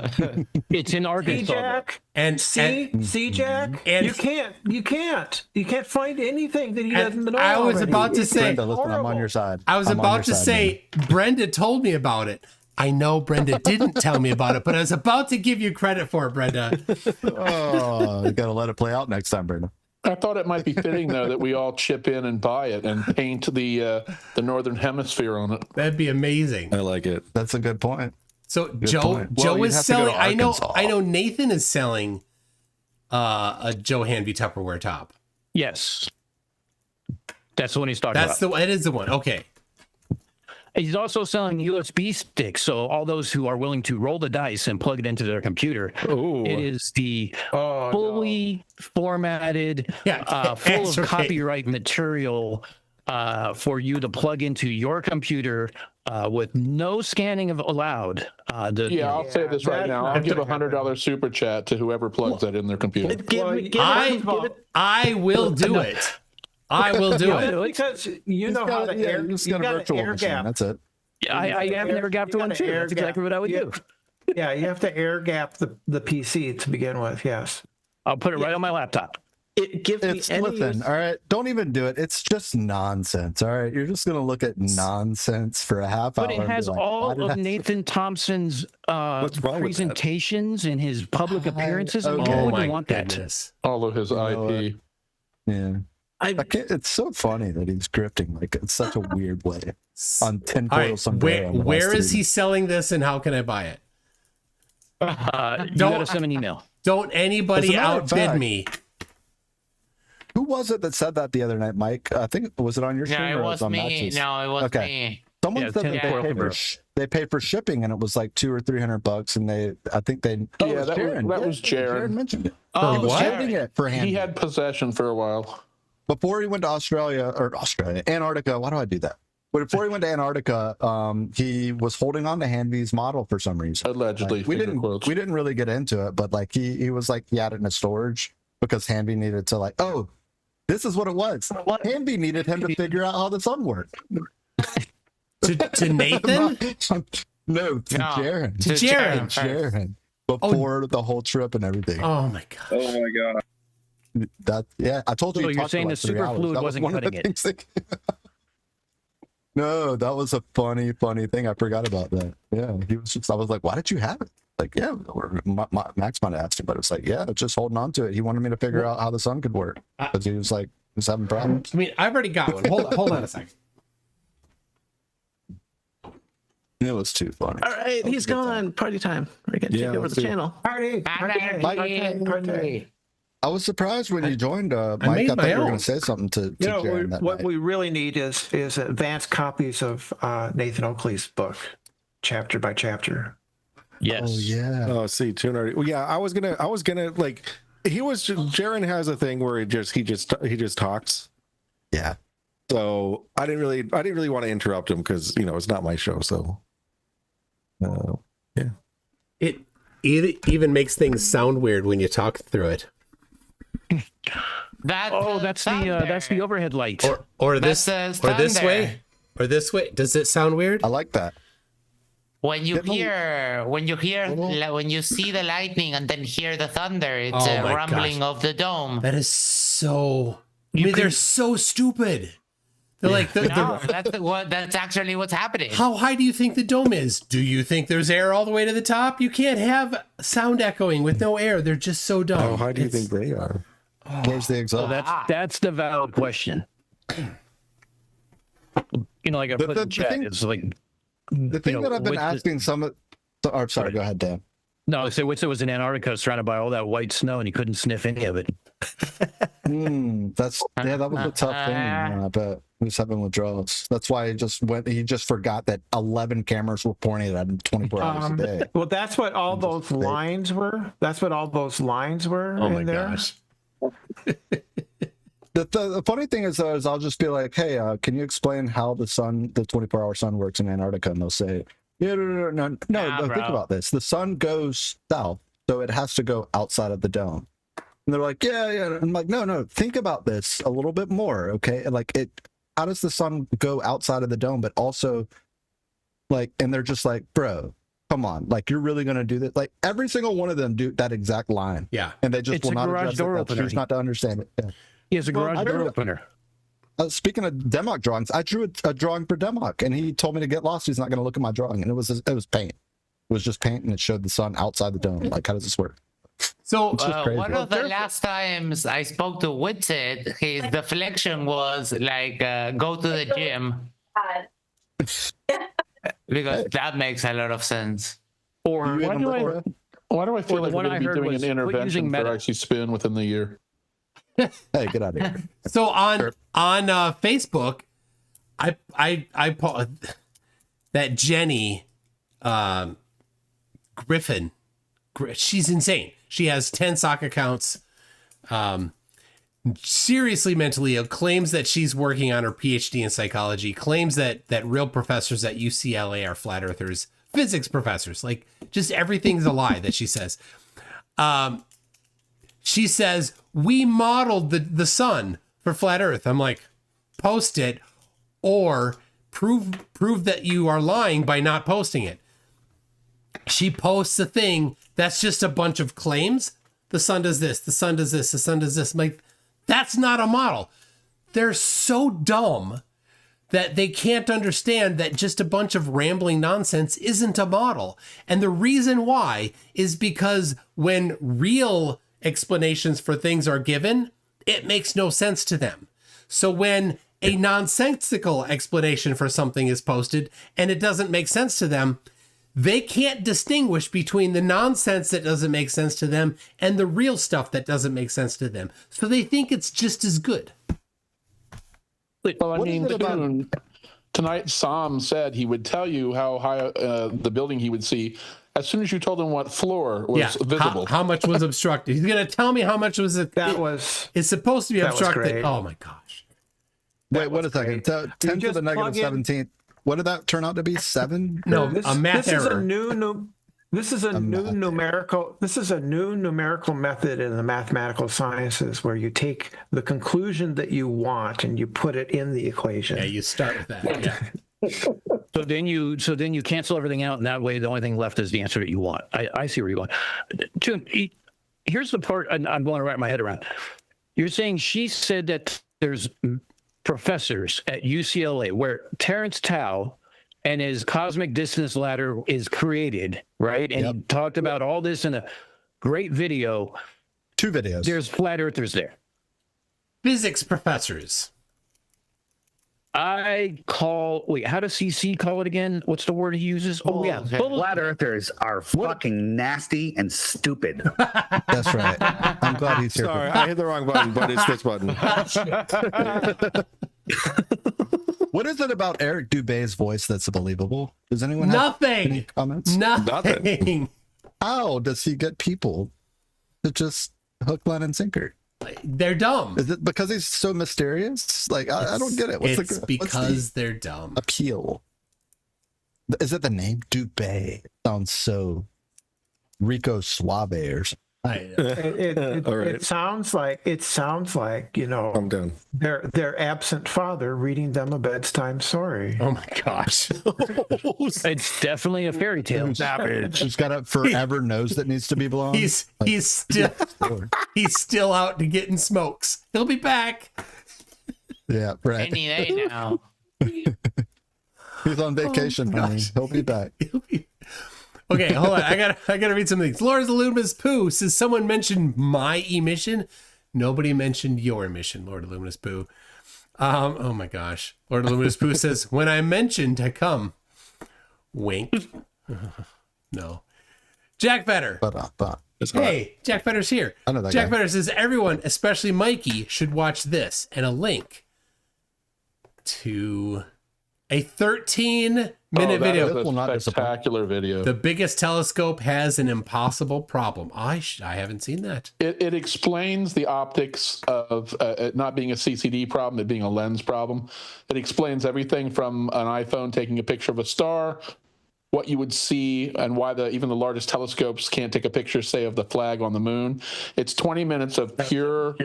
It's in Arkansas. Jack. And see, Jack. And you can't find anything that he doesn't know. I was already. about to say, Brenda, listen, I'm on your side. I was about to say, Brenda told me about it. I know Brenda didn't tell me about it, but I was about to give you credit for it, Brenda. Oh, you gotta let it play out next time, Brenda. I thought it might be fitting, though, that we all chip in and buy it and paint the Northern Hemisphere on it. That'd be amazing. I like it. That's a good point. So Joe is selling. I know Nathan is selling a Joe Hanvey Tupperware top. Yes, that's the one he's talking about. It is the one. Okay. He's also selling USB sticks, so all those who are willing to roll the dice and plug it into their computer, it is the fully formatted, full of copyright material for you to plug into your computer with no scanning allowed. I'll say this right now. I'll give $100 super chat to whoever plugs that in their computer. I will do it. I will do it. Because you know how the air, you got an air gap. That's it. Yeah, I have an air gap to one too. That's exactly what I would do. Yeah, you have to air gap the PC to begin with. Yes. I'll put it right on my laptop. It gives me any listen, all right, don't even do it. It's just nonsense. All right, you're just gonna look at nonsense for a half hour. But it has and be like, all "Why did of I-" Nathan Thompson's presentations and his public appearances. I mean, okay. who Oh wouldn't my want goodness. All of his IP. Yeah. It's so funny that he's grifting like it's such a weird way on All tinfoil right, sombrero. where is he selling this and how can I buy it? You gotta send an email. Don't anybody As a matter of outbid fact- me. Who was it that said that the other night, Mike? I think was it on your stream No, it or was on me. Max's? No, it was Okay. me. Someone Yeah, said that they paid for shipping and it was like $200 or $300, and I think they. Oh, yeah, that was Jared. Jared mentioned it. Oh, he was what? holding it for him He had possession for a while. before he went to Antarctica. Why do I do that? But before he went to Antarctica, he was holding on to Hanvy's model for some reason. Allegedly, we didn't really get into it, but like he was like he had it in a storage because Hanvy needed to like, oh, this is what it was. Hanvy needed him to figure out how the sun worked. To Nathan? No, to Jaren. To Jaren. Jaren. Before the whole trip and everything. Oh my gosh. Oh my god. I told you. So he you're talked saying for the like 3 hours. superfluid That was wasn't one of the cutting it? things that- No, that was a funny thing. I forgot about that. Yeah, he was just. I was like, "Why did you have it?" Like, yeah, Max might have asked him, but it was like, yeah, just holding on to it. He wanted me to figure out how the sun could work because he was like, he was having problems. I mean, I've already got one. Hold on a second. It was too funny. All right, he's gone. Party time. We're gonna take over the channel. Party. I was surprised when you joined, Mike. I made thought my you were own. going to say something to You know, Jaren that what night. we really need is advanced copies of Nathan Oakley's book, chapter by chapter. Yes. Oh yeah. Oh, see, Toon already. Well, yeah, I was gonna like. Jaren has a thing where he just talks. Yeah. So I didn't really want to interrupt him because it's not my show. So. Yeah. It even makes things sound weird when you talk through it. That's the overhead light. Or this way. Or this way. Does it sound weird? I like that. When you see the lightning and then hear the thunder, it's Oh a my rumbling gosh. of the dome. That is so. They're so stupid. They're like, No, that's actually what's happening. how high do you think the dome is? Do you think there's air all the way to the top? You can't have sound echoing with no air. They're just so dumb. How high do you think they are? Where's the exhaust? That's the valid question. Like I put in chat, thing- it's like The thing that I've been with the- asking sorry, go ahead, Dan. No, so Witzer was in Antarctica surrounded by all that white snow and he couldn't sniff any of it. That was a tough thing. I bet he was having withdrawals. That's why he just forgot that 11 cameras were pointed at him 24 hours a day. Well, that's what all those lines were. That's what all those lines were Oh my in there. gosh. The funny thing is I'll just be like, hey, can you explain how the 24-hour sun works in Antarctica? And they'll say, no, think about this. The sun goes south, so it has to go outside of the dome. And they're like, yeah. I'm like, no, think about this a little bit more, okay? Like, how does the sun go outside of the dome, but also, like, and they're just like, bro, come on, like, you're really gonna do this? Like, every single one of them do that exact line. Yeah. And they just It's will a not garage address door it. They opener. choose not to understand it. Yeah. He has a garage door opener. Speaking of Democ drawings, I drew a drawing for Democ, and he told me to get lost. He's not going to look at my drawing, and it was paint. It was just paint, and it showed the sun outside the dome. Like, how does this work? So one of the last times I spoke to Whitsett, his deflection was like, go to the gym. Because that makes a lot of sense. Or Why do I feel like we're going to be doing an intervention for Meta. Icy Spin within the year? Hey, get out of here. So on Facebook, I that Jenny Griffin, she's insane. She has 10 sock accounts. Seriously mentally ill, claims that she's working on her PhD in psychology, claims that real professors at UCLA are flat earthers, physics professors, like just everything's a lie that she says. She says, we modeled the sun for flat earth. I'm like, post it, or prove that you are lying by not posting it. She posts a thing that's just a bunch of claims. The sun does this, the sun does this, the sun does this. I'm like, that's not a model. They're so dumb that they can't understand that just a bunch of rambling nonsense isn't a model. And the reason why is because when real explanations for things are given, it makes no sense to them. So when a nonsensical explanation for something is posted and it doesn't make sense to them, they can't distinguish between the nonsense that doesn't make sense to them and the real stuff that doesn't make sense to them. So they think it's just as good. Well, I mean, tonight Sam said he would tell you how high the building he would see as soon as you told him what floor was visible. How much was obstructed. He's going to tell me how much was it. It's supposed to be obstructed. Oh my gosh. Wait, what a second. 10 to the negative 17th. What did that turn out to be? 7? No, a math error. This is a new numerical method in the mathematical sciences where you take the conclusion that you want and you put it in the equation. Yeah, you start with that. Yeah. So then you cancel everything out, and that way the only thing left is the answer that you want. I see where you're going. Toon, here's the part I'm going to wrap my head around. You're saying she said that there's professors at UCLA where Terrence Tao and his cosmic distance ladder is created, right? And he talked about all this in a great video. 2 videos. There's flat earthers there. Physics professors. How does CC call it again? What's the word he uses? Oh, yeah. Flat earthers are fucking nasty and stupid. That's right. I'm glad he's here. Sorry, I hit the wrong button, but it's this button. What is it about Eric Dubé's voice that's believable? Does anyone have any comments? Nothing. How does he get people to just hook, line, and sinker? They're dumb. Is it because he's so mysterious? Like, I don't get it. It's because they're dumb. Appeal. Is it the name? Dubé. Sounds so Rico Suave or something. It sounds like I'm done. Their absent father reading them a bedtime story. Oh my gosh. It's definitely a fairy tale. Savage. Who's got a forever nose that needs to be blown? He's still out to getting smokes. He'll be back. Yeah, right. Any day now. He's on vacation, honey. He'll be back. Okay, hold on. I gotta read some things. Laura's Luminous Pooh says someone mentioned my emission. Nobody mentioned your emission, Lord Luminous Pooh. Oh my gosh. Lord Luminous Pooh says, when I mentioned to come. Wink. No. Jack Vetter. Hey, Jack Vetter's here. I know that Jack guy. Vetter says everyone, especially Mikey, should watch this, and a link to a 13-minute video. A spectacular video. The biggest telescope has an impossible problem. I haven't seen that. It explains the optics of it not being a CCD problem, it being a lens problem. It explains everything from an iPhone taking a picture of a star, what you would see, and why even the largest telescopes can't take a picture, say, of the flag on the moon. It's 20 minutes of pure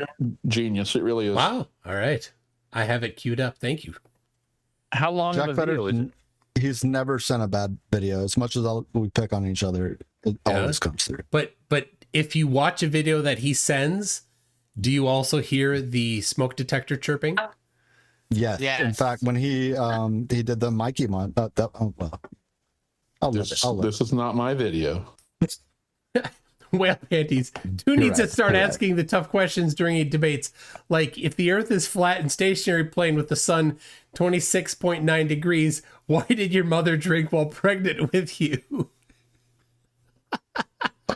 genius. It really is. Wow. All right. I have it queued up. Thank you. How long Jack of a video is it? He's never sent a bad video. As much as we pick on each other, it always comes through. But if you watch a video that he sends, do you also hear the smoke detector chirping? Yes. In fact, when he did the Mikey one, This is not my video. Whale panties. Who needs to start asking the tough questions during debates? Like, if the Earth is flat and stationary plane with the sun 26.9 degrees, why did your mother drink while pregnant with you?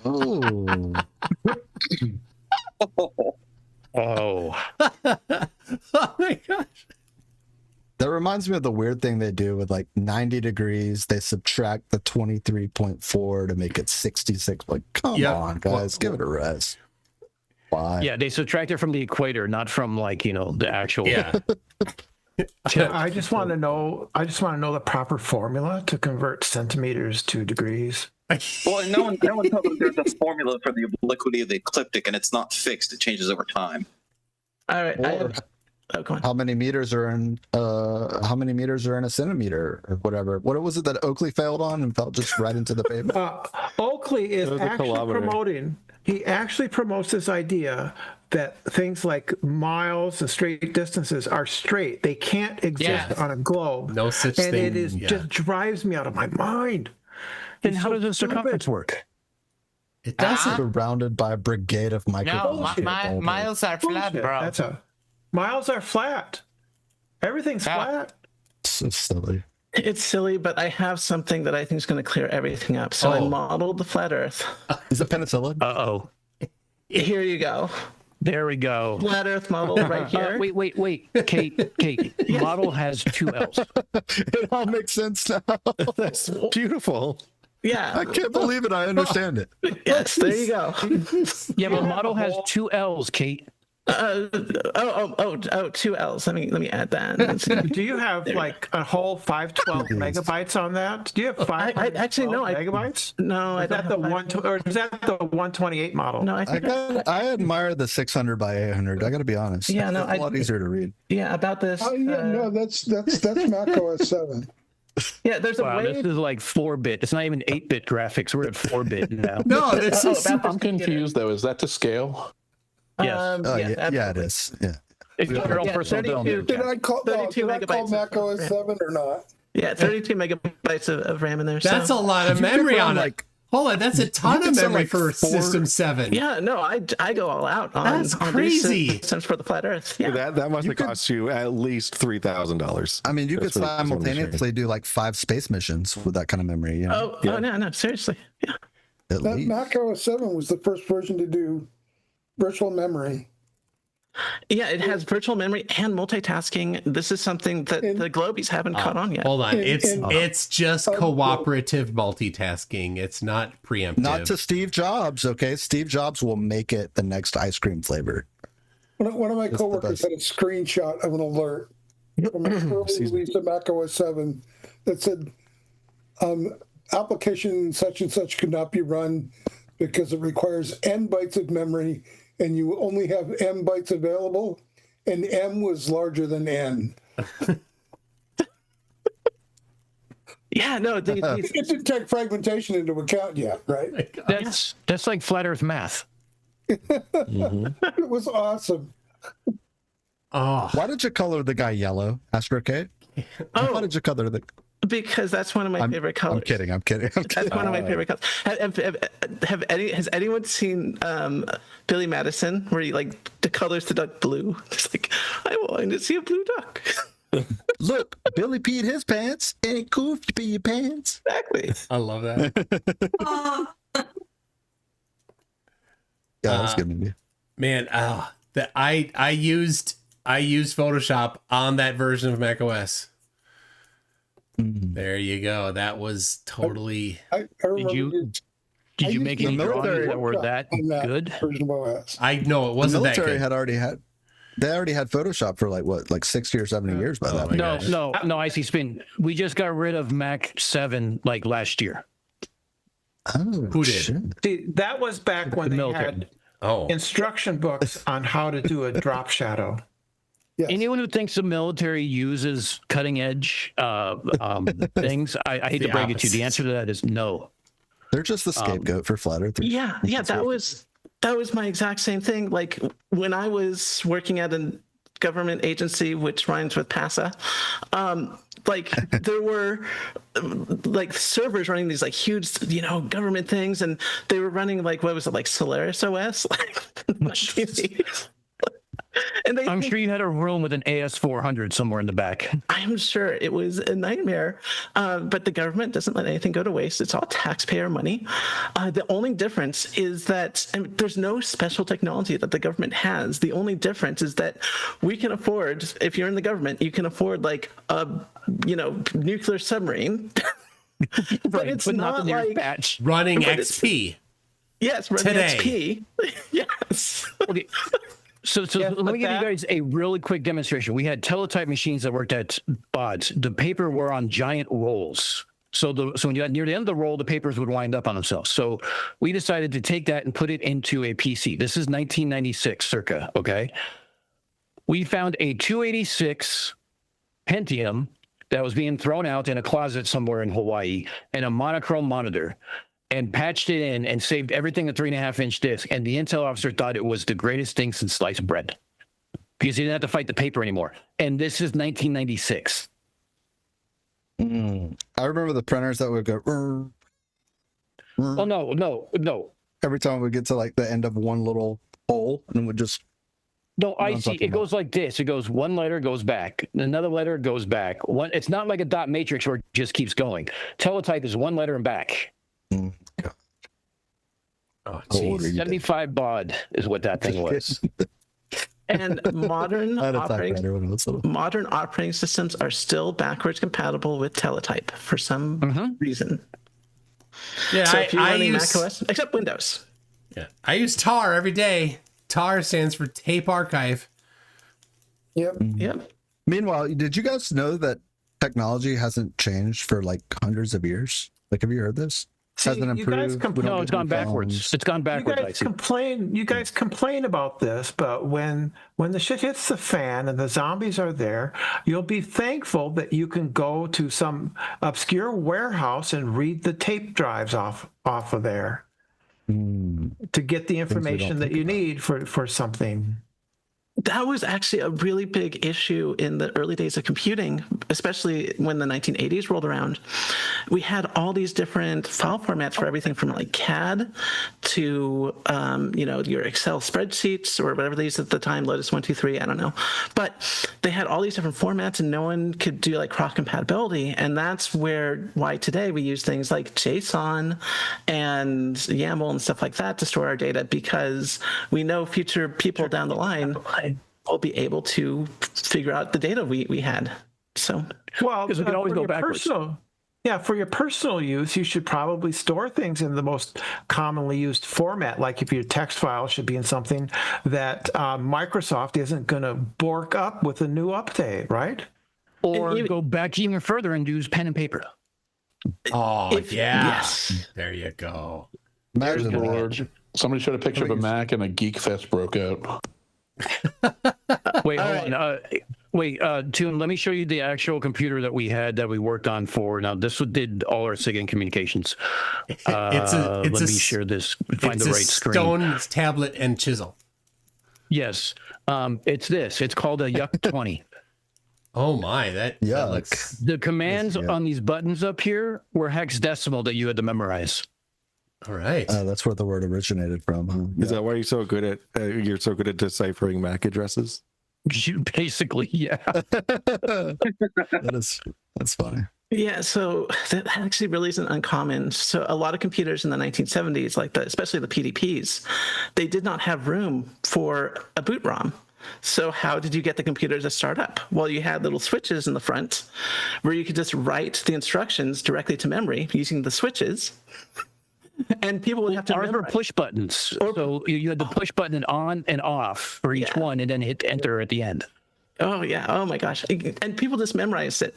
Oh. Oh. Oh my gosh. That reminds me of the weird thing they do with like 90 degrees. They subtract the 23.4 to make it 66. Like, come on, guys, give it a rest. Why? Yeah, they subtract it from the equator, not from the actual. Yeah. I just want to know the proper formula to convert centimeters to degrees. Well, and no one tells us there's a formula for the obliquity of the ecliptic, and it's not fixed. It changes over time. All right. go on. How many meters are in a centimeter or whatever? What was it that Oakley failed on and fell just right into the pavement? Oakley is he actually promotes this idea that things like miles and straight distances are straight. They can't exist on a globe. No such and thing. And it just drives me out of my mind. Then how does the circumference work? It doesn't. Surrounded by a brigade of microphones. No, miles are flat, bro. Miles are flat. Everything's flat. So silly. It's silly, but I have something that I think is going to clear everything up. So I modeled the flat Earth. Is it penicillin? Uh-oh. Here you go. There we go. Flat Earth model right here. Wait. Kate. Model has 2 L's. It all makes sense now. That's beautiful. Yeah. I can't believe it. I understand it. Yes, there you go. Yeah, but model has 2 L's, Kate. 2 L's. Let me add that. Do you have like a whole 512 megabytes on that? Do you have 5 megabytes? No, I don't. Or is that the 128 model? No, I admire the 600 by 800. I got to be honest. Yeah, no, it's a lot easier to read. Yeah, about this. Oh yeah, no, that's Mac OS 7. Yeah, there's a way. This is like 4-bit. It's not even 8-bit graphics. We're at 4-bit now. No, this is. I'm confused though. Is that to scale? Yes. Yeah, it is. Yeah. It's your own personal domain. Did I call 32 megabytes Mac OS 7 or not? Yeah, 32 megabytes of RAM in there. That's a lot of memory on it. Hold on, that's a ton of memory for System 7. Yeah, no, I go all out on That's crazy. Systems for the flat Earth. Yeah. That must have cost you at least $3,000. I mean, you could simultaneously do like 5 space missions with that kind of memory. You know? Oh no, seriously. Yeah. That Mac OS 7 was the first version to do virtual memory. Yeah, it has virtual memory and multitasking. This is something that the Globies haven't caught on yet. Hold on, it's just cooperative multitasking. It's not preemptive. Not to Steve Jobs, okay? Steve Jobs will make it the next ice cream flavor. One of my coworkers had a screenshot of an alert from an early release of Mac OS 7 that said, application such and such could not be run because it requires N bytes of memory and you only have M bytes available, and M was larger than N. Yeah, no, it didn't take fragmentation into account yet, right? That's like flat Earth math. It was awesome. Oh, why did you color the guy yellow, Astrocade? Why did you color the? Because that's one of my favorite colors. I'm kidding. That's one of my favorite colors. Has anyone seen Billy Madison, where he like colors the duck blue? It's like, I want to see a blue duck. Look, Billy peed his pants. Ain't cool to pee your pants. Exactly. I love that. Yeah, that's a good movie. Man, I used Photoshop on that version of macOS. There you go. That was totally. I remember Did you make any drawings that were that good? I know it wasn't that good. They already had Photoshop for like 60 or 70 years by that point. No, I see spin. We just got rid of Mac 7 like last year. Oh, who did? See, that was back when they had instruction books on how to do a drop shadow. Yes. Anyone who thinks the military uses cutting edge things, I hate to break it to you. The answer to that is no. They're just the scapegoat for flat Earth. Yeah, that was my exact same thing. Like when I was working at a government agency, which rhymes with PASA, like there were like servers running these like huge, government things, and they were running like, what was it, like Solaris OS? And I'm sure you had a room with an AS400 somewhere in the back. I'm sure it was a nightmare, but the government doesn't let anything go to waste. It's all taxpayer money. The only difference is that there's no special technology that the government has. The only difference is that we can afford, if you're in the government, you can afford like a nuclear submarine. But it's not the like batch running XP. Yes, running today. XP. Yes. Okay. So let me give you guys a really quick demonstration. We had teletype machines that worked at BODs. The paper were on giant rolls. So when you got near the end of the roll, the papers would wind up on themselves. So we decided to take that and put it into a PC. This is 1996 circa, okay? we found a 286 Pentium that was being thrown out in a closet somewhere in Hawaii and a monochrome monitor, and patched it in and saved everything a 3.5-inch disc. And the intel officer thought it was the greatest thing since sliced bread because he didn't have to fight the paper anymore. And this is 1996. I remember the printers that would go. Oh, no. Every time we get to like the end of one little hole, and it would just. No, I see. It goes like this. It goes one letter, goes back. Another letter goes back. One. It's not like a dot matrix where it just keeps going. Teletype is one letter and back. Oh, 75 baud is what that thing was. And modern operating systems are still backwards compatible with teletype for some reason. Yeah, so if you're running use macOS, except Windows. Yeah, I use TAR every day. TAR stands for Tape Archive. Yep. Meanwhile, did you guys know that technology hasn't changed for like hundreds of years? Like, have you heard this? Hasn't improved. No, it's gone backwards. It's gone backwards. You guys complain about this, but when the shit hits the fan and the zombies are there, you'll be thankful that you can go to some obscure warehouse and read the tape drives off of there to get the information that you need for something. That was actually a really big issue in the early days of computing, especially when the 1980s rolled around. We had all these different file formats for everything from like CAD to, your Excel spreadsheets or whatever they used at the time, Lotus 123, I don't know. But they had all these different formats and no one could do like cross compatibility. And that's why today we use things like JSON and YAML and stuff like that to store our data, because we know future people down the line will be able to figure out the data we had. So, well, because we can always go backwards. For your personal use, you should probably store things in the most commonly used format. Like if your text file should be in something that Microsoft isn't going to bork up with a new update, right? Or go back even further and use pen and paper. Oh, yes. There you go. Lord. Somebody showed a picture of a Mac and a Geek Fest broke out. Wait, hold on. Toon, let me show you the actual computer that we had that we worked on for. Now, this did all our SIGINT communications. Let me share this. Find the right screen. Stone tablet and chisel. Yes, it's this. It's called a Yuck 20. Oh my, that looks. The commands on these buttons up here were hexadecimal that you had to memorize. All right. That's where the word originated from. Huh? Is that why you're so good at deciphering MAC addresses? Basically, yeah. That's funny. Yeah, so that actually really isn't uncommon. So a lot of computers in the 1970s, especially the PDPs, they did not have room for a boot ROM. So how did you get the computer to start up? Well, you had little switches in the front where you could just write the instructions directly to memory using the switches. And people would have to remember push buttons. So you had to push button on and off for each one, and then hit enter at the end. Oh yeah! Oh my gosh! And people just memorized it.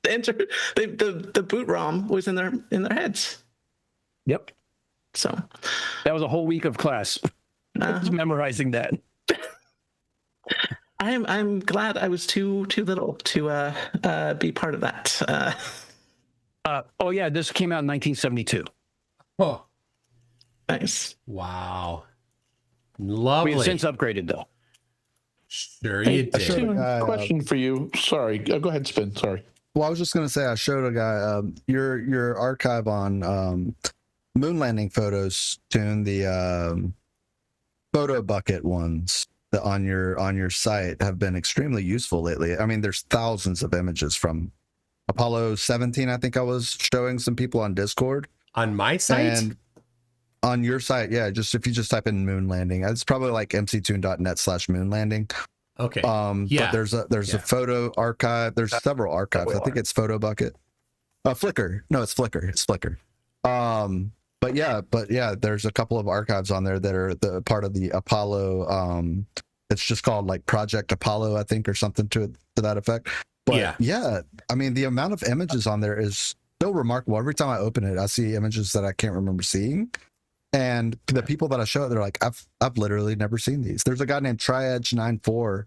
Enter the boot ROM was in their heads. Yep. So that was a whole week of class. Just memorizing that. I'm glad I was too little to be part of that. Oh yeah, this came out in 1972. Oh, nice! Wow, lovely. We've since upgraded though. Sure, you did. Question for you. Sorry, go ahead, Spin. Sorry. Well, I was just gonna say I showed a guy your archive on moon landing photos, Toon, the photo bucket ones that on your site have been extremely useful lately. I mean, there's thousands of images from Apollo 17, I think I was showing some people on Discord. On my site? And on your site, yeah. Just if you just type in moon landing, it's probably like mctoon.net/moon landing. Okay. But there's a photo archive. There's several archives. I think it's Photo Bucket. Flickr. No, it's Flickr. It's Flickr. But yeah, there's a couple of archives on there that are the part of the Apollo. It's just called like Project Apollo, I think, or something to that effect. But yeah, I mean, the amount of images on there is so remarkable. Every time I open it, I see images that I can't remember seeing. And the people that I show it, they're like, I've literally never seen these. There's a guy named Triedge94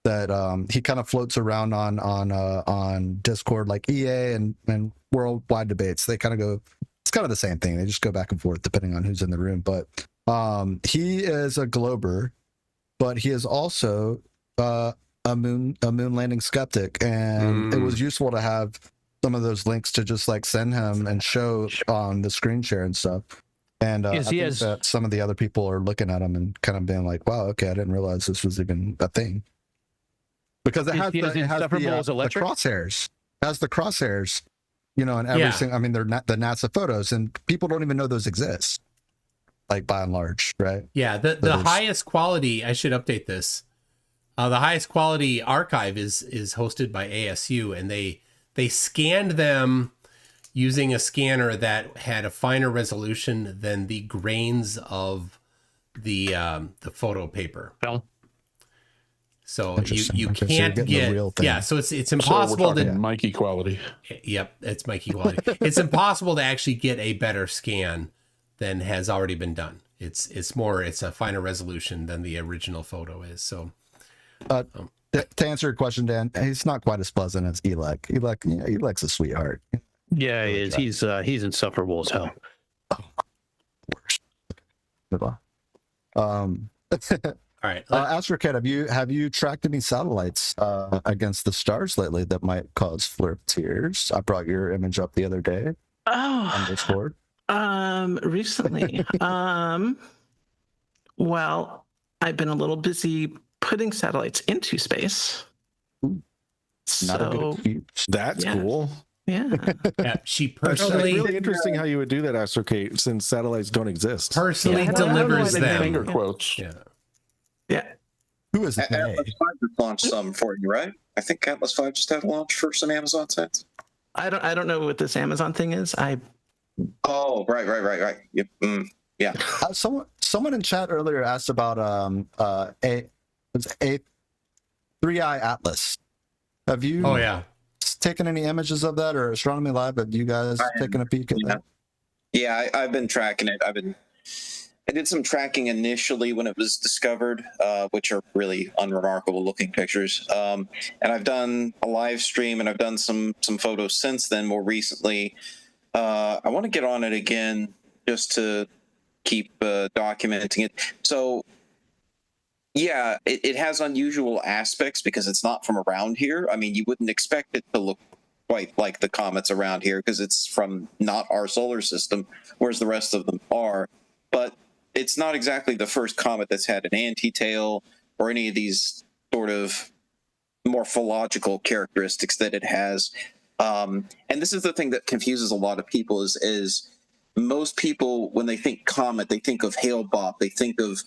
that he kind of floats around on Discord, like EA and worldwide debates. They kind of go, it's kind of the same thing. They just go back and forth depending on who's in the room. But he is a glober, but he is also a moon landing skeptic, and it was useful to have some of those links to just like send him and show on the screen share and stuff. And I think that some of the other people are looking at him and kind of being like, wow, okay, I didn't realize this was even a thing. Because it has the crosshairs. It has the crosshairs, you know, and everything. I mean, they're not the NASA photos, and people don't even know those exist, like by and large, right? Yeah, the highest quality, I should update this. The highest quality archive is hosted by ASU, and they scanned them using a scanner that had a finer resolution than the grains of the photo paper. So you can't get so it's impossible to Mikey quality. Yep, it's Mikey quality. It's impossible to actually get a better scan than has already been done. It's a finer resolution than the original photo is. So to answer your question, Dan, he's not quite as pleasant as Elec. Elec's a sweetheart. Yeah, he is. He's insufferable as hell. All right. Astrocad, have you tracked any satellites against the stars lately that might cause flare tears? I brought your image up the other day on Discord. Recently. Well, I've been a little busy putting satellites into space. That's cool. Yeah. She personally. It's really interesting how you would do that, Astrocade, since satellites don't exist. Personally delivers them. Finger quotes. Yeah. Who is it? Atlas 5 just launched some for you, right? I think Atlas 5 just had a launch for some Amazon sites. I don't know what this Amazon thing is. Oh, right. Yep. Yeah. Someone in chat earlier asked about a 3i Atlas. Have you? Oh yeah. Taken any images of that, or Astronomy Live? Have you guys taken a peek at that? Yeah, I've been tracking it. I did some tracking initially when it was discovered, which are really unremarkable looking pictures. And I've done a live stream, and I've done some photos since then. More recently, I want to get on it again just to keep documenting it. So, yeah, it has unusual aspects because it's not from around here. I mean, you wouldn't expect it to look quite like the comets around here because it's from not our solar system, whereas the rest of them are. But it's not exactly the first comet that's had an anti-tail or any of these sort of morphological characteristics that it has. And this is the thing that confuses a lot of people is most people, when they think comet, they think of Hale-Bopp. They think of,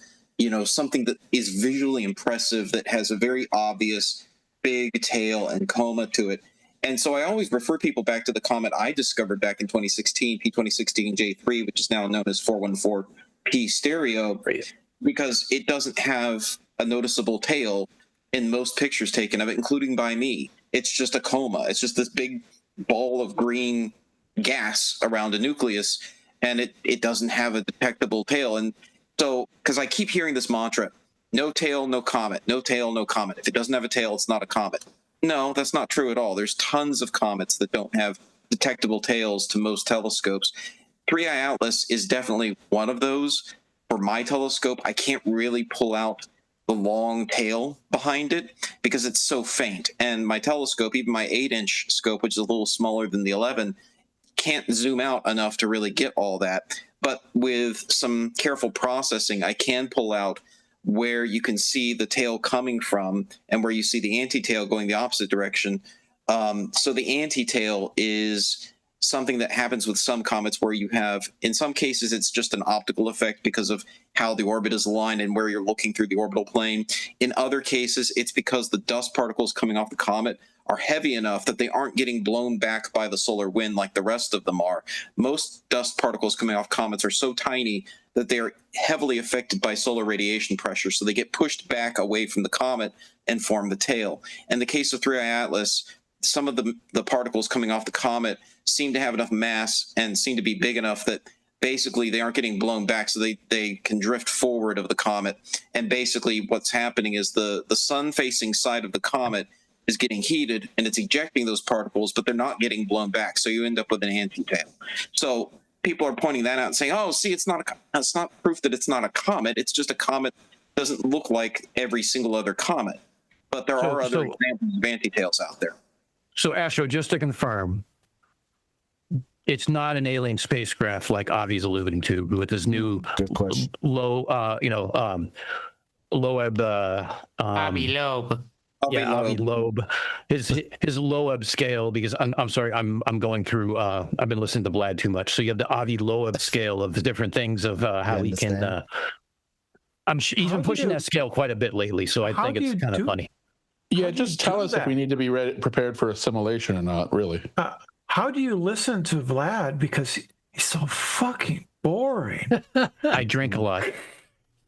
something that is visually impressive, that has a very obvious big tail and coma to it. And so I always refer people back to the comet I discovered back in 2016, P2016 J3, which is now known as 414P stereo, because it doesn't have a noticeable tail in most pictures taken of it, including by me. It's just a coma. It's just this big ball of green gas around a nucleus, and it doesn't have a detectable tail. And so, because I keep hearing this mantra, no tail, no comet, no tail, no comet. If it doesn't have a tail, it's not a comet. No, that's not true at all. There's tons of comets that don't have detectable tails to most telescopes. 3i Atlas is definitely one of those. For my telescope, I can't really pull out the long tail behind it because it's so faint. And my telescope, even my 8-inch scope, which is a little smaller than the 11, can't zoom out enough to really get all that. But with some careful processing, I can pull out where you can see the tail coming from and where you see the anti-tail going the opposite direction. So the anti-tail is something that happens with some comets where you have, in some cases, it's just an optical effect because of how the orbit is aligned and where you're looking through the orbital plane. In other cases, it's because the dust particles coming off the comet are heavy enough that they aren't getting blown back by the solar wind like the rest of them are. Most dust particles coming off comets are so tiny that they're heavily affected by solar radiation pressure, so they get pushed back away from the comet and form the tail. In the case of 3i Atlas, some of the particles coming off the comet seem to have enough mass and seem to be big enough that basically they aren't getting blown back, so they can drift forward of the comet. And basically what's happening is the sun-facing side of the comet is getting heated, and it's ejecting those particles, but they're not getting blown back, so you end up with an anti-tail. So people are pointing that out and saying, oh, see, it's not proof that it's not a comet. It's just a comet doesn't look like every single other comet. But there are other examples of anti-tails out there. So, Astro, just to confirm, it's not an alien spacecraft like Avi's alluding to with this new low, Loeb. Avi Loeb. Yeah, Avi Loeb. His Loeb scale, because I'm sorry, I'm going through. I've been listening to Vlad too much. So you have the Avi Loeb scale of the different things of how he can. He's been pushing that scale quite a bit lately, so I think it's kind of funny. Yeah, just tell us if we need to be prepared for assimilation or not, really. How do you listen to Vlad? Because he's so fucking boring. I drink a lot.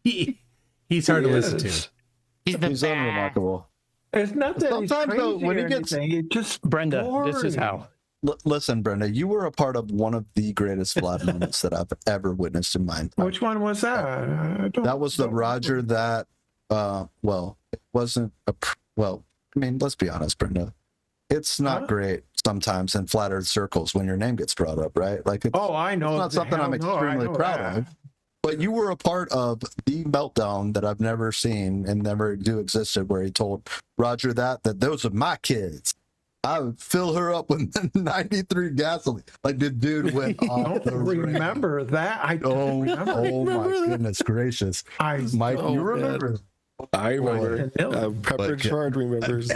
He's hard to listen to. He's unremarkable. It's not that Sometimes, though, when he gets it just Brenda, boring. this is how. Listen, Brenda, you were a part of one of the greatest Vlad moments that I've ever witnessed in my entire. Which one was that? That was the Roger that. Well, it wasn't a. Well, I mean, let's be honest, Brenda. It's not great sometimes in flat Earth circles when your name gets brought up, right? Like, it's, I know. It's not something I'm extremely proud of. But you were a part of the meltdown that I've never seen and never do existed, where he told Roger that those are my kids. I would fill her up with 93 gasoline. Like, the dude went off the remember that. I don't remember. Oh my goodness gracious. Mike, you remember? I remember. Pepper Charred remembers.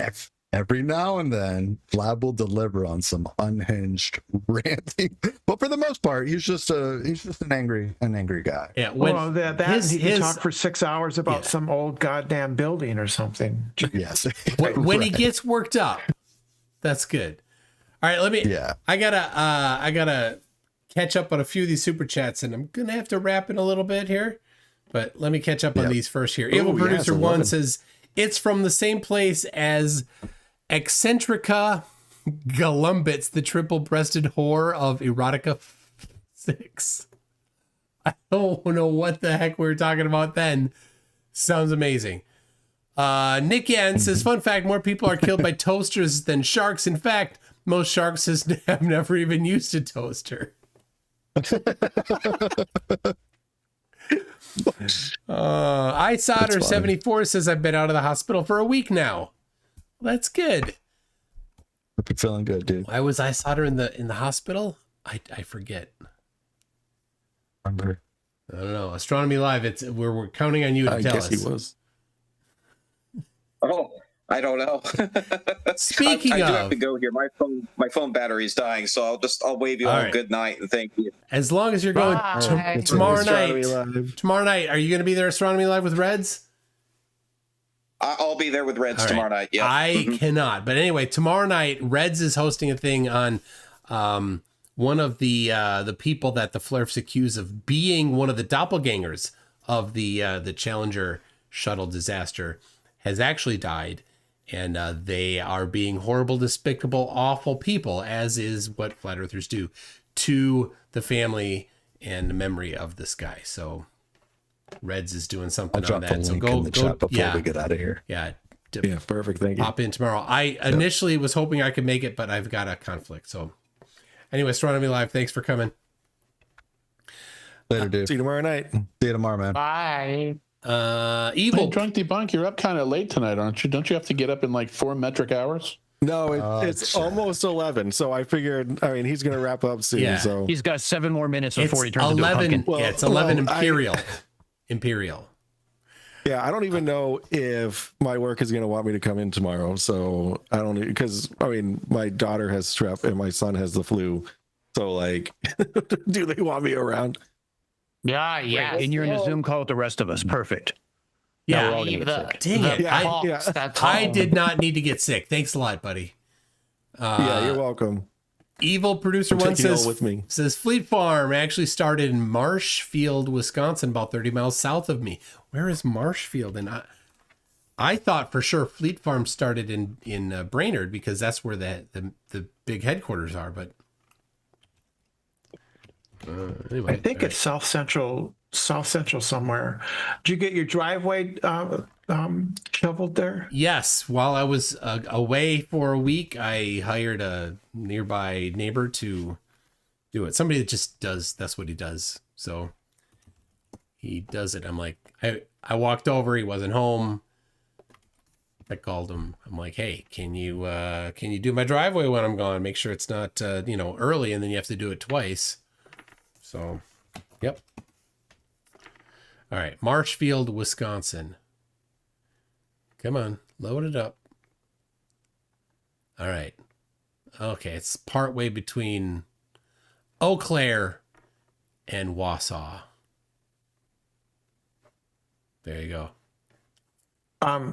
Every now and then, Vlad will deliver on some unhinged ranting, but for the most part, he's just an angry guy. Yeah, he can talk for 6 hours about some old goddamn building or something. Yes. When he gets worked up, that's good. All right, let me. Yeah. I gotta catch up on a few of these super chats, and I'm gonna have to wrap in a little bit here, but let me catch up on these first here. Evil Producer 1 says it's from the same place as Eccentrica Galumbits, the triple-breasted whore of Erotica 6. I don't know what the heck we were talking about then. Sounds amazing. Nick Yan says, fun fact, more people are killed by toasters than sharks. In fact, most sharks have never even used a toaster. iSolder74 says, I've been out of the hospital for a week now. That's good. Hope you're feeling good, dude. Why was iSolder in the hospital? I forget. I don't know. Astronomy Live, we're counting on you to tell us. I guess he was. Oh, I don't know. Speaking I do have to go here. My phone battery is dying, so I'll wave you all a good night and thank you. As long as you're going tomorrow night, are you going to be there Astronomy Live with Reds? I'll be there with Reds tomorrow night. Yeah, I cannot. But anyway, tomorrow night, Reds is hosting a thing on one of the people that the Flerps accuse of being one of the doppelgangers of the Challenger shuttle disaster has actually died, and they are being horrible, despicable, awful people, as is what flat earthers do to the family and the memory of this guy. So Reds is doing something on that. So go chat before we get out of here. Yeah, perfect. Thank you. Pop in tomorrow. I initially was hoping I could make it, but I've got a conflict. So anyway, Astronomy Live, thanks for coming. Later, dude. See you tomorrow night. See you tomorrow, man. Bye. Evil Hey, Drunk Debunk, you're up kind of late tonight, aren't you? Don't you have to get up in like 4 metric hours? No, it's almost 11. So I figured, he's going to wrap up soon. Yeah. So He's got 7 more minutes before he turns into a pumpkin. It's 11 Imperial. Yeah, I don't even know if my work is going to want me to come in tomorrow. So I don't, because my daughter has strep and my son has the flu. So like, do they want me around? Yeah. And you're in a Zoom call with the rest of us. Perfect. Yeah. Now we're all gonna get sick. Dang it. I did not need to get sick. Thanks a lot, buddy. Yeah, you're welcome. Evil Producer I'm 1 taking it all says, with me. Fleet Farm actually started in Marshfield, Wisconsin, about 30 miles south of me. Where is Marshfield? And I thought for sure Fleet Farm started in Brainerd, because that's where the big headquarters are. But Anyway, I think it's South Central somewhere. Did you get your driveway shoveled there? Yes. While I was away for a week, I hired a nearby neighbor to do it. Somebody that just does, that's what he does. So he does it. I'm like, I walked over, he wasn't home. I called him. I'm like, hey, can you do my driveway when I'm gone? Make sure it's not, early, and then you have to do it twice. So, yep. All right. Marshfield, Wisconsin. Come on, load it up. All right. Okay. It's partway between Eau Claire and Wausau. There you go.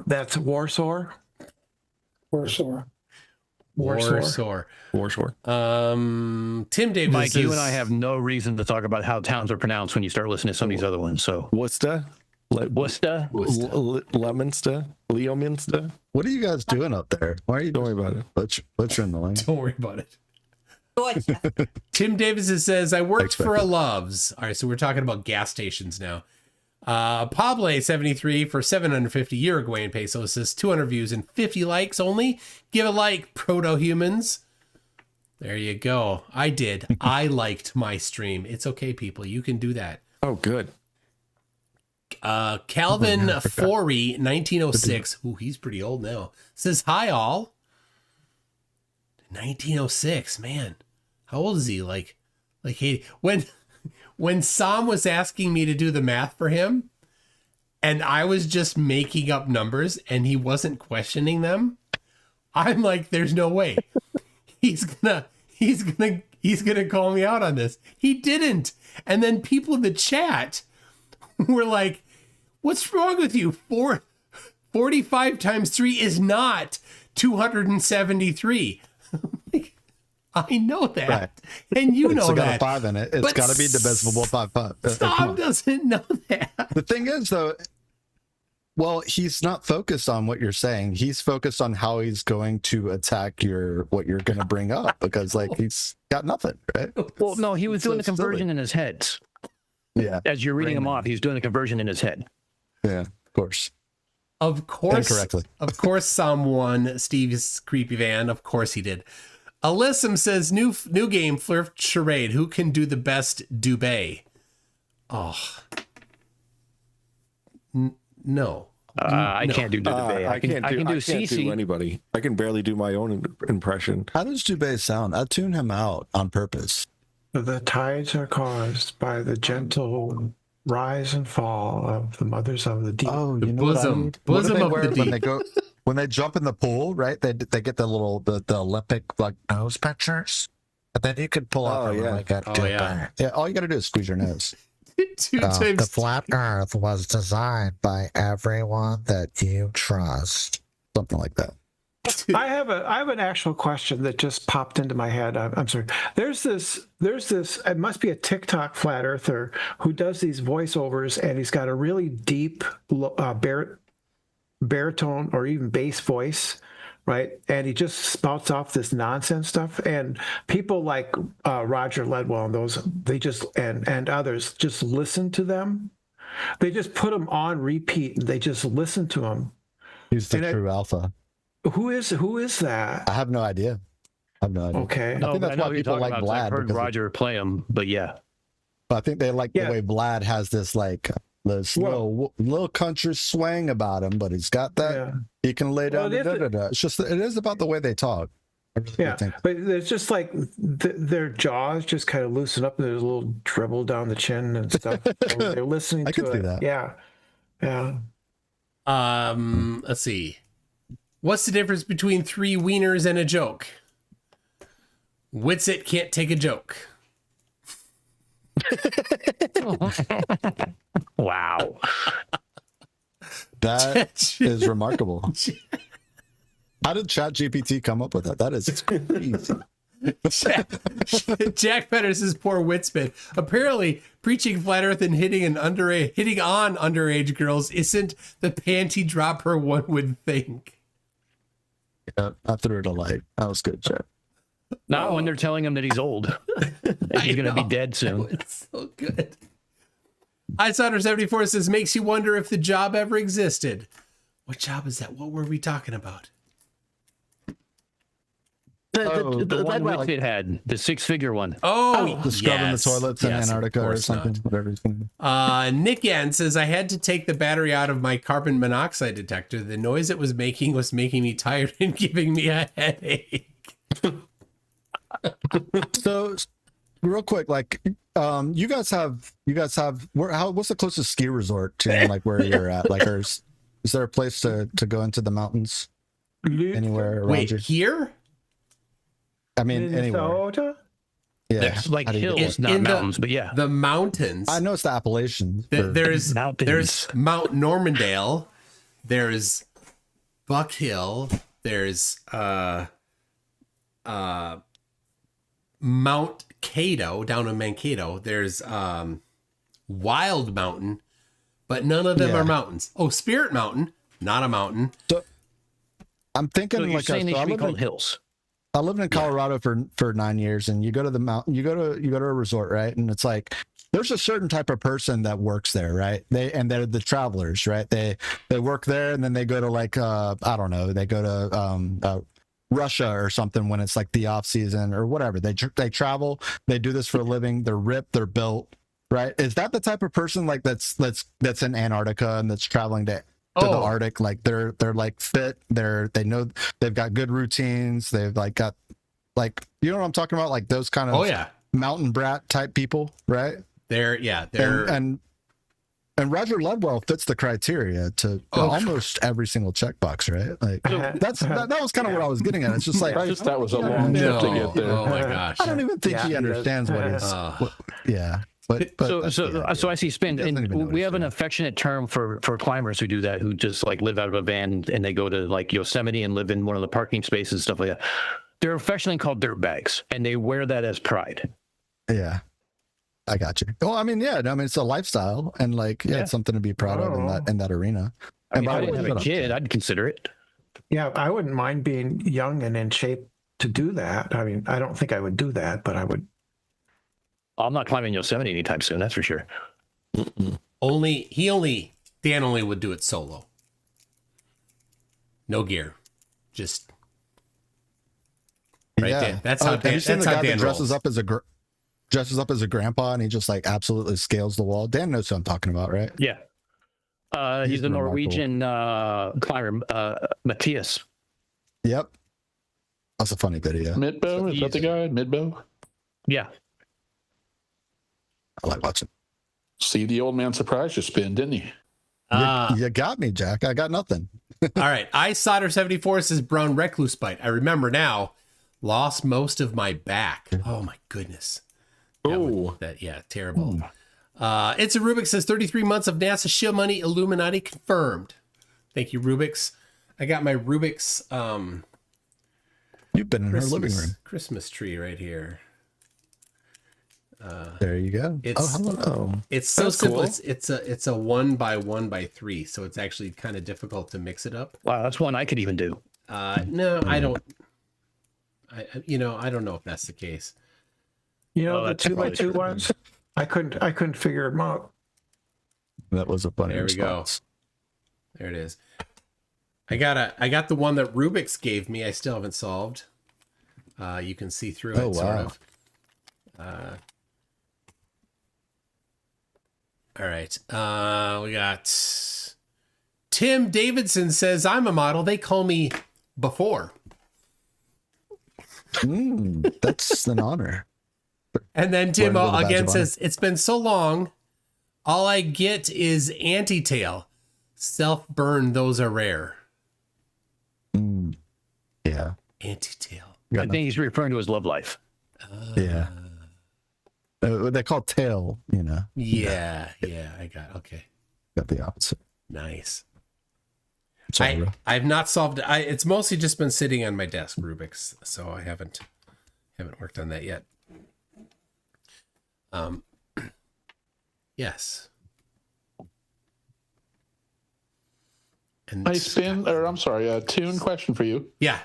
That's Warsaw. Warsaw. Tim Davis. Mike, says, you and I have no reason to talk about how towns are pronounced when you start listening to some of these other ones. So Worcester, Leominster, Leominster. What are you guys doing up there? Why are you? Don't worry about it. Butchering the lane. Don't worry about it. Tim Davis says, I worked for a Love's. All right, so we're talking about gas stations now. Pable 73 for 750 Uruguayan pesos says 200 views and 50 likes only. Give a like, proto-humans. There you go. I did. I liked my stream. It's okay, people. You can do that. Oh, good. Calvin Forey, 1906. Ooh, he's pretty old now. Says, hi, all. 1906, man. How old is he? Like he, when Sam was asking me to do the math for him, and I was just making up numbers and he wasn't questioning them, I'm like, there's no way. He's gonna call me out on this. He didn't. And then people in the chat were like, what's wrong with you? 45 times 3 is not 273. I know that, right. And you know it's that. It's got a 5 in it. It's got to be divisible by 5. Tom doesn't know that. The thing is, though, well, he's not focused on what you're saying. He's focused on how he's going to attack what you're going to bring up, because he's got nothing, right? Well, no, he was doing the conversion in his head. Yeah. As you're reading him off, he's doing the conversion in his head. Yeah, of course. Incorrectly. Of course, Psalm 1, Steve's creepy van. Of course he did. Alyssum says, new game, Flirt Charade. Who can do the best Dubé? Oh. No. I can't do Dubé. I can do CC. Anybody. I can barely do my own impression. How does Dubé sound? I tune him out on purpose. The tides are caused by the gentle rise and fall of the mothers of the deep. Oh, the bosom of the deep. When they jump in the pool, right? They get the Olympic nose pictures, and then you can pull up. Yeah. All you got to do is squeeze your nose. The flat Earth was designed by everyone that you trust. Something like that. I have an actual question that just popped into my head. I'm sorry. There's this. It must be a TikTok flat earther who does these voiceovers, and he's got a really deep baritone or even bass voice, right? And he just spouts off this nonsense stuff, and people like Roger Ledwell and those, they just and others just listen to them. They just put them on repeat and they just listen to them. He's the true alpha. Who is that? I have no idea. Okay. I think that's why people like Vlad. I've heard Roger play him, but yeah. I think they like the way Vlad has this little country swang about him, but he's got that. Yeah. He can lay down. It's just it is about the way they talk. But it's just like their jaws just kind of loosen up, and there's a little dribble down the chin and stuff. They're listening. I can see that. Yeah. Let's see. What's the difference between 3 wieners and a joke? Witsit can't take a joke. Wow. That is remarkable. How did ChatGPT come up with that? That is crazy. Jack Peters' poor Witsman. Apparently, preaching flat earth and hitting on underage girls isn't the panty dropper one would think. Yeah, I threw it a light. That was good, Jack. Not when they're telling him that he's old. And he's going to be dead soon. It's so good. iSolder74 says, makes you wonder if the job ever existed. What job is that? What were we talking about? The one which it had, the 6-figure one. Oh, the scrubbing yes. the toilets in Yes, of Antarctica or course something. not. Whatever it's gonna be. Nick Yan says, I had to take the battery out of my carbon monoxide detector. The noise it was making me tired and giving me a headache. So, real quick, like, you guys have what's the closest ski resort to like where you're at? Like, is there a place to go into the mountains anywhere around Wait, you? Here? I mean, Minnesota? anywhere. Yeah, There's like How do you get hills, there? not mountains, but yeah. The mountains. I know it's the Appalachians. There's Mountains. Mount Normandale. There's Buck Hill. There's Mount Cato down in Mankato. There's Wild Mountain, but none of them are mountains. Oh, Spirit Mountain, not a mountain. So, I'm thinking So you're like saying they so should be called hills. I lived in Colorado for 9 years, and you go to the mountain, you go to a resort, right? And it's like there's a certain type of person that works there, right? They're the travelers, right? They work there, and then they go to like I don't know, they go to Russia or something when it's like the off season or whatever. They travel, they do this for a living. They're ripped, they're built, right? Is that the type of person like that's in Antarctica and that's traveling to the Arctic? Like they're like fit, they know they've got good routines, they've like got like, you know what I'm talking about, like those kind of mountain brat type people, right? They're and Roger Ledwell fits the criteria to almost every single checkbox, right? Like that was kind of what I was getting at. It's just like that was a long trip to get there. Oh my gosh! I don't even think he understands what he's. But so I see spin, and we have an affectionate term for climbers who do that, who just like live out of a van and they go to like Yosemite and live in one of the parking spaces, stuff like that. They're affectionately called dirt bags, and they wear that as pride. Yeah, I got you. Well, I mean, it's a lifestyle, and like, it's something to be proud of in that arena. I mean, if I didn't have a kid, I'd consider it. Yeah, I wouldn't mind being young and in shape to do that. I mean, I don't think I would do that, but I would. I'm not climbing Yosemite anytime soon, that's for sure. Dan only would do it solo. No gear. Just right there. That's how Dan, have you seen that's the how guy Dan that dresses rolls. dresses up as a grandpa and he just like absolutely scales the wall? Dan knows who I'm talking about, right? Yeah. He's a Norwegian climber, Matthias. Yep. That's a funny video. Midbow? Is that the guy? Midbow? Yeah. I like watching. See, the old man surprised you, Spin, didn't he? You got me, Jack. I got nothing. All right. iSolder74 says brown recluse bite. I remember now. Lost most of my back. Oh my goodness. Terrible. It's a Rubik says 33 months of NASA shield money Illuminati confirmed. Thank you, Rubik's. I got my Rubik's You've been in her living room. Christmas tree right here. There you go. Hello. It's so That's simple. cool. It's a 1x1x3, so it's actually kind of difficult to mix it up. Wow, that's one I could even do. No, I don't. I don't know if that's the case. The 2x2 ones, I couldn't figure them out. That was a funny There we go. response. There it is. I got the one that Rubik's gave me. I still haven't solved. You can see through it, sort of. All right. We got Tim Davidson says, I'm a model. They call me Before. That's an honor. And then Tim Wearing it with a badge again of says, it's been so long. All I get is anti-tail. Self-burn, those are rare. Yeah. Anti-tail. I think he's referring to his love life. Yeah. They call tail, Yeah, I got the opposite. Nice. Sorry, I've not solved it. It's mostly just been sitting on my desk, Rubik's, so I haven't worked on that yet. Yes. And Hey, Spin, or I'm sorry, Toon, question for you. Yeah.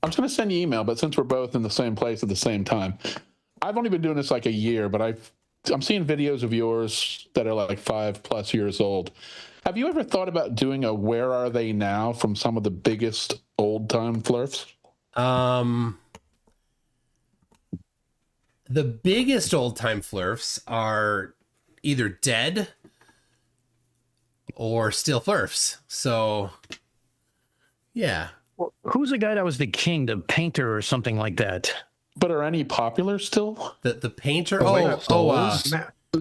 I'm just going to send you email, but since we're both in the same place at the same time, I've only been doing this like a year, but I'm seeing videos of yours that are like 5+ years old. Have you ever thought about doing a Where Are They Now from some of the biggest old-time flirts? The biggest old-time flirts are either dead or still flirts. So, yeah. Well, who's the guy that was the king, the painter or something like that? But are any popular still? The painter?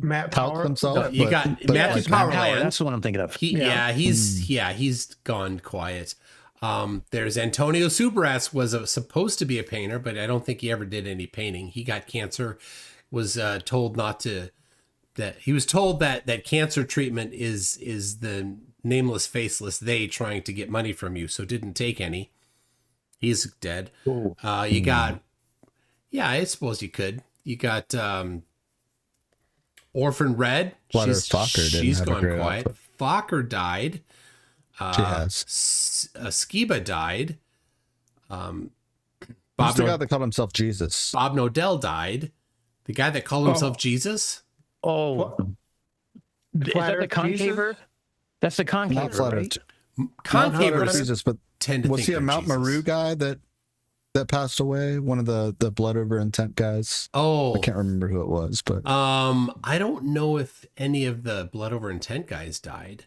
Matt Power himself. You got Matthew Power. That's the one I'm thinking of. He's gone quiet. There's Antonio Subras was supposed to be a painter, but I don't think he ever did any painting. He got cancer, was told not to. That he was told that cancer treatment is the nameless, faceless they trying to get money from you, so didn't take any. He's dead. You got, I suppose you could. You got Orphan Red. She's gone quiet. Fokker died. She has. Skiba died. Who's the guy that called himself Jesus? Bob Nodell died. The guy that called himself Jesus. Oh, is that the concaver? That's the concaver, Not flat right? Concavers Jesus, but tend to was think he a they're Mount Jesus. Meru guy that passed away? One of the blood over intent guys. Oh, I can't remember who it was, but I don't know if any of the blood over intent guys died.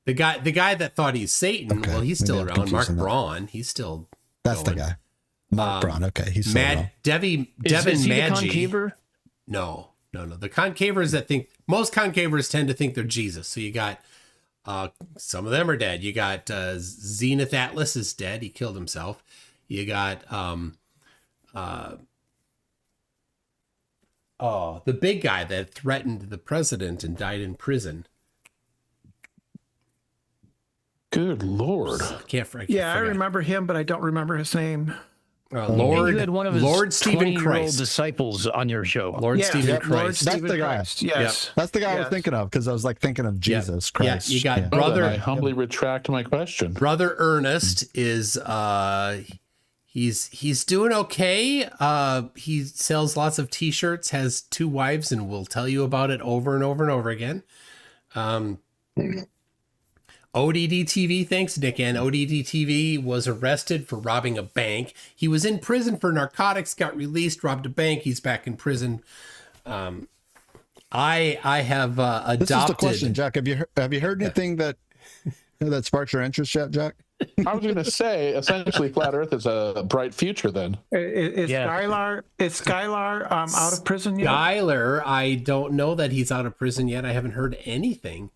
The guy that thought he's Satan, Okay, well, he's still maybe I'm around. Mark confusing that. Braun, he's still. that's going. the guy. Mark Braun. Okay, he's still around. Devin Is he the Maggi. concaver? No. The concavers that think most concavers tend to think they're Jesus. So you got some of them are dead. You got Zenith Atlas is dead. He killed himself. You got the big guy that threatened the president and died in prison. Good Lord. I remember him, but I don't remember his name. Lord, you had one of his Lord Stephen 20-year-old Christ. disciples on your show. Lord Stephen Christ. Lord That's Stephen the guy. Christ. Yes. That's the guy I was thinking of because I was like thinking of Jesus Christ. Yeah, you got Well, brother. then I humbly retract my question. Brother Ernest is he's doing okay. He sells lots of t-shirts, has 2 wives, and will tell you about it over and over and over again. ODD TV, thanks, Nick. And ODD TV was arrested for robbing a bank. He was in prison for narcotics, got released, robbed a bank. He's back in prison. I have adopted. This is the question, Jack. Have you heard anything that sparks your interest yet, Jack? I was going to say, essentially, Flat Earth is a bright future then. Is Skylar out of prison yet? Skylar, I don't know that he's out of prison yet. I haven't heard anything.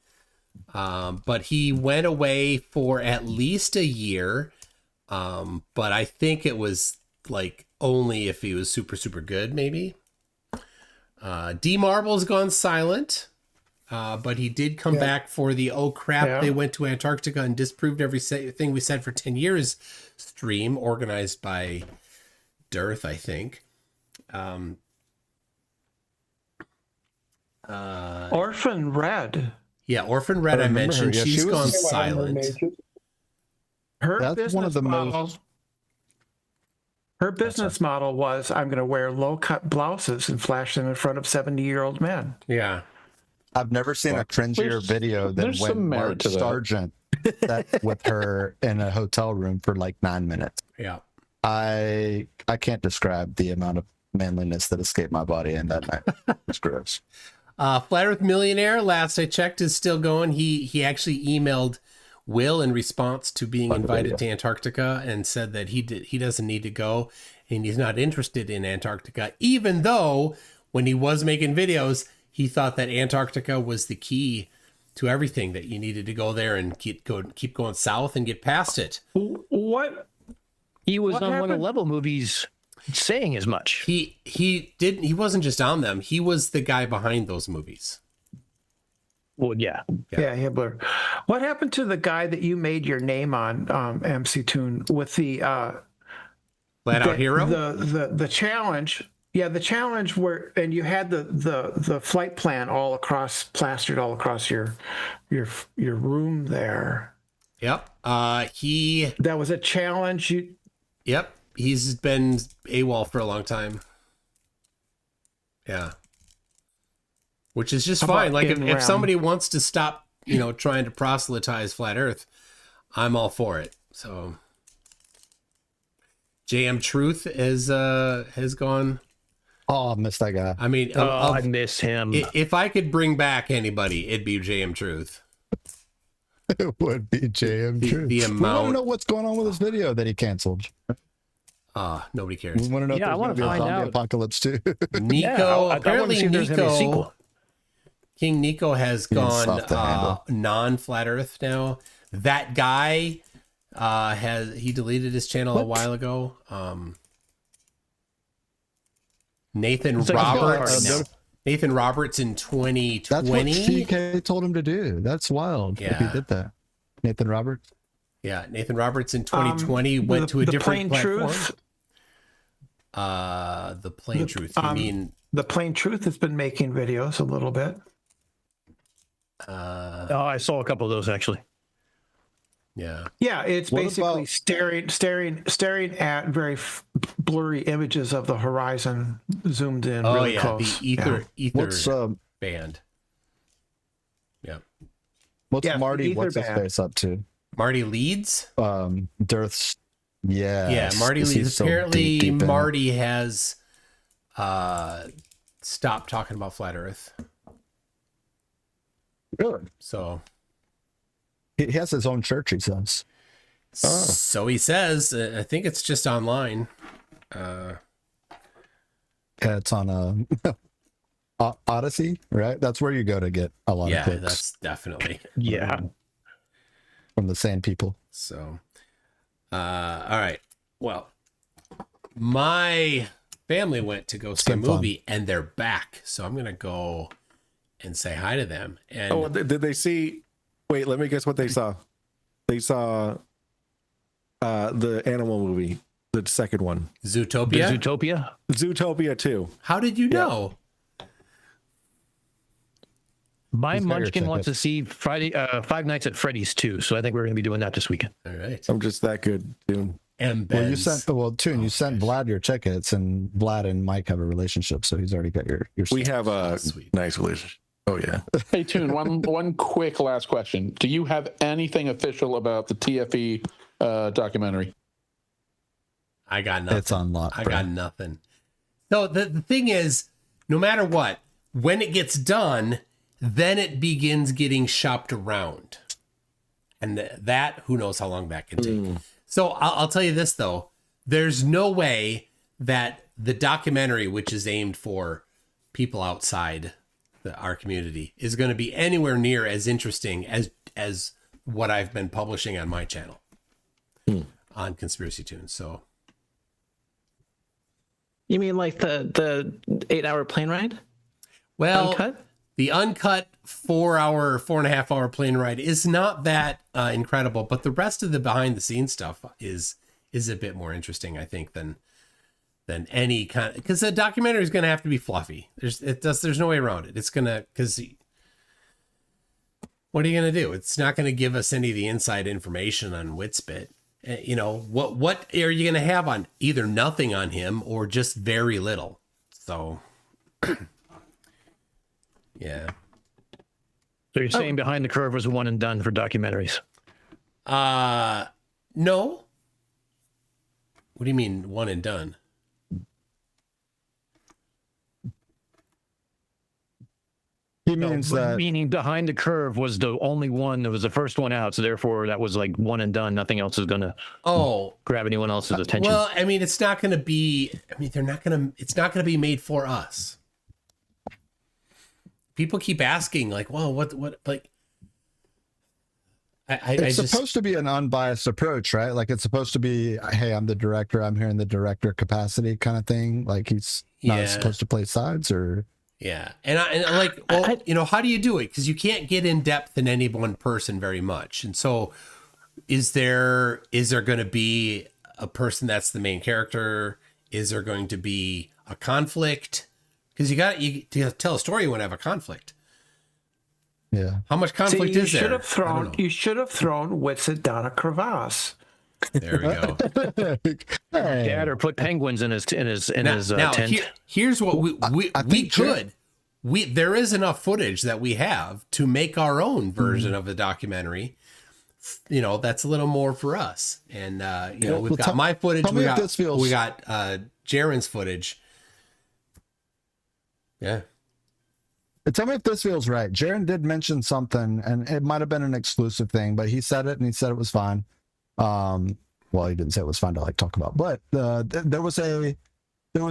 But he went away for at least a year. But I think it was like only if he was super, super good, maybe. D Marble's gone silent. But he did come back for the "Oh crap, they went to Antarctica and disproved everything we said for 10 years" stream, organized by Dearth, I think. Orphan Red. Yeah, Orphan Red I mentioned. her. Yeah, She's she was gone a silent. That's one of the most. Her business model was, I'm going to wear low-cut blouses and flash them in front of 70-year-old men. Yeah. I've never seen a cringier video than there's when some merit Mark to that. Sargent sat with her in a hotel room for like 9 minutes. Yeah. I can't describe the amount of manliness that escaped my body in that night. It's gross. Flat Earth Millionaire, last I checked, is still going. He actually emailed Will in response to being invited to Antarctica and said that he doesn't need to go and he's not interested in Antarctica, even though when he was making videos, he thought that Antarctica was the key to everything, that you needed to go there and keep going south and get past it. What? He was What on one of happened? the Level movies saying as much. He wasn't just on them. He was the guy behind those movies. Well, yeah. Yeah, Hibbler. What happened to the guy that you made your name on, MCToon, with the Flat Out Hero? The challenge. Yeah, the challenge where, and you had the flight plan plastered all across your room there. Yep. That was a challenge. Yep. he's been AWOL for a long time. Yeah. Which is just fine. Like if somebody wants to stop, trying to proselytize flat Earth, I'm all for it. So JM Truth has gone. Oh, I missed that guy. I mean, I miss him. If I could bring back anybody, it'd be JM Truth. It would be JM Truth. The We want to amount. know what's going on with this video that he canceled. Nobody cares. We want to know if Yeah, I there's wanna going to be a find zombie out. apocalypse too. Nico, I apparently wanna see if there's gonna be a sequel. King Nico has He's soft to gone handle. non-flat Earth now. That guy he deleted his channel a while ago. Nathan It's like Roberts. Nathan Roberts in 2020. That's what CK told him to do. That's wild. If he Yeah. did that. Nathan Roberts. Yeah, Nathan Roberts in 2020 went to a different Plain platform. Truth. The Plain Truth. You mean The Plain Truth has been making videos a little bit. I saw a couple of those actually. Yeah. Yeah, it's What basically about- staring at very blurry images of the horizon, zoomed in Oh really yeah, close. the ether What's band. Yeah. what's Yeah, Marty? Ether What's his band. face up to? Marty Leeds. Dearth's. Yeah. Yeah, Marty Leeds. Apparently, deep in it. Marty has stopped talking about flat Earth. Really? So He has his own church. He says. so he says. I think it's just online. Yeah, it's on Odyssey, right? That's where you go to get a lot of Yeah, clicks that's definitely. Yeah. from the same people. So, all right. Well, my family went to go see a been fun. movie, and they're back. So I'm gonna go and say hi to them. And Oh, did they see? Wait, let me guess what they saw. They saw the animal movie, the second one, Zootopia. Zootopia. Zootopia 2. How did you know? My He's got your munchkin wants to ticket. see Five Nights at Freddy's too, so I think we're going to be doing that this weekend. All right. I'm just that good, dude. And Well, you Ben's. sent Toon. You sent Vlad your tickets, and Vlad and Mike have a relationship, so he's already got your. We have a Sweet. nice relationship. Oh yeah. Hey, Toon, one quick last question. Do you have anything official about the TFE documentary? I got nothing. It's on lock. I bro. got nothing. So the thing is, no matter what, when it gets done, then it begins getting shopped around. And that, who knows how long that can take. So I'll tell you this, though. There's no way that the documentary, which is aimed for people outside our community, is going to be anywhere near as interesting as what I've been publishing on my channel on Conspiracy Tunes. So You mean like the 8-hour plane ride? well, Uncut? the uncut 4.5 hour plane ride is not that incredible, but the rest of the behind the scenes stuff is a bit more interesting, I think, than any kind, because the documentary is going to have to be fluffy. There's no way around it. It's gonna, because what are you going to do? It's not going to give us any of the inside information on Witspit. What are you going to have on either nothing on him or just very little? So yeah. So you're saying Behind the Curve was a one and done for documentaries? No. What do you mean one and done? He means that. Meaning Behind the Curve was the only one that was the first one out, so therefore that was like one and done. Nothing else is gonna grab anyone else's attention. Well, I mean, it's not going to be. I mean, it's not going to be made for us. People keep asking, like, "Well, what?" Like, It's supposed to be an unbiased approach, right? Like it's supposed to be, hey, I'm the director, I'm here in the director capacity kind of thing. Like he's not supposed to play sides, or yeah. And I'm like, well, how do you do it? Because you can't get in depth in any one person very much. And so, is there going to be a person that's the main character? Is there going to be a conflict? Because you to tell a story, you want to have a conflict. Yeah. How much conflict is there? You should have thrown Witsit down a crevasse. There we go. Dad, or put penguins in his Now, tent. here's what we could. There is enough footage that we have to make our own version of the documentary. You know, that's a little more for us. And you know, we've got my footage. We got Jaren's footage. Yeah. Tell me if this feels right. Jaren did mention something, and it might have been an exclusive thing, but he said it, and he said it was fine. Well, he didn't say it was fun to like talk about, but there was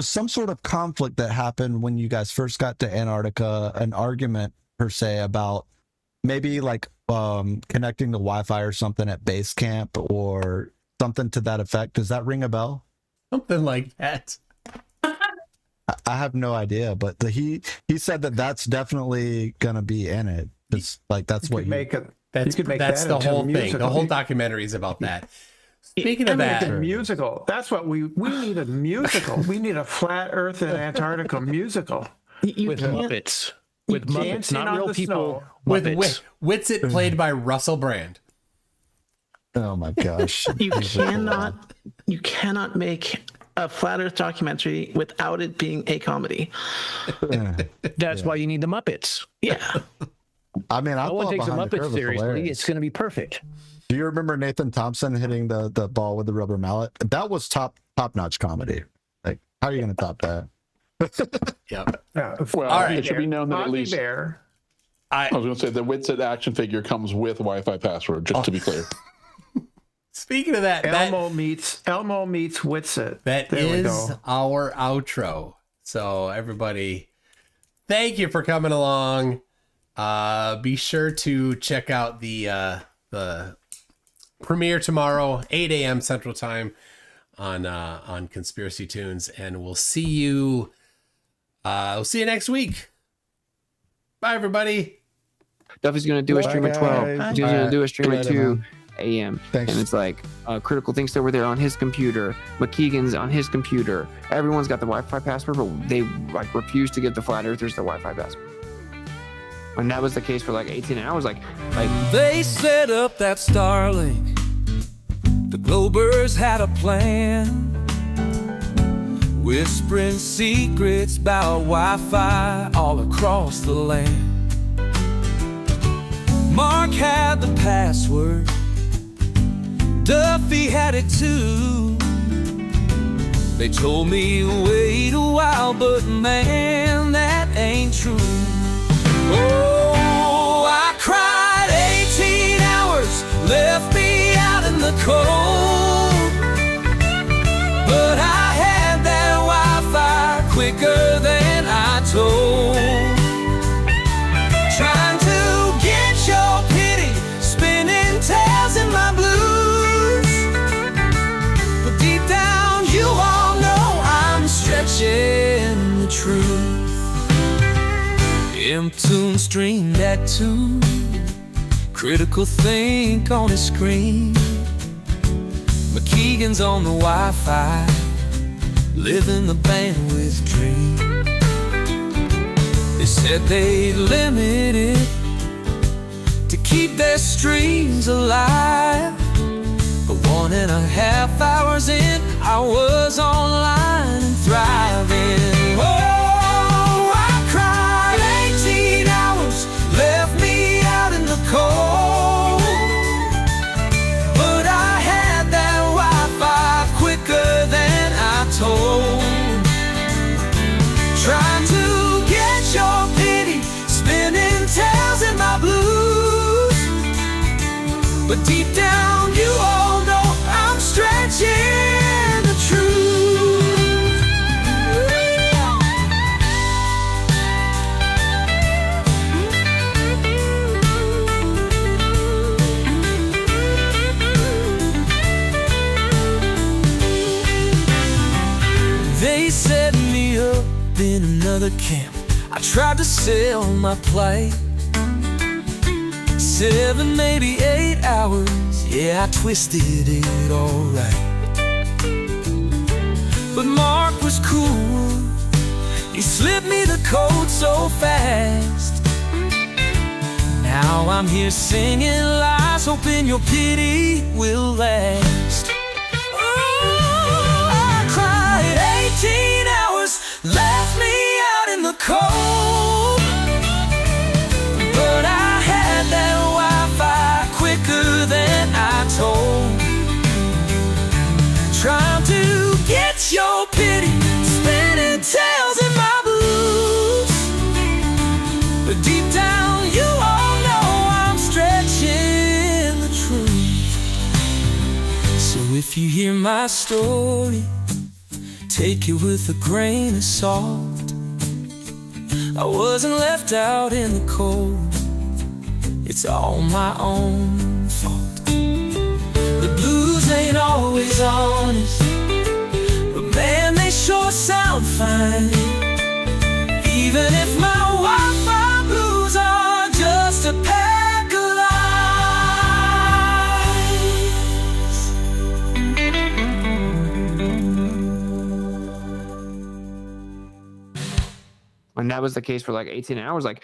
some sort of conflict that happened when you guys first got to Antarctica, an argument per se about maybe like connecting the Wi-Fi or something at base camp or something to that effect. Does that ring a bell? Something like that. I have no idea, but he said that that's definitely gonna be in it. It's like that's what you make it. That's the whole thing. The whole documentary is about that. Speaking of that, a musical. That's what we need a musical. We need a Flat Earth and Antarctica musical with Muppets. With Muppets, not real people. With Witsit played by Russell Brand. Oh my gosh! You cannot make a Flat Earth documentary without it being a comedy. That's why you need the Muppets. Yeah. I mean, no one takes the Muppets seriously. It's going to be perfect. Do you remember Nathan Thompson hitting the ball with the rubber mallet? That was top notch comedy. Like, how are you going to top that? Yep. Well, all right. It should be known that at least I was going to say the Witsit action figure comes with Wi-Fi password. Just to be clear. Speaking of that, Elmo meets Witsit. That is our outro. So everybody, thank you for coming along. Be sure to check out the premiere tomorrow, 8 a.m. Central Time on Conspiracy Tunes, and we'll see you next week. Bye, everybody. Duffy's gonna do a stream at 12. He's gonna do a stream at 2 a.m. Thanks. And it's like Critical thinks over there on his computer, McKeegan's on his computer. Everyone's got the Wi-Fi password, but they like refuse to give the flat earthers the Wi-Fi password. And that was the case for like 18 hours. Like they set up that Starlink. The Globers had a plan, whispering secrets about Wi-Fi all across the land. Mark had the password, Duffy had it too. They told me wait a while, but man, that ain't true. Oh, I cried 18 hours, left me out in the cold. But I had that Wi-Fi quicker than I told. Trying to get your pity, spinning tails in my blues. But deep down you all know I'm stretching the truth. MCToon streamed at 2. Critical think on his screen. McKeegan's on the Wi-Fi, living the bandwidth dream. They said they'd limit it to keep their streams alive. But 1.5 hours in, I was online and thriving. Oh, I cried 18 hours, left me out in the cold. But I had that Wi-Fi quicker than I told. Trying to get your pity, spinning tails in my blues. But deep down you all know I'm stretching the truth. They set me up in another camp. I tried to sell my plight. 7, maybe 8 hours, yeah, I twisted it alright. But Mark was cool, he slipped me the code so fast. Now I'm here singing lies, hoping your pity will last. If you hear my story, take it with a grain of salt. I wasn't left out in the cold. It's all my own fault. The blues ain't always honest, but man, they sure sound fine. Even if my Wi-Fi blues are just a pack of And that was the case for like 18 hours. Like